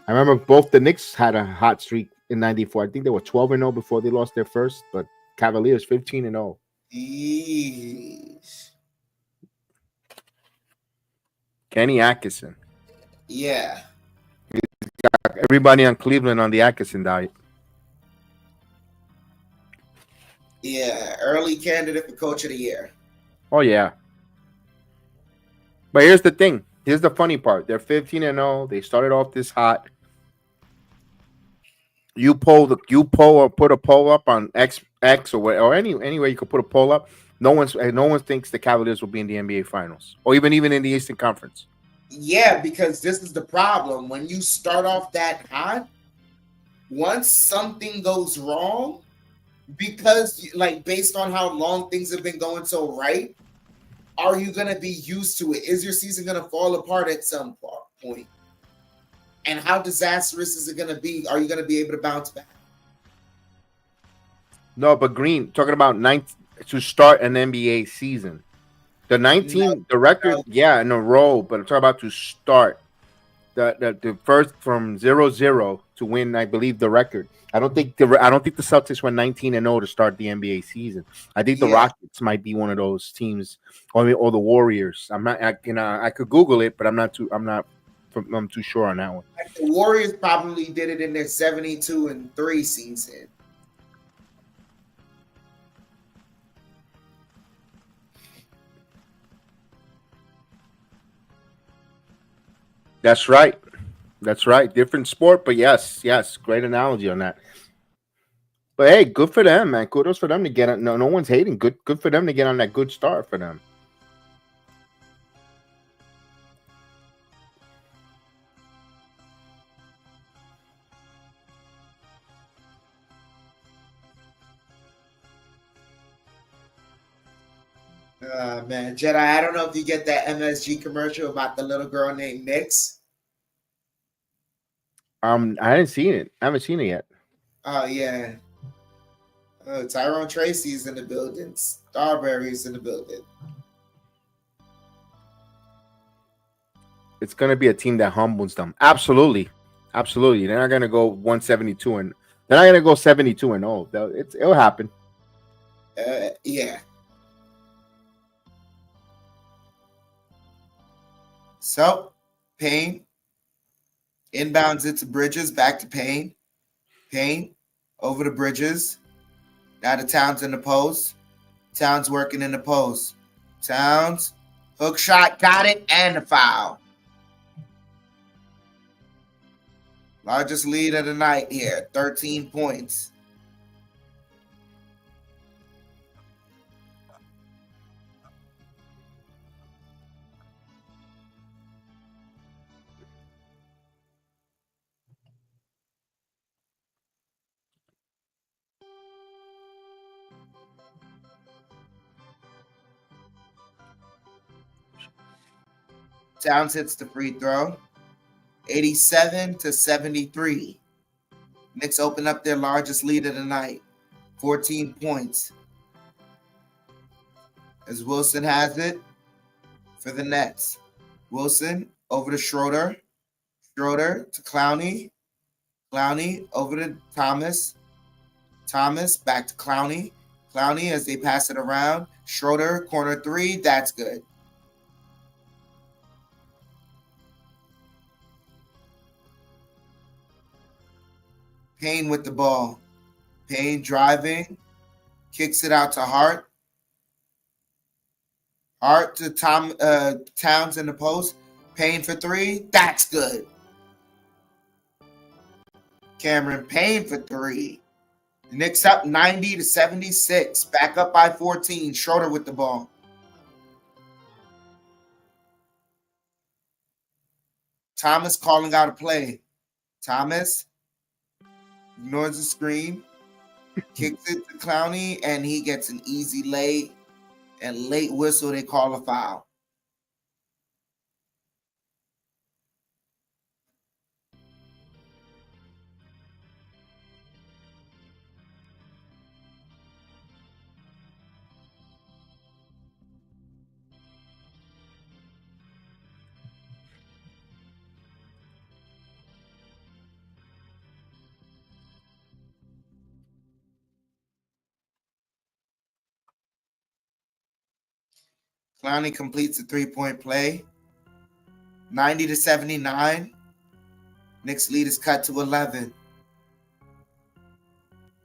I remember both the Knicks had a hot streak in 94. I think they were 12-0 before they lost their first, but Cavaliers 15-0. Jeez. Kenny Atkinson. Yeah. Everybody on Cleveland on the Atkinson diet. Yeah. Early candidate for coach of the year. Oh, yeah. But here's the thing. Here's the funny part. They're 15-0. They started off this hot. You poll or put a poll up on X or anywhere you could put a poll up. No one thinks the Cavaliers will be in the NBA Finals or even in the Eastern Conference. Yeah, because this is the problem. When you start off that hot, once something goes wrong, because like based on how long things have been going so right, are you going to be used to it? Is your season going to fall apart at some point? And how disastrous is it going to be? Are you going to be able to bounce back? No, but Green, talking about to start an NBA season. The 19, the record, yeah, in a row, but I'm talking about to start the first from 0-0 to win, I believe, the record. I don't think the Celtics went 19-0 to start the NBA season. I think the Rockets might be one of those teams, or the Warriors. I could Google it, but I'm too sure on that one. The Warriors probably did it in their 72-3 season. That's right. Different sport, but yes, great analogy on that. But hey, good for them, man. Kudos for them to get on. No one's hating. Good for them to get on that good start for them. Man, Jedi, I don't know if you get that MSG commercial about the little girl named Knicks. I hadn't seen it. I haven't seen it yet. Oh yeah. Tyrone Tracy's in the building. Starberry's in the building. It's gonna be a team that humbles them. Absolutely. They're not gonna go 172 and they're not gonna go 72-0. It'll happen. Yeah. So, Payne inbounds it to Bridges, back to Payne. Payne over to Bridges. Now to Towns in the post. Towns working in the post. Towns, hook shot, got it, and the foul. Largest lead of the night here, 13 points. Towns hits the free throw. 87-73. Knicks open up their largest lead of the night. 14 points. As Wilson has it for the Nets. Wilson over to Schroeder. Schroeder to Clowney. Clowney over to Thomas. Thomas back to Clowney. Clowney as they pass it around. Schroeder, corner three. That's good. Payne with the ball. Payne driving. Kicks it out to Hart. Hart to Towns in the post. Payne for three. That's good. Cameron Payne for three. Knicks up 90-76. Back up by 14. Schroeder with the ball. Thomas calling out a play. Thomas ignores the screen. Kicks it to Clowney, and he gets an easy late whistle. They call a foul. Clowney completes a 3-point play. 90-79. Knicks lead is cut to 11.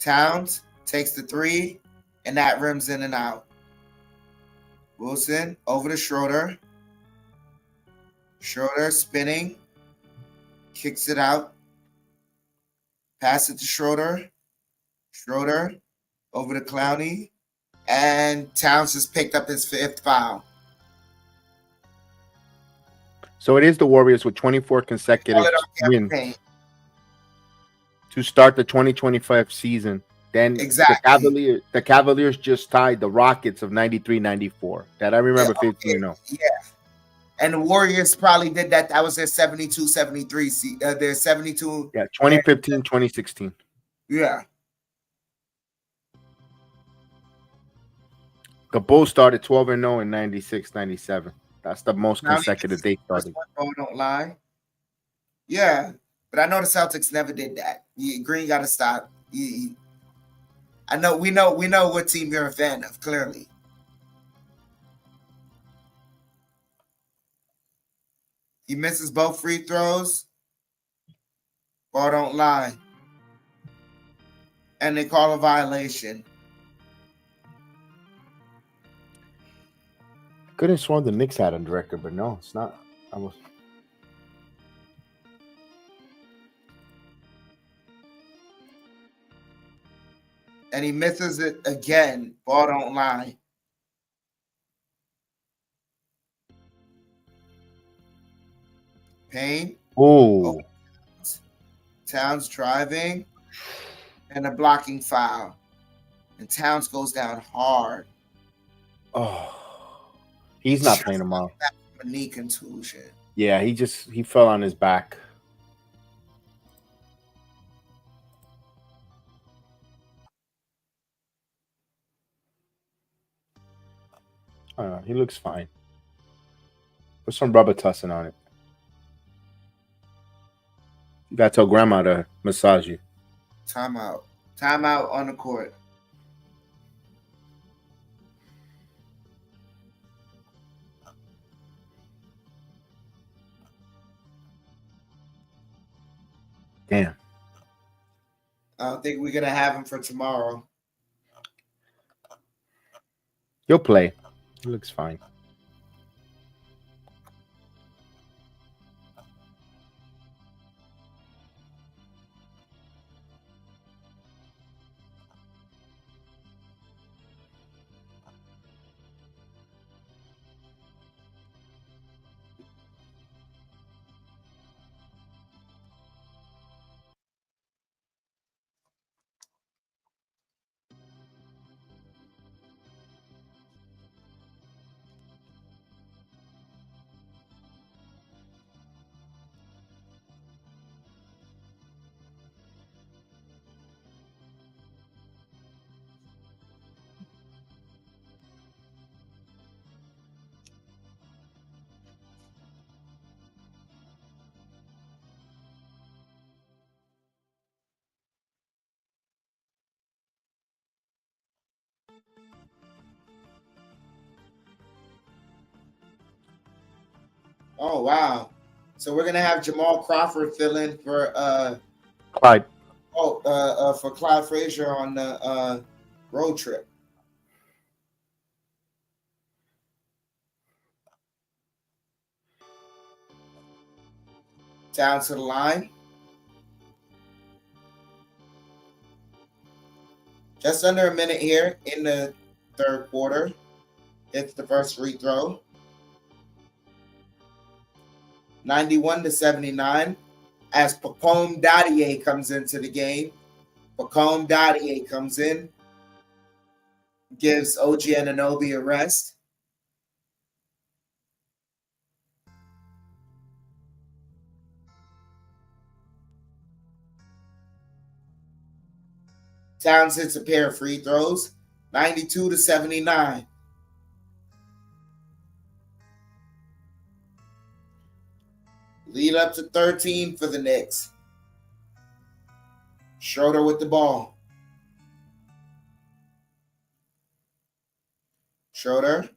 Towns takes the 3, and that rims in and out. Wilson over to Schroeder. Schroeder spinning. Kicks it out. Pass it to Schroeder. Schroeder over to Clowney. And Towns has picked up his 5th foul. So it is the Warriors with 24 consecutive wins to start the 2025 season. Then exactly. the Cavaliers just tied the Rockets of 93-94. That I remember 15-0. Yeah. And the Warriors probably did that. That was their 72-73 their 72. Yeah, 2015, 2016. Yeah. The Bulls started 12-0 in 96-97. That's the most consecutive they started. Don't lie. Yeah, but I know the Celtics never did that. Green got to stop. I know we know what team you're a fan of, clearly. He misses both free throws. Ball don't lie. And they call a violation. Could have sworn the Knicks had a record, but no, it's not. And he misses it again. Ball don't lie. Payne. Oh. Towns driving. And a blocking foul. And Towns goes down hard. Oh. He's not playing tomorrow. A knee contusion. Yeah, he fell on his back. I don't know. He looks fine. Put some rubber tussin on it. You gotta tell grandma to massage you. Timeout. Timeout on the court. Damn. I don't think we're gonna have him for tomorrow. He'll play. He looks fine. Oh wow! So we're gonna have Jamal Crawford fill in for Clyde. For Clyde Frazier on the road trip. Down to the line. Just under a minute here in the third quarter. It's the first free throw. 91-79 as Pacome Dadier comes into the game. Pacome Dadier comes in, gives OG Anunoby a rest. Towns hits a pair of free throws, 92-79. Lead up to 13 for the Knicks. Schroeder with the ball. Schroeder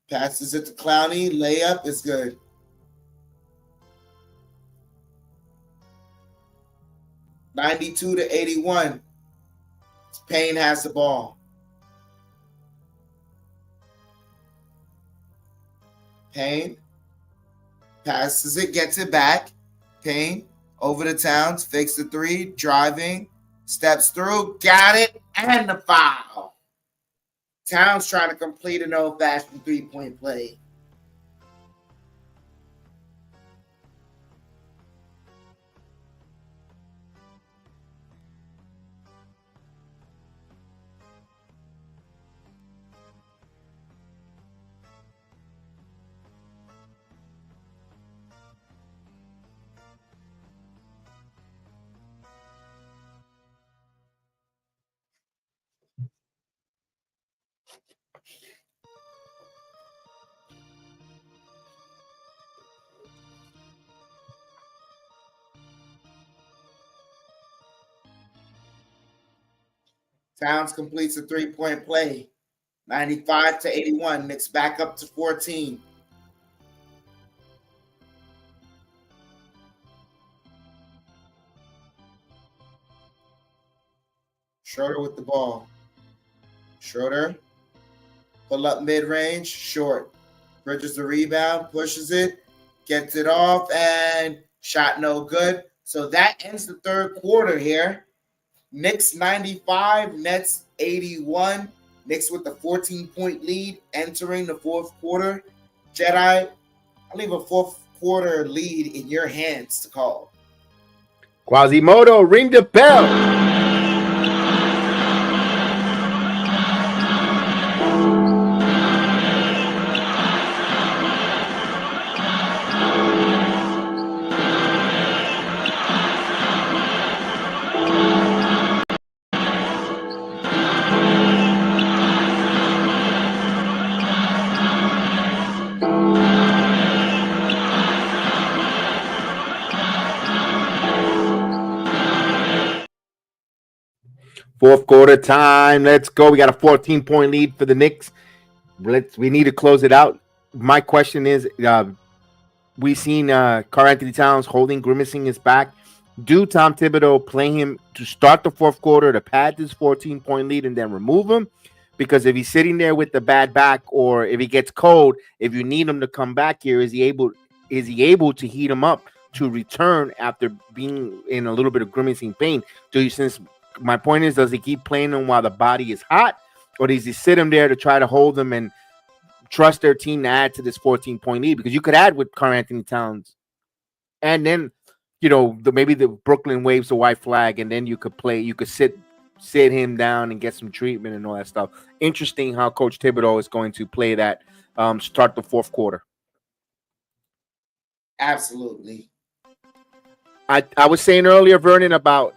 Passes it to Clowney. Layup is good. (92-81). Payne has the ball. Payne passes it, gets it back. Payne over to Towns, fakes the three, driving, steps through, got it, and the foul. Towns trying to complete an old-fashioned three-point play. Towns completes a three-point play. 95-81. Knicks back up to 14. Schroeder with the ball. Schroeder. Pull up mid-range. Short. Bridges the rebound. Pushes it. Gets it off. And shot no good. So that ends the third quarter here. Knicks 95, Nets 81. Knicks with the 14-point lead entering the fourth quarter. Jedi, I'll leave a fourth quarter lead in your hands to call. Quasimodo, ring the bell. Fourth quarter time. Let's go. We got a 14-point lead for the Knicks. We need to close it out. My question is, we've seen Karl-Anthony Towns holding, grimacing his back. Do Tom Thibodeau play him to start the fourth quarter to pad this 14-point lead and then remove him? Because if he's sitting there with the bad back, or if he gets cold, if you need him to come back here, is he able to heat him up to return after being in a little bit of grimacing pain? My point is, does he keep playing him while the body is hot, or does he sit him there to try to hold them and trust their team to add to this 14-point lead? Because you could add with Karl-Anthony Towns, and then maybe the Brooklyn waves the white flag, and then you could sit him down and get some treatment and all that stuff. Interesting how Coach Thibodeau is going to play that start the fourth quarter. Absolutely. I was saying earlier, Vernon, about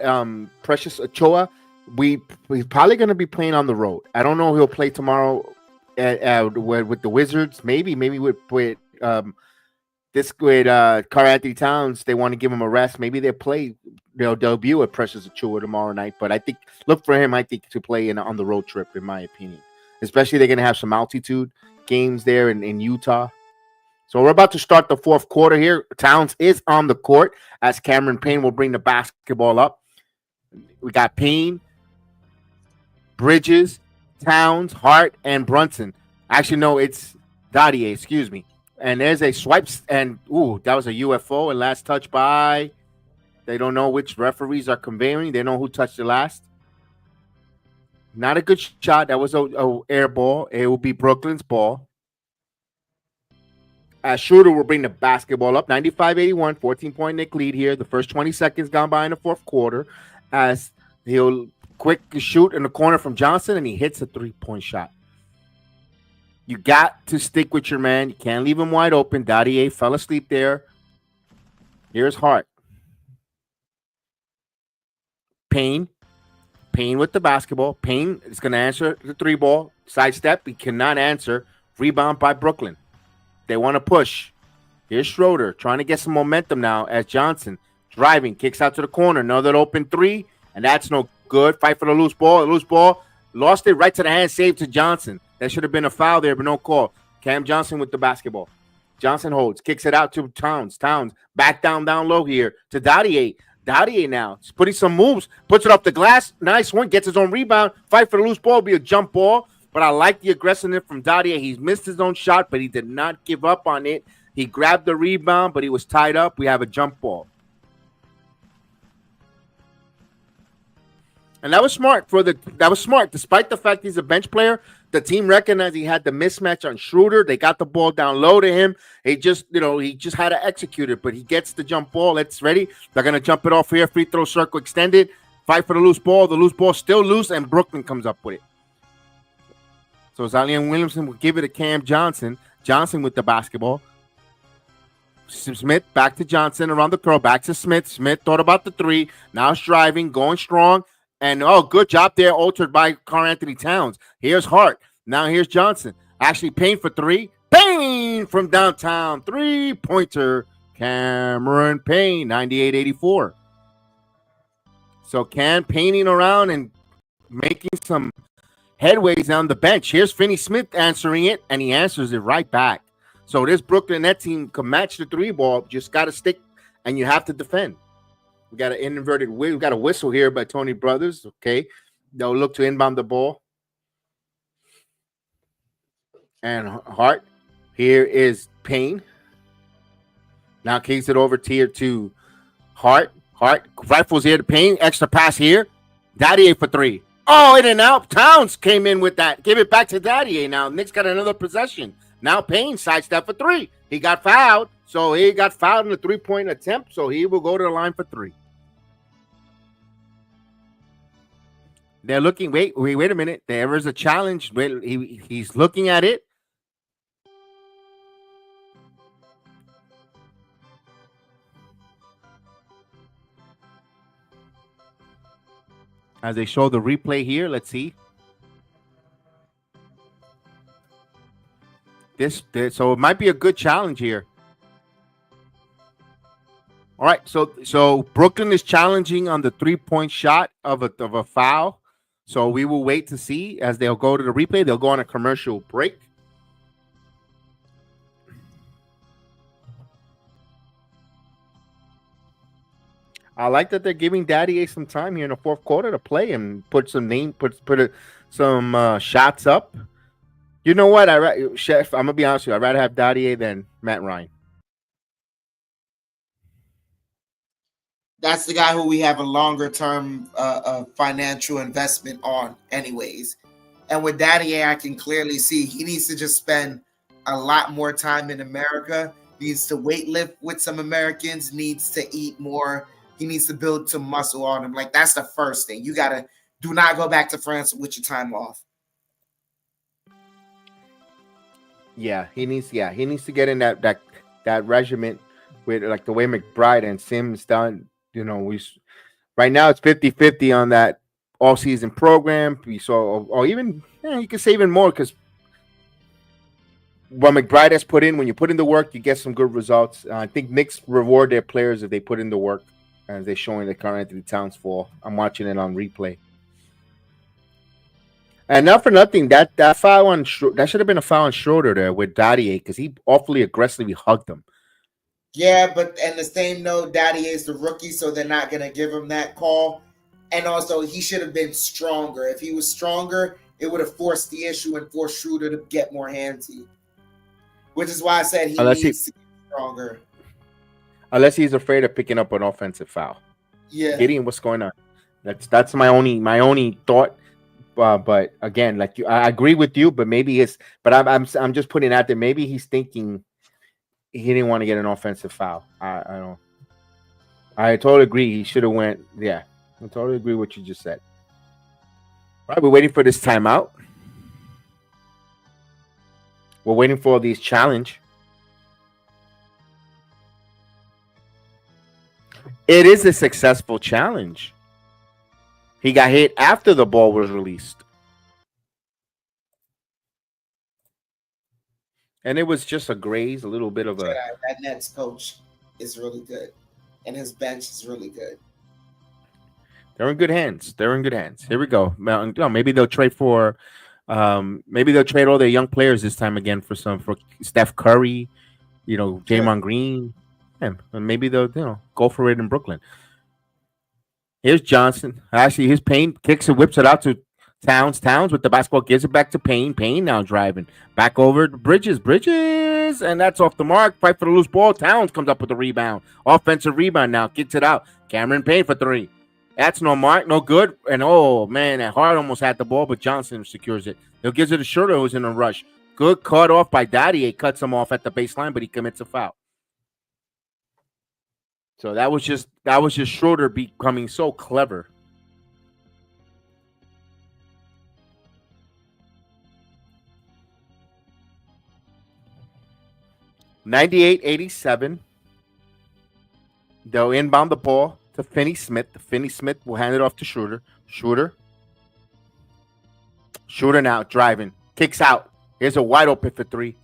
Precious Achiuwa. We're probably going to be playing on the road. I don't know if he'll play tomorrow with the Wizards. Maybe with Karl-Anthony Towns. They want to give him a rest. Maybe they'll debut at Precious Achiuwa tomorrow night. But I think look for him. I think to play on the road trip, in my opinion. Especially they're going to have some altitude games there in Utah. So we're about to start the fourth quarter here. Towns is on the court as Cameron Payne will bring the basketball up. We got Payne, Bridges, Towns, Hart, and Brunson. Actually, no, it's Dadier, excuse me. And there's a swipe, and that was a UFO, and last touch by, they don't know which referees are conveying. They know who touched it last. Not a good shot. That was a air ball. It will be Brooklyn's ball. Schroeder will bring the basketball up. 95-81, 14-point Knick lead here. The first 20 seconds gone by in the fourth quarter as he'll quick shoot in the corner from Johnson, and he hits a three-point shot. You got to stick with your man. You can't leave him wide open. Dadier fell asleep there. Here's Hart. Payne with the basketball. Payne is going to answer the three ball. Sidestep. He cannot answer. Rebound by Brooklyn. They want to push. Here's Schroeder trying to get some momentum now as Johnson driving, kicks out to the corner. Another open three, and that's no good. Fight for the loose ball. Lost it right to the hand, saved to Johnson. That should have been a foul there, but no call. Cam Johnson with the basketball. Johnson holds, kicks it out to Towns. Towns back down low here to Dadier. Dadier now is putting some moves, puts it off the glass. Nice one, gets his own rebound. Fight for the loose ball, be a jump ball. But I like the aggressiveness from Dadier. He's missed his own shot, but he did not give up on it. He grabbed the rebound, but he was tied up. We have a jump ball. And that was smart despite the fact he's a bench player. The team recognized he had the mismatch on Schroeder. They got the ball down low to him. He just had to execute it, but he gets the jump ball. It's ready. They're going to jump it off here. Free throw circle extended. Fight for the loose ball. The loose ball still loose, and Brooklyn comes up with it. So Zion Williamson will give it to Cam Johnson. Johnson with the basketball. Smith back to Johnson around the curl. Back to Smith. Smith thought about the three. Now it's driving, going strong. And, good job there, altered by Karl-Anthony Towns. Here's Hart. Now here's Johnson. Actually, Payne for three. Payne from downtown. Three-pointer. Cameron Payne, 98-84. So Cam painting around and making some headways on the bench. Here's Finney Smith answering it, and he answers it right back. So this Brooklyn Net team can match the three ball. Just got to stick, and you have to defend. We got an inverted wheel. We got a whistle here by Tony Brothers. Okay. They'll look to inbound the ball. And Hart. Here is Payne. Now kicks it over here to Hart. Hart rifles here to Payne. Extra pass here. Dadier for three. Oh, in and out. Towns came in with that. Give it back to Dadier now. Knicks got another possession. Now Payne sidestep for three. He got fouled. So he got fouled in the three-point attempt. So he will go to the line for three. They're looking. Wait a minute. There is a challenge. Wait, he's looking at it. As they show the replay here, let's see. So it might be a good challenge here. All right. So Brooklyn is challenging on the 3-point shot of a foul. So we will wait to see as they'll go to the replay. They'll go on a commercial break. I like that they're giving Dadier some time here in the fourth quarter to play and put some shots up. You know what, Chef? I'm gonna be honest with you. I'd rather have Dadier than Matt Ryan. That's the guy who we have a longer term financial investment on anyways. And with Dadier, I can clearly see he needs to just spend a lot more time in America, needs to weight lift with some Americans, needs to eat more. He needs to build some muscle on him. Like, that's the first thing. You got to do not go back to France with your time off. Yeah, he needs to get in that regiment with like the way McBride and Sims done. You know, right now it's 50-50 on that all-season program. We saw, or even you can say even more because what McBride has put in, when you put in the work, you get some good results. I think Knicks reward their players if they put in the work, as they're showing the Karl-Anthony Towns fall. I'm watching it on replay. And not for nothing, that foul on that should have been a foul on Schroeder there with Dadier because he awfully aggressively hugged him. Yeah, but and the same note, Dadier is the rookie, so they're not going to give him that call. And also, he should have been stronger. If he was stronger, it would have forced the issue and forced Schroeder to get more handsy. Which is why I said he needs to get stronger. Unless he's afraid of picking up an offensive foul. Yeah. Gideon, what's going on? That's my only thought. But again, like I agree with you, but maybe I'm just putting out there. Maybe he's thinking he didn't want to get an offensive foul. I totally agree. He should have went. Yeah, I totally agree with what you just said. All right, we're waiting for this timeout. We're waiting for these challenge. It is a successful challenge. He got hit after the ball was released. And it was just a graze, a little bit of a... That Nets coach is really good. And his bench is really good. They're in good hands. Here we go. Maybe they'll trade for Maybe they'll trade all their young players this time again for Steph Curry, Draymond Green. Yeah, and maybe they'll go for it in Brooklyn. Here's Johnson. Actually, his Payne kicks and whips it out to Towns. Towns with the basketball gives it back to Payne. Payne now driving back over to Bridges, and that's off the mark. Fight for the loose ball. Towns comes up with the rebound. Offensive rebound now. Kicks it out. Cameron Payne for three. That's no mark, no good. And oh man, that Hart almost had the ball, but Johnson secures it. He'll gives it to Schroeder, who's in a rush. Good cut off by Daddy. It cuts him off at the baseline, but he commits a foul. So that was just Schroeder becoming so clever. (98-87). They'll inbound the ball to Finney Smith. Finney Smith will hand it off to Schroeder. Schroeder now driving. Kicks out. Here's a wide open for three.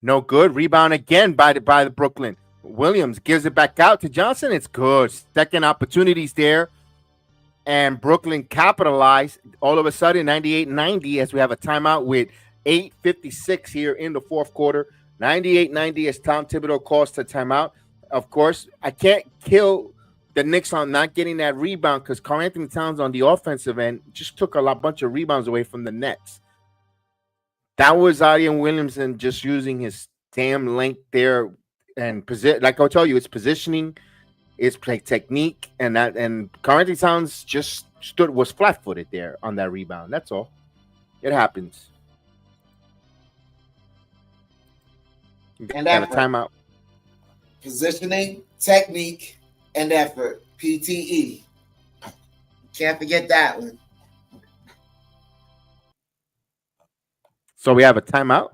No good. Rebound again by the Brooklyn. Williams gives it back out to Johnson. It's good. Second opportunities there. And Brooklyn capitalized. All of a sudden, 98-90 as we have a timeout with 8:56 here in the fourth quarter. 98-90 as Tom Thibodeau calls the timeout. Of course, I can't kill the Knicks on not getting that rebound because Karl-Anthony Towns on the offensive end just took a bunch of rebounds away from the Nets. That was Zion Williamson just using his damn length there and like I'll tell you, it's positioning, it's play technique, and Karl-Anthony Towns just was flat-footed there on that rebound. That's all. It happens. And got a timeout. Positioning, technique, and effort. PTE. Can't forget that one. So we have a timeout.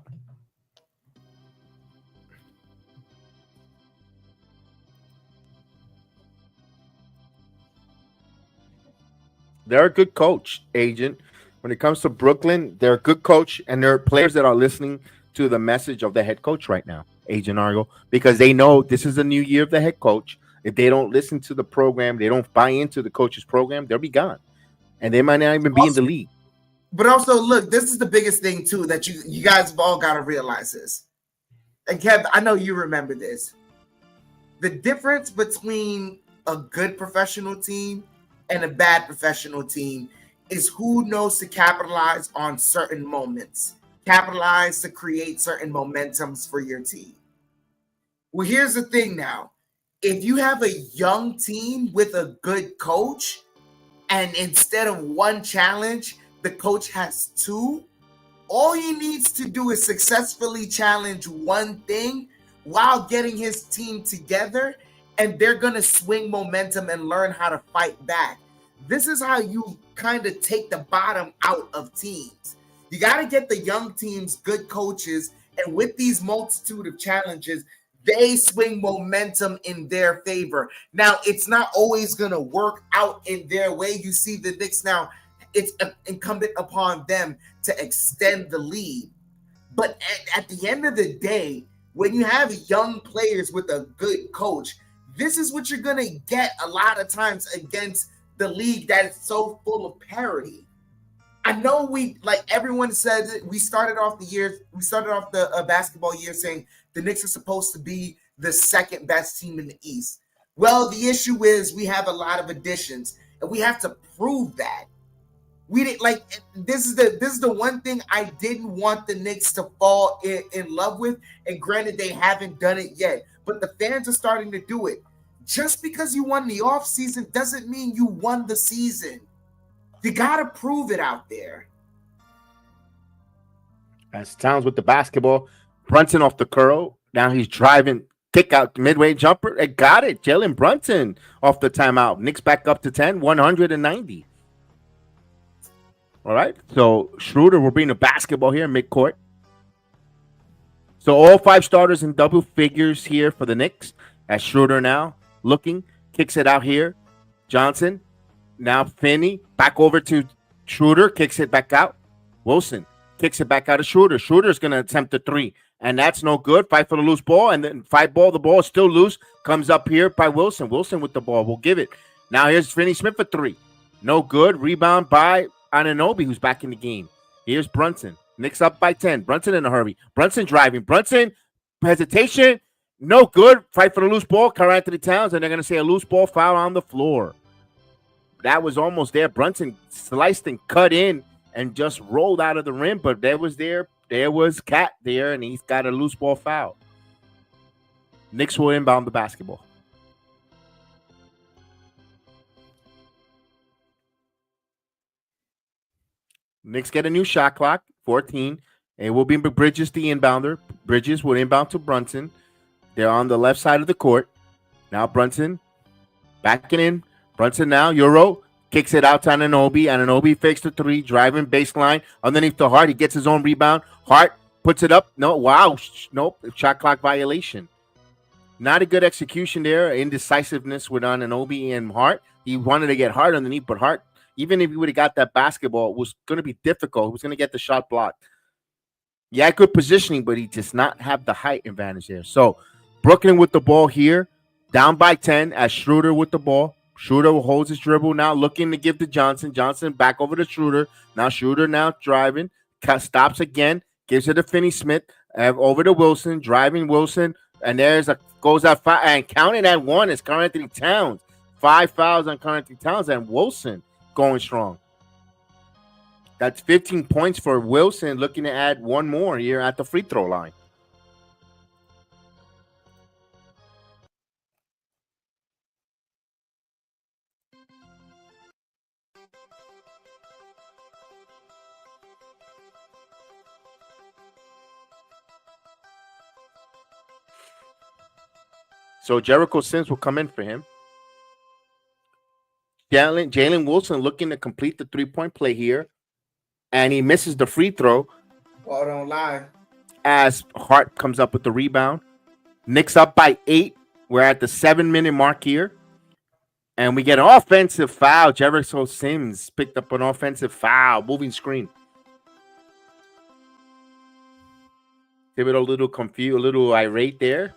They're a good coach, Agent. When it comes to Brooklyn, they're a good coach, and there are players that are listening to the message of the head coach right now, Agent Argo, because they know this is a new year of the head coach. If they don't listen to the program, they don't buy into the coach's program, they'll be gone. And they might not even be in the league. But also, look, this is the biggest thing, too, that you guys have all got to realize this. And Kev, I know you remember this. The difference between a good professional team and a bad professional team is who knows to capitalize on certain moments. Capitalize to create certain momentums for your team. Well, here's the thing now. If you have a young team with a good coach, and instead of one challenge, the coach has two, all he needs to do is successfully challenge one thing while getting his team together, and they're going to swing momentum and learn how to fight back. This is how you kind of take the bottom out of teams. You got to get the young teams good coaches, and with these multitude of challenges, they swing momentum in their favor. Now, it's not always going to work out in their way. You see the Knicks now, it's incumbent upon them to extend the lead. But at the end of the day, when you have young players with a good coach, this is what you're going to get a lot of times against the league that is so full of parity. I know everyone said it, we started off the basketball year saying the Knicks are supposed to be the second best team in the East. Well, the issue is we have a lot of additions, and we have to prove that. We didn't this is the one thing I didn't want the Knicks to fall in love with, and granted they haven't done it yet, but the fans are starting to do it. Just because you won the offseason doesn't mean you won the season. You got to prove it out there. As Towns with the basketball. Brunson off the curl. Now he's driving. Kick out midway jumper. It got it. Jalen Brunson off the timeout. Knicks back up to 10, 190. All right. So Schroeder will bring the basketball here midcourt. So all five starters in double figures here for the Knicks. As Schroeder now looking. Kicks it out here. Johnson. Now Finney back over to Schroeder, kicks it back out. Wilson kicks it back out of Schroeder. Schroeder's going to attempt the three, and that's no good. Fight for the loose ball, and then the ball is still loose. Comes up here by Wilson. Wilson with the ball. We'll give it. Now here's Finney Smith for three. No good. Rebound by Anunoby, who's back in the game. Here's Brunson. Knicks up by 10. Brunson in a hurry. Brunson driving. Brunson, hesitation. No good. Fight for the loose ball. Carl Anthony Towns, and they're going to say a loose ball foul on the floor. That was almost there. Brunson sliced and cut in and just rolled out of the rim, but there was Cat there, and he's got a loose ball foul. Knicks will inbound the basketball. Knicks get a new shot clock, 14. It will be Bridges, the inbounder. Bridges will inbound to Brunson. They're on the left side of the court. Now Brunson backing in. Brunson now, Euro, kicks it out to Anunoby. Anunoby fakes the three, driving baseline underneath the Hart. He gets his own rebound. Hart puts it up. No, wow. Nope. Shot clock violation. Not a good execution there. Indecisiveness with Anunoby and Hart. He wanted to get Hart underneath, but Hart, even if he would have got that basketball, it was going to be difficult. He was going to get the shot blocked. Yeah, good positioning, but he does not have the height advantage there. So Brooklyn with the ball here, down by 10 as Schroeder with the ball. Schroeder holds his dribble now, looking to give to Johnson. Johnson back over to Schroeder. Now Schroeder now driving. Stops again. Gives it to Finney-Smith. Over to Wilson. Driving Wilson. And goes out 5. And counting at 1 is Karl Anthony Towns. 5 fouls on Karl Anthony Towns. And Wilson going strong. That's 15 points for Wilson, looking to add one more here at the free throw line. So Jericho Sims will come in for him. Jalen Wilson looking to complete the three-point play here. And he misses the free throw. Ball don't lie. As Hart comes up with the rebound. Knicks up by 8. We're at the 7-minute mark here. And we get an offensive foul. Jericho Sims picked up an offensive foul. Moving screen. Give it a little confused, a little irate there.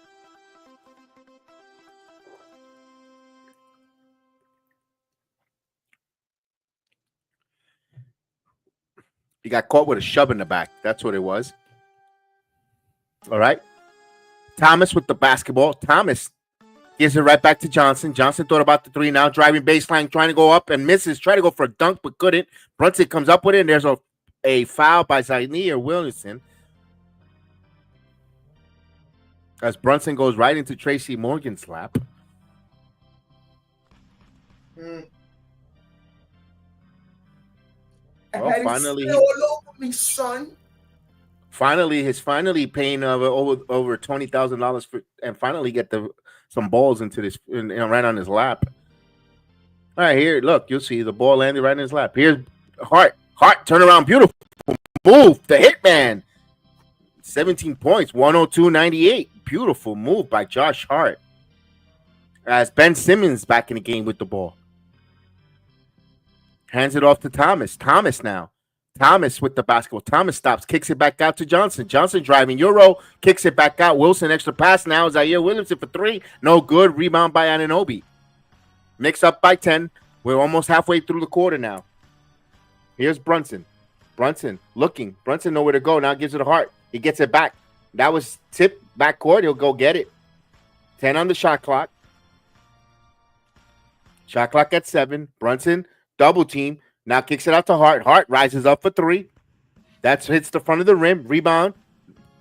He got caught with a shove in the back. That's what it was. All right. Thomas with the basketball. Thomas gives it right back to Johnson. Johnson thought about the three. Now driving baseline, trying to go up and misses. Try to go for a dunk, but couldn't. Brunson comes up with it, and there's a foul by Zaire Williamson. As Brunson goes right into Tracy Morgan's lap. Well, finally, all over me, son. He's finally paying over $20,000 for, and finally get some balls into this right on his lap. All right, here, look, you'll see the ball landed right in his lap. Here's Hart, turn around, beautiful move, the hitman. 17 points, 102-98. Beautiful move by Josh Hart. As Ben Simmons back in the game with the ball. Hands it off to Thomas. Thomas now. Thomas with the basketball. Thomas stops, kicks it back out to Johnson. Johnson driving Euro, kicks it back out. Wilson, extra pass now. Zaire Williamson for 3. No good. Rebound by Anunoby. Knicks up by 10. We're almost halfway through the quarter now. Here's Brunson. Brunson looking. Brunson nowhere to go. Now gives it a Hart. He gets it back. That was tip back court. He'll go get it. 10 on the shot clock. Shot clock at 7. Brunson, double team. Now kicks it out to Hart. Hart rises up for 3. That hits the front of the rim. Rebound.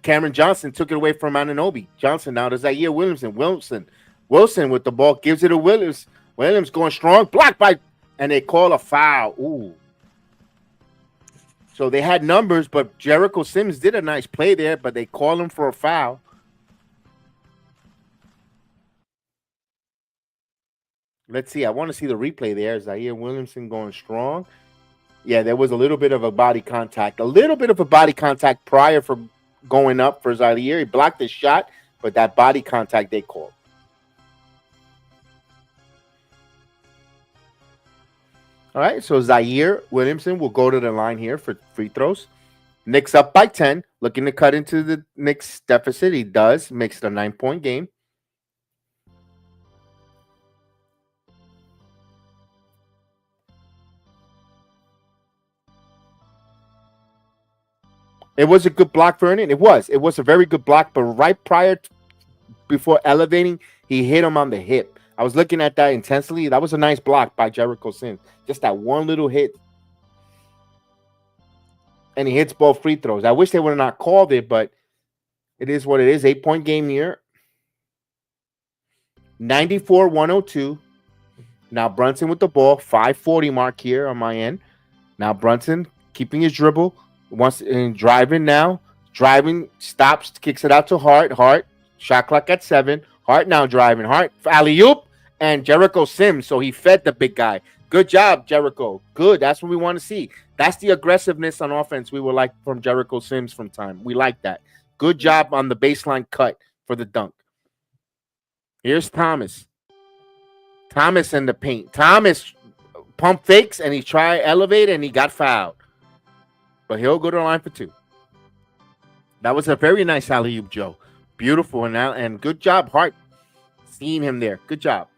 Cameron Johnson took it away from Anunoby. Johnson now to Zaire Williamson. Wilson with the ball. Gives it to Williams. Williams going strong. Blocked by, and they call a foul. Ooh. So they had numbers, but Jericho Sims did a nice play there, but they call him for a foul. Let's see. I want to see the replay there. Zaire Williamson going strong. Yeah, there was a little bit of a body contact. A little bit of a body contact prior for going up for Zaire. He blocked the shot, but that body contact they called. All right, so Zaire Williamson will go to the line here for free throws. Knicks up by 10, looking to cut into the Knicks deficit. He does. Makes it a 9-point game. It was a good block, Vernon. It was. It was a very good block, but right before elevating, he hit him on the hip. I was looking at that intensely. That was a nice block by Jericho Sims. Just that one little hit. And he hits both free throws. I wish they would have not called it, but it is what it is. 8-point game here. 94-102. Now Brunson with the ball. 5:40 mark here on my end. Now Brunson keeping his dribble. Driving, stops, kicks it out to Hart. Hart, shot clock at 7. Hart now driving. Hart, alley-oop, and Jericho Sims. So he fed the big guy. Good job, Jericho. Good. That's what we want to see. That's the aggressiveness on offense we would like from Jericho Sims from time. We like that. Good job on the baseline cut for the dunk. Here's Thomas. Thomas in the paint. Thomas pump fakes, and he tried elevate, and he got fouled. But he'll go to the line for 2. That was a very nice alley-oop, Joe. Beautiful. And good job, Hart, seeing him there. Good job.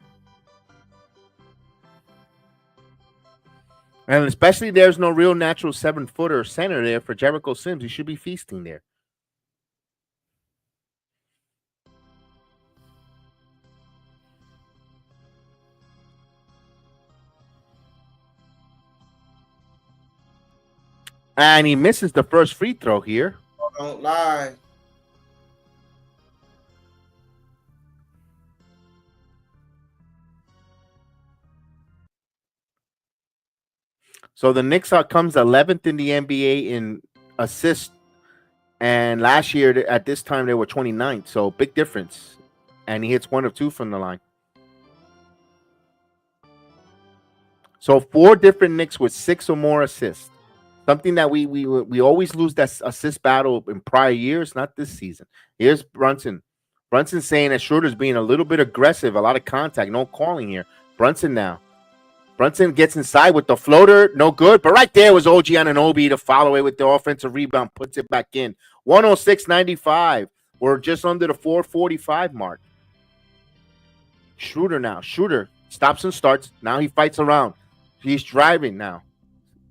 And especially there's no real natural 7-footer center there for Jericho Sims. He should be feasting there. And he misses the first free throw here. Don't lie. So the Knicks comes 11th in the NBA in assists. And last year at this time they were 29th. So big difference. And he hits 1 of 2 from the line. So 4 different Knicks with 6 or more assists. Something that we always lose that assist battle in prior years, not this season. Here's Brunson. Brunson saying that Schroeder's being a little bit aggressive, a lot of contact, no calling here. Brunson now. Brunson gets inside with the floater, no good. But right there was OG Anunoby to follow it with the offensive rebound, puts it back in. 106-95. We're just under the 4:45 mark. Schroeder now. Schroeder stops and starts. Now he fights around. He's driving now.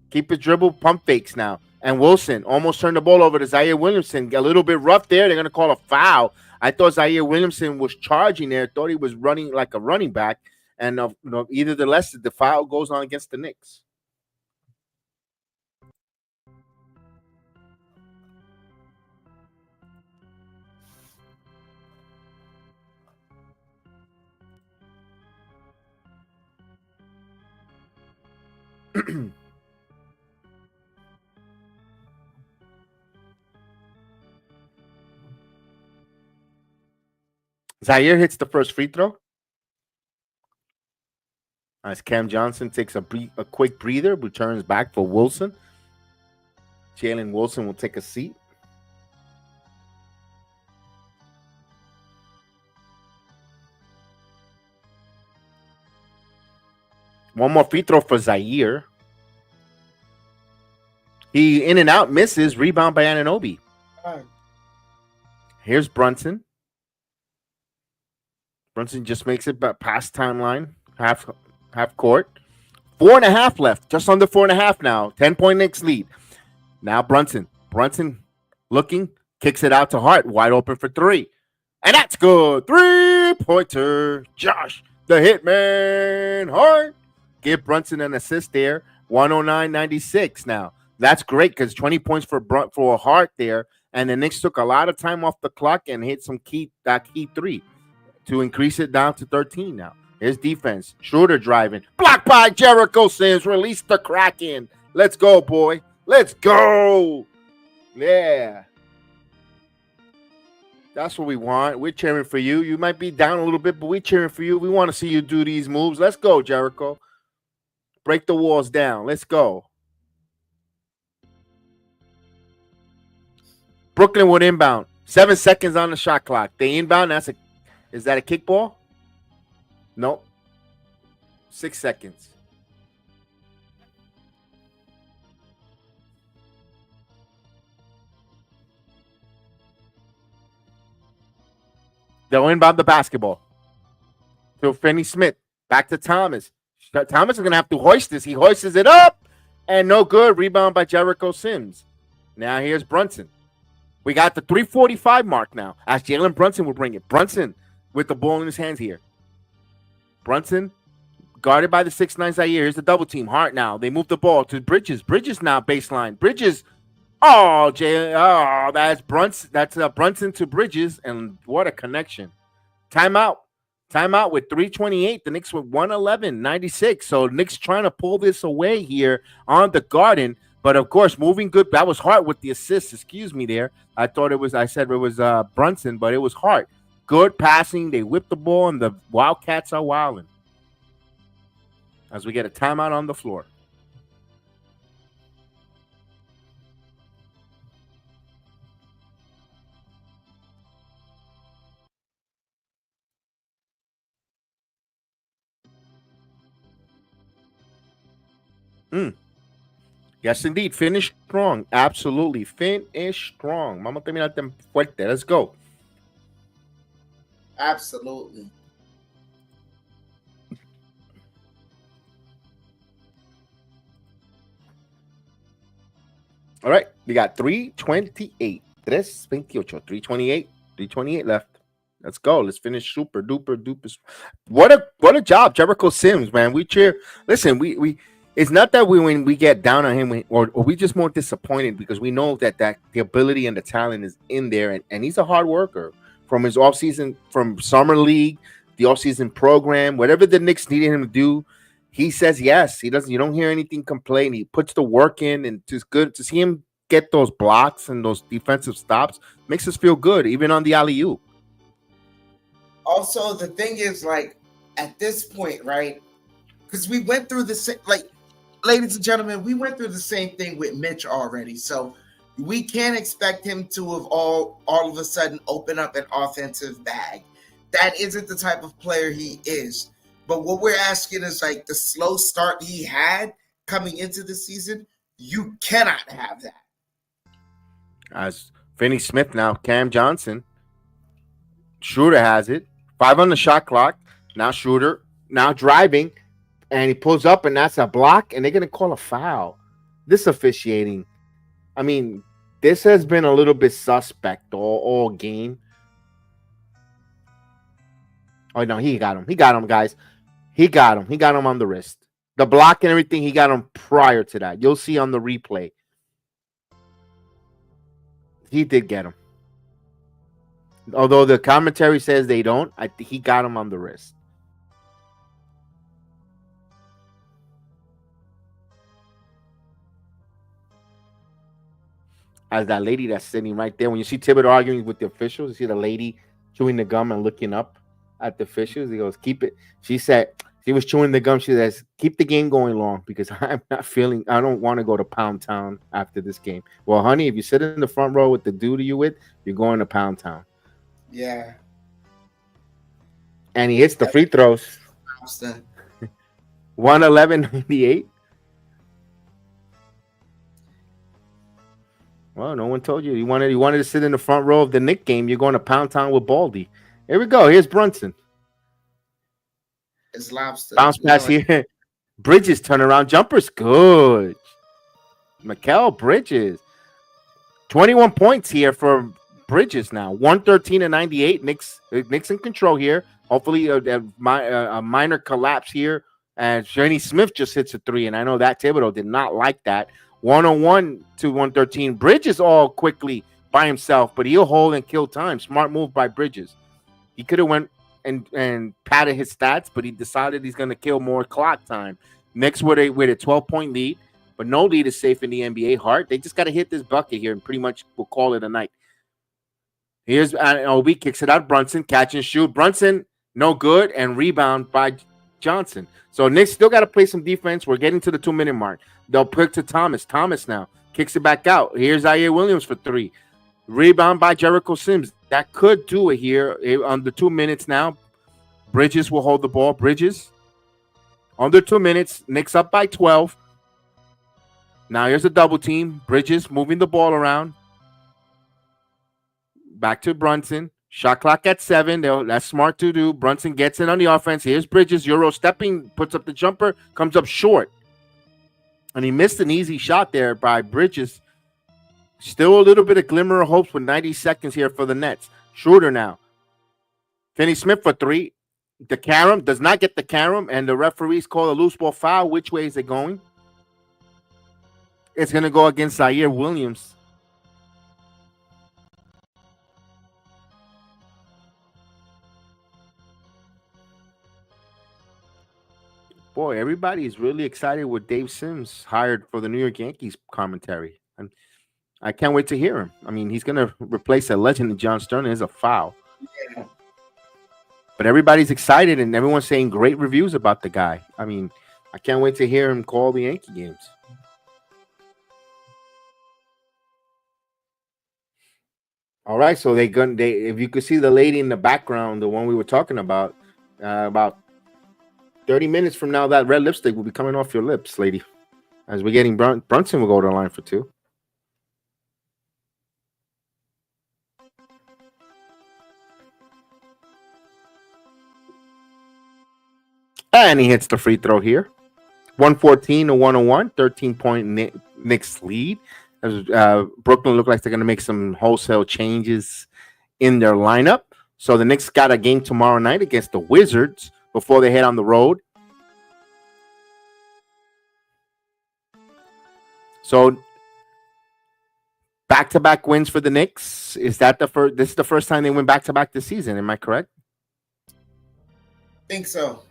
Keep his dribble, pump fakes now. And Wilson almost turned the ball over to Zaire Williamson. A little bit rough there. They're going to call a foul. I thought Zaire Williamson was charging there. Thought he was running like a running back. And either the less, the foul goes on against the Knicks. Zaire hits the first free throw. As Cam Johnson takes a quick breather, returns back for Wilson. Jalen Wilson will take a seat. One more free throw for Zaire. He in and out misses. Rebound by Anunoby. Here's Brunson. Brunson just makes it past timeline. Half court. 4.5 left. Just under 4.5 now. 10-point Knicks lead. Now Brunson. Brunson looking. Kicks it out to Hart. Wide open for 3. And that's good. 3-pointer. Josh, the hitman. Hart. Give Brunson an assist there. 109-96 now. That's great because 20 points for Hart there. And the Knicks took a lot of time off the clock and hit some key 3 to increase it down to 13 now. His defense. Schroeder driving. Blocked by Jericho Sims. Release the Kraken. Let's go, boy. Let's go. Yeah. That's what we want. We're cheering for you. You might be down a little bit, but we're cheering for you. We want to see you do these moves. Let's go, Jericho. Break the walls down. Let's go. Brooklyn would inbound. 7 seconds on the shot clock. They inbound. Is that a kickball? Nope. 6 seconds. They'll inbound the basketball. To Finney Smith. Back to Thomas. Thomas is going to have to hoist this. He hoists it up. And no good. Rebound by Jericho Sims. Now here's Brunson. We got the 3:45 mark now. As Jalen Brunson will bring it. Brunson with the ball in his hands here. Brunson guarded by the 6'9" Zaire. Here's the double team. Hart now. They move the ball to Bridges. Bridges now baseline. Bridges. Oh, that's Brunson. That's Brunson to Bridges, and what a connection. Timeout. Timeout with 3:28. The Knicks with 111-96. So Knicks trying to pull this away here on the Garden. But of course, moving good. That was Hart with the assist. Excuse me there. I said it was Brunson, but it was Hart. Good passing. They whipped the ball, and the Wildcats are wilding. As we get a timeout on the floor. Yes, indeed. Finish strong. Absolutely. Finish strong. Vamos a terminar fuerte. Let's go. Absolutely. All right. We got 3:28. 3:28 left. Let's go. Let's finish super duper. What a job, Jericho Sims, man. We cheer. Listen, we it's not that when we get down on him or we just more disappointed because we know that the ability and the talent is in there, and he's a hard worker from his offseason, from summer league, the offseason program, whatever the Knicks needed him to do. He says yes. He doesn't. You don't hear anything complain. He puts the work in, and it's good to see him get those blocks and those defensive stops. Makes us feel good, even on the alley-oop. Also, the thing is, like, at this point, right? Because we went through the same, like, ladies and gentlemen, we went through the same thing with Mitch already. So we can't expect him to have all of a sudden open up an offensive bag. That isn't the type of player he is. But what we're asking is, like, the slow start he had coming into the season, you cannot have that. As Finney Smith now, Cam Johnson. Schroeder has it. 5 on the shot clock. Now Schroeder, now driving. And he pulls up, and that's a block, and they're going to call a foul. This officiating, I mean, this has been a little bit suspect all game. Oh, no, he got him. He got him, guys. He got him. He got him on the wrist. The block and everything, he got him prior to that. You'll see on the replay. He did get him. Although the commentary says they don't, he got him on the wrist. As that lady that's sitting right there, when you see Thibodeau arguing with the officials, you see the lady chewing the gum and looking up at the officials. He goes, keep it. She said, she was chewing the gum. She says, keep the game going long because I don't want to go to Pound Town after this game. Well, honey, if you sit in the front row with the dude you with, you're going to Pound Town. Yeah. And he hits the free throws. 111-98. Well, no one told you. You wanted to sit in the front row of the Knicks game. You're going to Pound Town with Baldy. Here we go. Here's Brunson. It's lobster. Bounce pass here. Bridges turnaround jumper's good. Mikal Bridges. 21 points here for Bridges now. 113-98. Knicks in control here. Hopefully a minor collapse here. And Finney Smith just hits a three. And I know that Thibodeau did not like that. 101 to 113. Bridges all quickly by himself, but he'll hold and kill time. Smart move by Bridges. He could have went and padded his stats, but he decided he's going to kill more clock time. Knicks with a 12-point lead, but no lead is safe in the NBA. Hart, they just got to hit this bucket here and pretty much we'll call it a night. Here's Obi kicks it out. Brunson catch and shoot. Brunson no good and rebound by Johnson. So Knicks still got to play some defense. We're getting to the 2-minute mark. They'll pick to Thomas. Thomas now kicks it back out. Here's Zaire Williams for three. Rebound by Jericho Sims. That could do it here on the 2 minutes now. Bridges will hold the ball. Bridges under 2 minutes. Knicks up by 12. Now here's a double team. Bridges moving the ball around. Back to Brunson. Shot clock at 7. That's smart to do. Brunson gets in on the offense. Here's Bridges. Euro stepping. Puts up the jumper. Comes up short. And he missed an easy shot there by Bridges. Still a little bit of glimmer of hopes with 90 seconds here for the Nets. Schroeder now. Finney Smith for three. The carom does not get the carom, and the referees call a loose ball foul. Which way is it going? It's going to go against Zaire Williams. Boy, everybody is really excited with Dave Sims hired for the New York Yankees commentary. And I can't wait to hear him. I mean, he's going to replace a legend, John Stern. Is a foul. Yeah. But everybody's excited, and everyone's saying great reviews about the guy. I mean, I can't wait to hear him call the Yankee games. All right, so if you could see the lady in the background, the one we were talking about 30 minutes from now, that red lipstick will be coming off your lips, lady. As we're getting Brunson will go to the line for two. And he hits the free throw here. 114 to 101, 13-point Knicks lead. As Brooklyn look like they're going to make some wholesale changes in their lineup. So the Knicks got a game tomorrow night against the Wizards before they head on the road. So back-to-back wins for the Knicks. Is that the first? This is the first time they win back-to-back this season. Am I correct? Think so.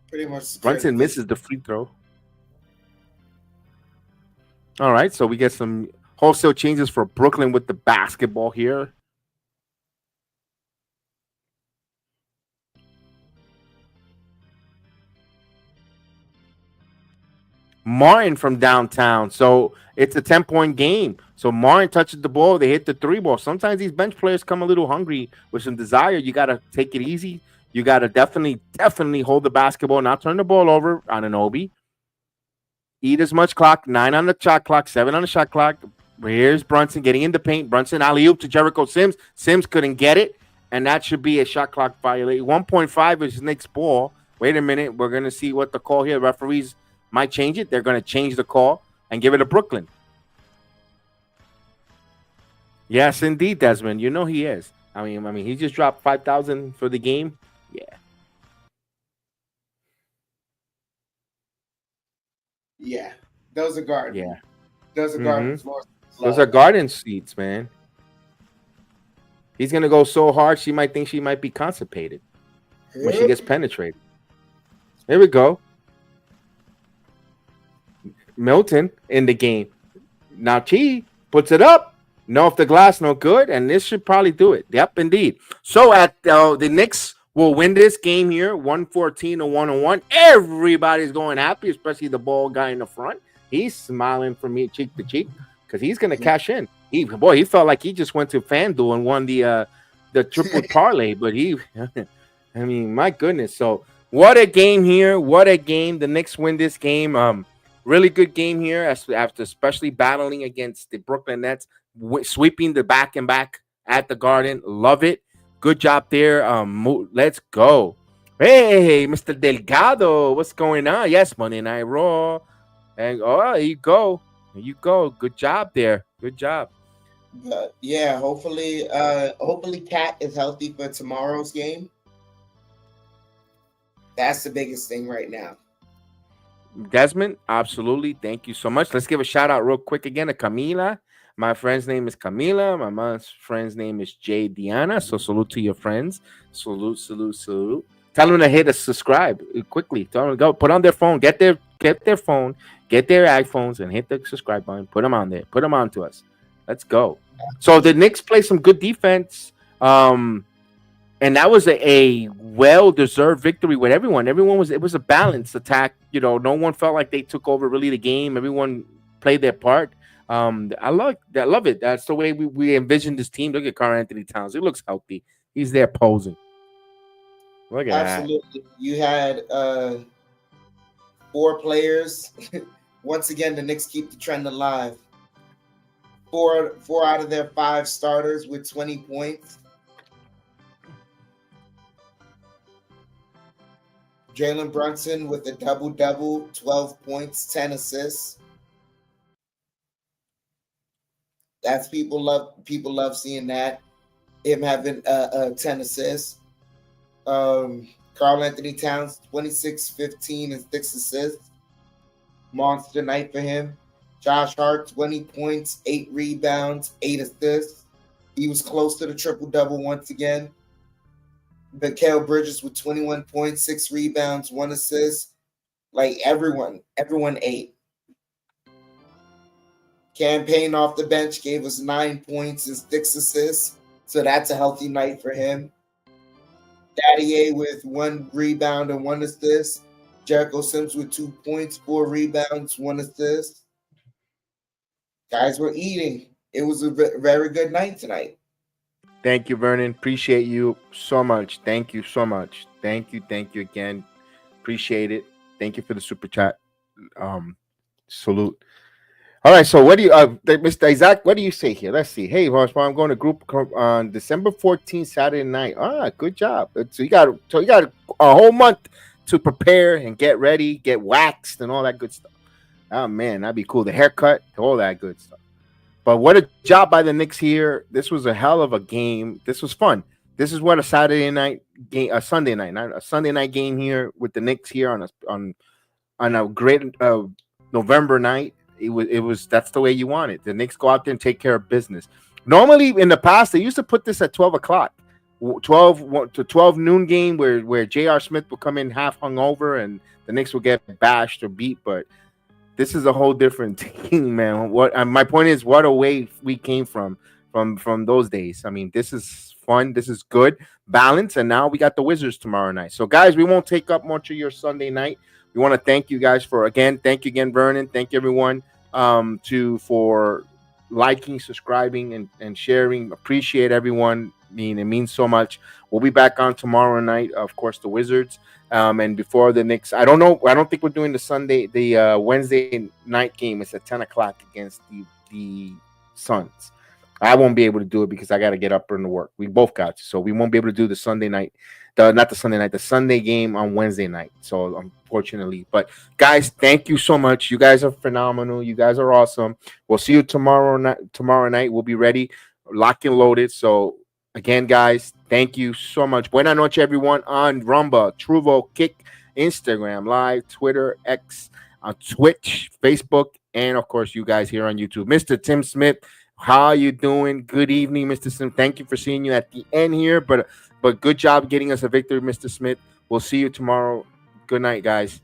Pretty much. Brunson misses the free throw. All right, so we get some wholesale changes for Brooklyn with the basketball here. Martin from downtown. So it's a 10-point game. So Martin touches the ball. They hit the three ball. Sometimes these bench players come a little hungry with some desire. You got to take it easy. You got to definitely hold the basketball, not turn the ball over on an Obi. Eat as much clock. 9 on the shot clock, 7 on the shot clock. Here's Brunson getting in the paint. Brunson alley-oop to Jericho Sims. Sims couldn't get it, and that should be a shot clock violation. 1.5 is Knicks ball. Wait a minute. We're going to see what the call here. Referees might change it. They're going to change the call and give it to Brooklyn. Yes, indeed, Desmond. You know he is. I mean, he just dropped 5,000 for the game. Yeah. Yeah. Those are gardens. Yeah. Those are gardens. Those are garden seats, man. He's going to go so hard, she might think she might be constipated when she gets penetrated. Here we go. Milton in the game. Now T puts it up. No off the glass, no good. And this should probably do it. Yep, indeed. So at the Knicks will win this game here, 114 to 101. Everybody's going happy, especially the ball guy in the front. He's smiling from me cheek to cheek because he's going to cash in. He felt like he just went to FanDuel and won the triple parlay. But I mean, my goodness. So what a game here. What a game. The Knicks win this game. Really good game here after especially battling against the Brooklyn Nets, sweeping the back and back at the Garden. Love it. Good job there. Let's go. Hey, Mr. Delgado, what's going on? Yes, Monday Night Raw. And there you go. There you go. Good job there. Good job. Yeah, hopefully Cat is healthy for tomorrow's game. That's the biggest thing right now. Desmond, absolutely. Thank you so much. Let's give a shout out real quick again to Camila. My friend's name is Camila. My mom's friend's name is Jay Diana. So salute to your friends. Salute. Tell them to hit a subscribe quickly. Tell them to go put on their phone. Get their phone. Get their iPhones and hit the subscribe button. Put them on there. Put them on to us. Let's go. So the Knicks play some good defense. And that was a well-deserved victory with everyone. It was a balanced attack. You know, no one felt like they took over really the game. Everyone played their part. I love it. That's the way we envisioned this team. Look at Karl Anthony Towns. He looks healthy. He's there posing. Look at Absolutely. You had 4 players. Once again, the Knicks keep the trend alive. 4 out of their 5 starters with 20 points. Jalen Brunson with a double-double, 12 points, 10 assists. That's people love seeing that. Him having 10 assists. Karl Anthony Towns, 26, 15, and 6 assists. Monster night for him. Josh Hart, 20 points, 8 rebounds, 8 assists. He was close to the triple-double once again. Mikal Bridges with 21 points, 6 rebounds, 1 assist. Like everyone ate. Campaign off the bench gave us 9 points and 6 assists. So that's a healthy night for him. Daddy A with 1 rebound and 1 assist. Jericho Sims with 2 points, 4 rebounds, 1 assist. Guys were eating. It was a very good night tonight. Thank you, Vernon. Appreciate you so much. Thank you so much. Thank you again. Appreciate it. Thank you for the super chat. Salute. All right, so what do you, Mr. Isaac? What do you say here? Let's see. Hey, Horseman, I'm going to group on December 14th, Saturday night. Good job. So you got a whole month to prepare and get ready, get waxed, and all that good stuff. Oh man, that'd be cool. The haircut, all that good stuff. But what a job by the Knicks here. This was a hell of a game. This was fun. This is what a Saturday night game, a Sunday night, not a Sunday night game here with the Knicks here on a great November night. It was that's the way you want it. The Knicks go out there and take care of business. Normally in the past, they used to put this at 12 o'clock, 12 noon game where J.R. Smith will come in half hungover and the Knicks will get bashed or beat. But this is a whole different team, man. My point is, what a way we came from those days. I mean, this is fun. This is good balance. And now we got the Wizards tomorrow night. So, guys, we won't take up much of your Sunday night. We want to thank you guys thank you again, Vernon. Thank you, everyone, for liking, subscribing, and sharing. Appreciate everyone. It means so much. We'll be back on tomorrow night, of course, the Wizards. And before the Knicks, I don't know. I don't think we're doing the Wednesday night game. It's at 10 o'clock against the Suns. I won't be able to do it because I got to get up and to work. We both got to. So we won't be able to do the Sunday game on Wednesday night. So unfortunately, but guys, thank you so much. You guys are phenomenal. You guys are awesome. We'll see you tomorrow night. We'll be ready, locked and loaded. So again, guys, thank you so much. Buena noche, everyone, on Rumba, Truvo, Kick, Instagram Live, Twitter, X, on Twitch, Facebook, and of course, you guys here on YouTube. Mr. Tim Smith, how are you doing? Good evening, Mr. Smith. Thank you for seeing you at the end here, but good job getting us a victory, Mr. Smith. We'll see you tomorrow. Good night, guys.